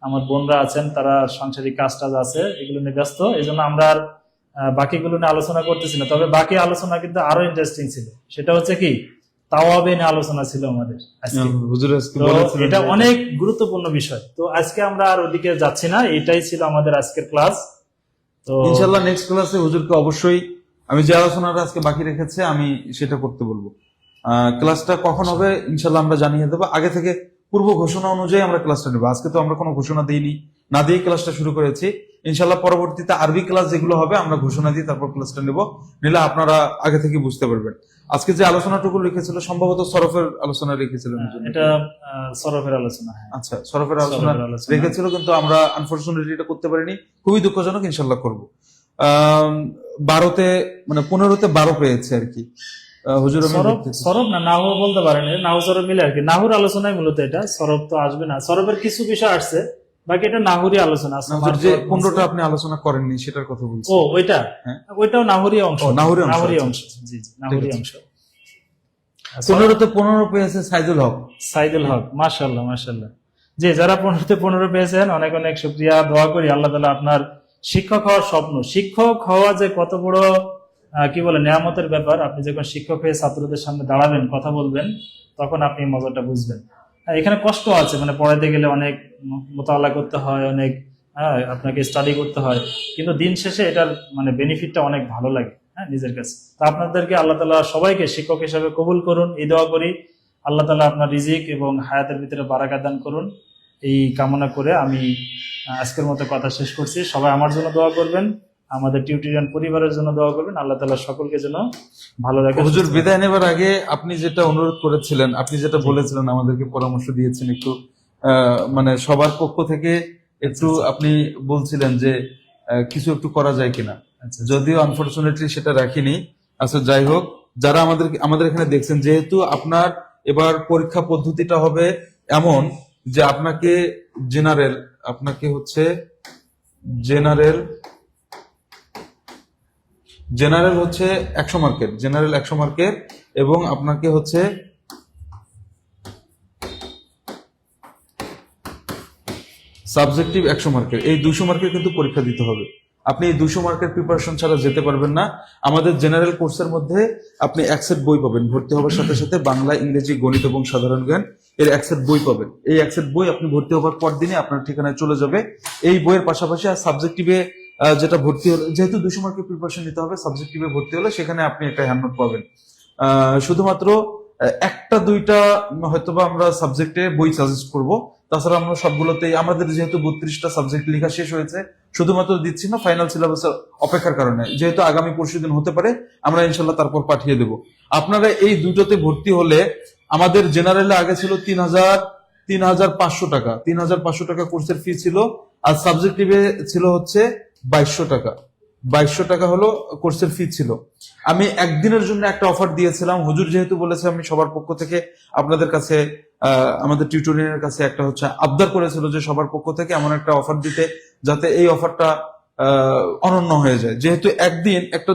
S2: আমার বোনরা আছেন, তারা সাংসারিক কাজ টাজ আছে, এগুলো নিয়ে ব্যস্ত, এই জন্য আমরা আর বাকিগুলো নিয়ে আলোচনা করতেছি না। তবে বাকি আলোচনা কিন্তু আরো ইন্টারেস্টিং ছিল, সেটা হচ্ছে কি তাওয়াবে নিয়ে আলোচনা ছিল আমাদের আজকে। তো এটা অনেক গুরুত্বপূর্ণ বিষয়। তো আজকে আমরা আর ওদিকে যাচ্ছি না, এটাই ছিল আমাদের আজকের ক্লাস। তো
S1: ইনশাআল্লাহ নেক্সট ক্লাসে হুজুরকে অবশ্যই আমি যে আলোচনাটা আজকে বাকি রেখেছে আমি সেটা করতে বলবো। ক্লাসটা কখন হবে ইনশাআল্লাহ আমরা জানিয়ে দেবো। আগে থেকে পূর্ব ঘোষণা অনুযায়ী আমরা ক্লাসটা নেবো। আজকে তো আমরা কোনো ঘোষণা দিইনি, না দিয়ে ক্লাসটা শুরু করেছি। ইনশাআল্লাহ পরবর্তীতে আরবি ক্লাস যেগুলো হবে আমরা ঘোষণা দিয়ে তারপর ক্লাসটা নেব, নিলে আপনারা আগে থেকে বুঝতে পারবেন। আজকে যে আলোচনাটুকু লিখেছিল সম্ভবত সরফের আলোচনা রেখেছিলেন।
S2: এটা সরফের আলোচনা।
S1: আচ্ছা, সরফের আলোচনা রেখেছিল, কিন্তু আমরা আনফরচুনেটলি এটা করতে পারিনি, খুবই দুঃখজনক। ইনশাল্লাহ করবো। 12তে মানে 15তে 12 পেয়েছে আর কি। হুজুর আমি
S2: সরব
S1: দেখতেছি।
S2: সরব না নাহু বলতে পারেন, নাহু সরব মিলে আর কি। নাহুর আলোচনায় মূলত এটা, সরব তো আসবে না, সরবের কিছু বিষয় আসছে, বাকি এটা নাহুরই আলোচনা আছে।
S1: না, হুজুর যে 15টা আপনি আলোচনা করেননি সেটার কথা বলছি।
S2: ও ওইটা,
S1: হ্যাঁ।
S2: ওইটাও নাহুরি অংশ।
S1: ও, নাহুরি অংশ,
S2: নাহুরি
S1: আচ্ছা,
S2: অংশ,
S1: আচ্ছা।
S2: জি জি, নাহুরি
S1: আছে।
S2: অংশ।
S1: 15 পেয়েছে সাইদুল হক।
S2: সাইদুল হক, মাশাআল্লাহ মাশাআল্লাহ। জি, যারা 15 পেয়েছেন অনেক অনেক শুকরিয়া, দোয়া করি আল্লাহ তাআলা আপনার শিক্ষক হওয়ার স্বপ্ন, শিক্ষক হওয়া যে কত বড় কি বলে নিয়ামতের ব্যাপার। আপনি যখন শিক্ষক হয়ে ছাত্রদের সামনে দাঁড়াবেন, কথা বলবেন, তখন আপনি মজাটা বুঝবেন। হ্যাঁ, এখানে কষ্ট আছে, মানে পড়াইতে গেলে অনেক মোতালা করতে হয়, অনেক আপনাকে স্টাডি করতে হয়, কিন্তু দিন শেষে এটার মানে বেনিফিটটা অনেক ভালো লাগে, হ্যাঁ, নিজের কাছে। তো আপনাদেরকে আল্লাহ তাআলা সবাইকে শিক্ষক হিসেবে কবুল করুন, এই দোয়া করি। আল্লাহ তাআলা আপনার রিজিক এবং হায়াতের ভিতরে বারাকা দান করুন, এই কামনা করে আমি আজকের মতো কথা শেষ করছি। সবাই আমার জন্য দোয়া করবেন, আমাদের টিউটোরিয়াল পরিবারের জন্য দোয়া করবেন, আল্লাহ তাআলা সকলকে যেন ভালো রাখে।
S1: হুজুর বিদায় নেবার আগে আপনি যেটা অনুরোধ করেছিলেন, আপনি যেটা বলেছিলেন, আমাদেরকে পরামর্শ দিয়েছেন একটু মানে সবার পক্ষ থেকে একটু আপনি বলছিলেন যে কিছু একটু করা যায় কিনা।
S2: আচ্ছা,
S1: যদিও আনফরচুনেটলি সেটা রাখিনি। আচ্ছা, যাই হোক, যারা আমাদের এখানে দেখছেন, যেহেতু আপনার এবার পরীক্ষা পদ্ধতিটা হবে এমন যে আপনাকে জেনারেল হচ্ছে 100 মার্কের, জেনারেল 100 মার্কের, এবং আপনাকে হচ্ছে সাবজেক্টিভ 100 মার্কের, এই 200 মার্কের কিন্তু পরীক্ষা দিতে হবে। আপনি এই 200 মার্কের প্রিপারেশন ছাড়া যেতে পারবেন না। আমাদের জেনারেল কোর্সের মধ্যে আপনি এক সেট বই পাবেন, ভর্তি হওয়ার সাথে সাথে বাংলা, ইংরেজি, গণিত এবং সাধারণ জ্ঞান এর এক সেট বই পাবেন। এই এক সেট বই আপনি ভর্তি হওয়ার পর দিনে আপনার ঠিকানায় চলে যাবে। এই বইয়ের পাশাপাশি আর সাবজেক্টিভে যেটা ভর্তি হলে, যেহেতু 200 মার্কের প্রিপারেশন নিতে হবে, সাবজেক্টিভে ভর্তি হলে সেখানে আপনি একটা হ্যান্ডনোট পাবেন। শুধুমাত্র একটা দুইটা হয়তোবা আমরা সাবজেক্টে বই সাজেস্ট করব, তাছাড়া আমরা সবগুলোতেই, আমাদের যেহেতু 32টা সাবজেক্ট লেখা শেষ হয়েছে, শুধুমাত্র দিচ্ছি না ফাইনাল সিলেবাসের অপেক্ষার কারণে, যেহেতু আগামী পরশুদিন হতে পারে, আমরা ইনশাল্লাহ তারপর পাঠিয়ে দেব। আপনারা এই দুটোতে ভর্তি হলে, আমাদের জেনারেলে আগে ছিল 3,500 টাকা, 3,500 টাকা কোর্সের ফি ছিল, আর সাবজেক্টিভে ছিল হচ্ছে 2200 টাকা। 2200 টাকা হলো কোর্সের ফি ছিল। আমি একদিনের জন্য একটা অফার দিয়েছিলাম, হুজুর যেহেতু বলেছে, আমি সবার পক্ষ থেকে আপনাদের কাছে, আমাদের টিউটোরিয়ালের কাছে একটা হচ্ছে আবদার করেছিল যে সবার পক্ষ থেকে এমন একটা অফার দিতে, যাতে এই অফারটা অনন্য হয়ে যায়। যেহেতু একদিন একটা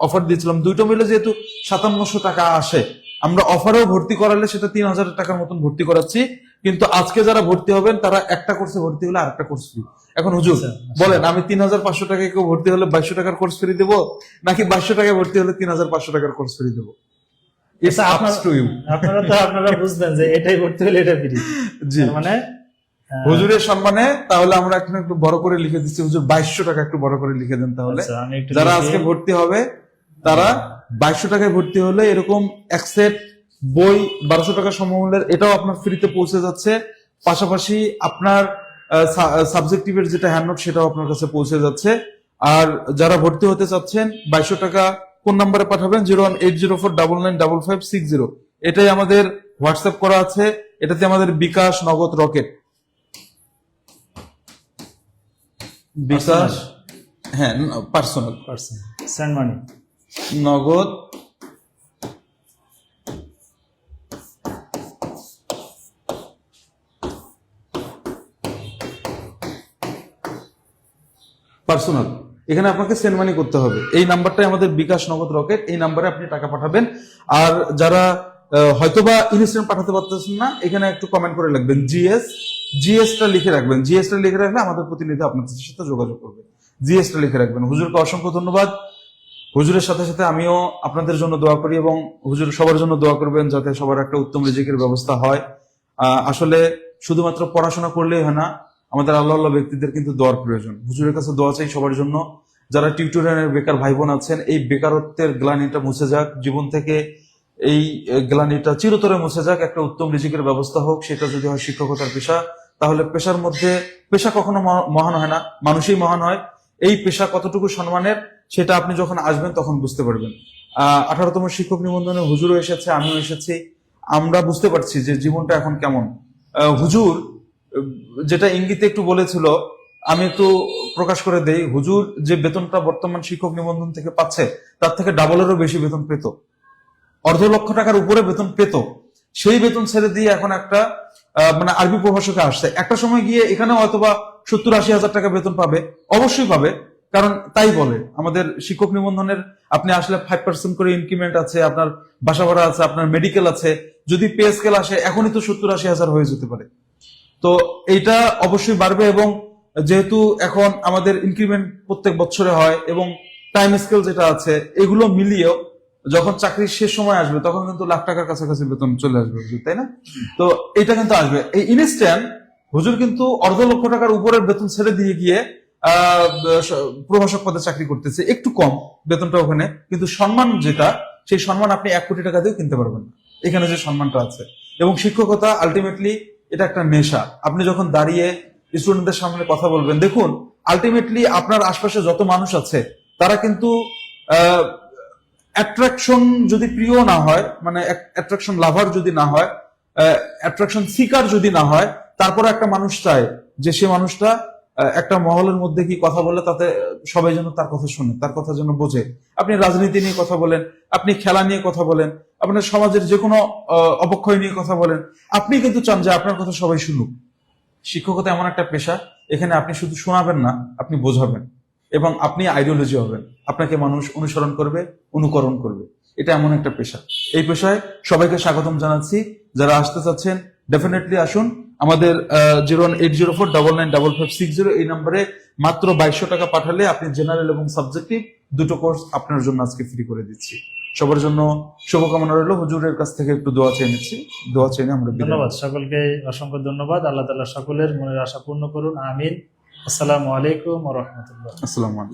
S1: অফার দিয়েছিলাম, দুইটা মিলে যেহেতু 5700 টাকা আসে, আমরা অফারেও ভর্তি করালে সেটা 3,000 টাকার মতন ভর্তি করাচ্ছি। কিন্তু আজকে যারা ভর্তি হবেন তারা একটা কোর্সে ভর্তি হলে আরেকটা কোর্স ফ্রি। এখন হুজুর বলেন, আমি 3,500 টাকায় কেউ ভর্তি হলে 2200 টাকার কোর্স ফ্রি দেবো, নাকি 2200 টাকায় ভর্তি হলে 3,500 টাকার কোর্স ফ্রি দেবো?
S2: আপনারা বুঝবেন যে এটাই ভর্তি হলে এটা ফ্রি।
S1: জি,
S2: মানে
S1: হুজুরের সম্মানে তাহলে আমরা এখন একটু বড় করে লিখে দিচ্ছি, হুজুর 2200 টাকা একটু বড় করে লিখে দেন তাহলে।
S2: আচ্ছা, আমি একটু
S1: যারা
S2: লিখে-
S1: আজকে ভর্তি হবে তারা 2200 টাকায় ভর্তি হলে এরকম এক সেট বই 1200 টাকা সমমূল্যের, এটাও আপনার ফ্রিতে পৌঁছে যাচ্ছে। পাশাপাশি আপনার সাবজেক্টিভের যেটা হ্যান্ডনোট সেটাও আপনার কাছে পৌঁছে যাচ্ছে। আর যারা ভর্তি হতে চাচ্ছেন, 2200 টাকা কোন নাম্বারে পাঠাবেন? 01804995560, এটাই আমাদের হোয়াটসঅ্যাপ করা আছে। এটাতে আমাদের বিকাশ, নগদ, রকেট, বিকাশ, হ্যাঁ পার্সোনাল,
S2: সেন্ড মানি,
S1: নগদ, পার্সোনাল, এখানে আপনাকে সেন্ড মানি করতে হবে। এই নাম্বারটাই আমাদের বিকাশ, নগদ, রকেট, এই নাম্বারে আপনি টাকা পাঠাবেন। আর যারা হয়তোবা ইনস্ট্যান্ট পাঠাতে পারতেছেন না, এখানে একটু কমেন্ট করে রাখবেন জিএসটা লিখে রাখবেন। জিএসটা লিখে রাখলে আমাদের প্রতিনিধি আপনাদের সাথে যোগাযোগ করবে। জিএসটা লিখে রাখবেন। হুজুরকে অসংখ্য ধন্যবাদ। হুজুরের সাথে সাথে আমিও আপনাদের জন্য দোয়া করি, এবং হুজুর সবার জন্য দোয়া করবেন যাতে সবার একটা উত্তম রিজিকের ব্যবস্থা হয়। আসলে শুধুমাত্র পড়াশোনা করলেই হয় না, আমাদের আল্লাহ ব্যক্তিদের কিন্তু দোয়ার প্রয়োজন। হুজুরের কাছে দোয়া চাই সবার জন্য। যারা টিউটোরিয়ালের বেকার ভাই বোন আছেন, এই বেকারত্বের গ্লানিটা মুছে যাক জীবন থেকে, এই গ্লানিটা চিরতরে মুছে যাক, একটা উত্তম রিজিকের ব্যবস্থা হোক। সেটা যদি হয় শিক্ষকতার পেশা, তাহলে পেশার মধ্যে, পেশা কখনো মহান হয় না, মানুষই মহান হয়। এই পেশা কতটুকু সম্মানের সেটা আপনি যখন আসবেন তখন বুঝতে পারবেন। 18তম শিক্ষক নিবন্ধনে হুজুরও এসেছে, আমিও এসেছি। আমরা বুঝতে পারছি যে জীবনটা এখন কেমন। হুজুর যেটা ইঙ্গিতে একটু বলেছিল, আমি একটু প্রকাশ করে দেই। হুজুর যে বেতনটা বর্তমান শিক্ষক নিবন্ধন থেকে পাচ্ছে, তার থেকে ডাবলেরও বেশি বেতন পেত। অর্ধ লক্ষ টাকার উপরে বেতন পেত, সেই বেতন ছেড়ে দিয়ে এখন একটা মানে আরবি প্রভাষকে আসছে। একটা সময় গিয়ে এখানে হয়তোবা 70-80 হাজার টাকা বেতন পাবে, অবশ্যই পাবে, কারণ তাই বলে আমাদের শিক্ষক নিবন্ধনের। আপনি আসলে 5% করে ইনক্রিমেন্ট আছে, আপনার বাসা ভাড়া আছে, আপনার মেডিকেল আছে, যদি পে স্কেল আসে এখনই তো 70-80 হাজার হয়ে যেতে পারে। তো এইটা অবশ্যই বাড়বে, এবং যেহেতু এখন আমাদের ইনক্রিমেন্ট প্রত্যেক বছরে হয় এবং টাইম স্কেল যেটা আছে, এগুলো মিলিয়েও যখন চাকরির শেষ সময় আসবে তখন কিন্তু লাখ টাকার কাছাকাছি বেতন চলে আসবে, তাই না? তো এটা কিন্তু আসবে। এই ইনস্ট্যান্ট হুজুর কিন্তু অর্ধ লক্ষ টাকার উপরের বেতন ছেড়ে দিয়ে গিয়ে প্রভাষক পদে চাকরি করতেছে, একটু কম বেতনটা ওখানে, কিন্তু সম্মান যেটা, সেই সম্মান আপনি 1 কোটি টাকা দিয়েও কিনতে পারবেন না এখানে যে সম্মানটা আছে। এবং শিক্ষকতা আলটিমেটলি এটা একটা নেশা। আপনি যখন দাঁড়িয়ে স্টুডেন্টদের সামনে কথা বলবেন, দেখুন আলটিমেটলি আপনার আশপাশে যত মানুষ আছে তারা কিন্তু অ্যাট্রাকশন যদি প্রিয় না হয়, মানে অ্যাট্রাকশন লাভার যদি না হয়, অ্যাট্রাকশন সিকার যদি না হয়, তারপরে একটা মানুষ চায় যে সে মানুষটা একটা মহলের মধ্যে কি কথা বলে তাতে সবাই যেন তার কথা শুনে, তার কথা যেন বোঝে। আপনি রাজনীতি নিয়ে কথা বলেন, আপনি খেলা নিয়ে কথা বলেন, আপনার সমাজের যে কোনো অবক্ষয় নিয়ে কথা বলেন, আপনি কিন্তু চান যে আপনার কথা সবাই শুনুক। শিক্ষকতা এমন একটা পেশা, এখানে আপনি শুধু শোনাবেন না, আপনি বোঝাবেন, এবং আপনি আইডিওলজি হবেন, আপনাকে মানুষ অনুসরণ করবে, অনুকরণ করবে। এটা এমন একটা পেশা। এই পেশায় সবাইকে স্বাগতম জানাচ্ছি। যারা আসতে চাচ্ছেন ডেফিনেটলি আসুন। আমাদের 08049955560 এই নম্বরে মাত্র 2200 টাকা পাঠালে আপনি জেনারেল এবং সাবজেক্টিভ দুটো কোর্স আপনার জন্য আজকে ফ্রি করে দিচ্ছি। সবার জন্য শুভকামনা রইল। হুজুরের কাছ থেকে একটু দোয়া চেয়ে নিচ্ছি, দোয়া চেয়ে আমরা বিদায়
S2: ধন্যবাদ
S1: নিচ্ছি।
S2: সকলকে, অসংখ্য ধন্যবাদ। আল্লাহ তাআলা সকলের মনের আশা পূর্ণ করুন, আমিন। আসসালামু আলাইকুম ওয়া রাহমাতুল্লাহ।
S1: আসসালামু আলাইকুম।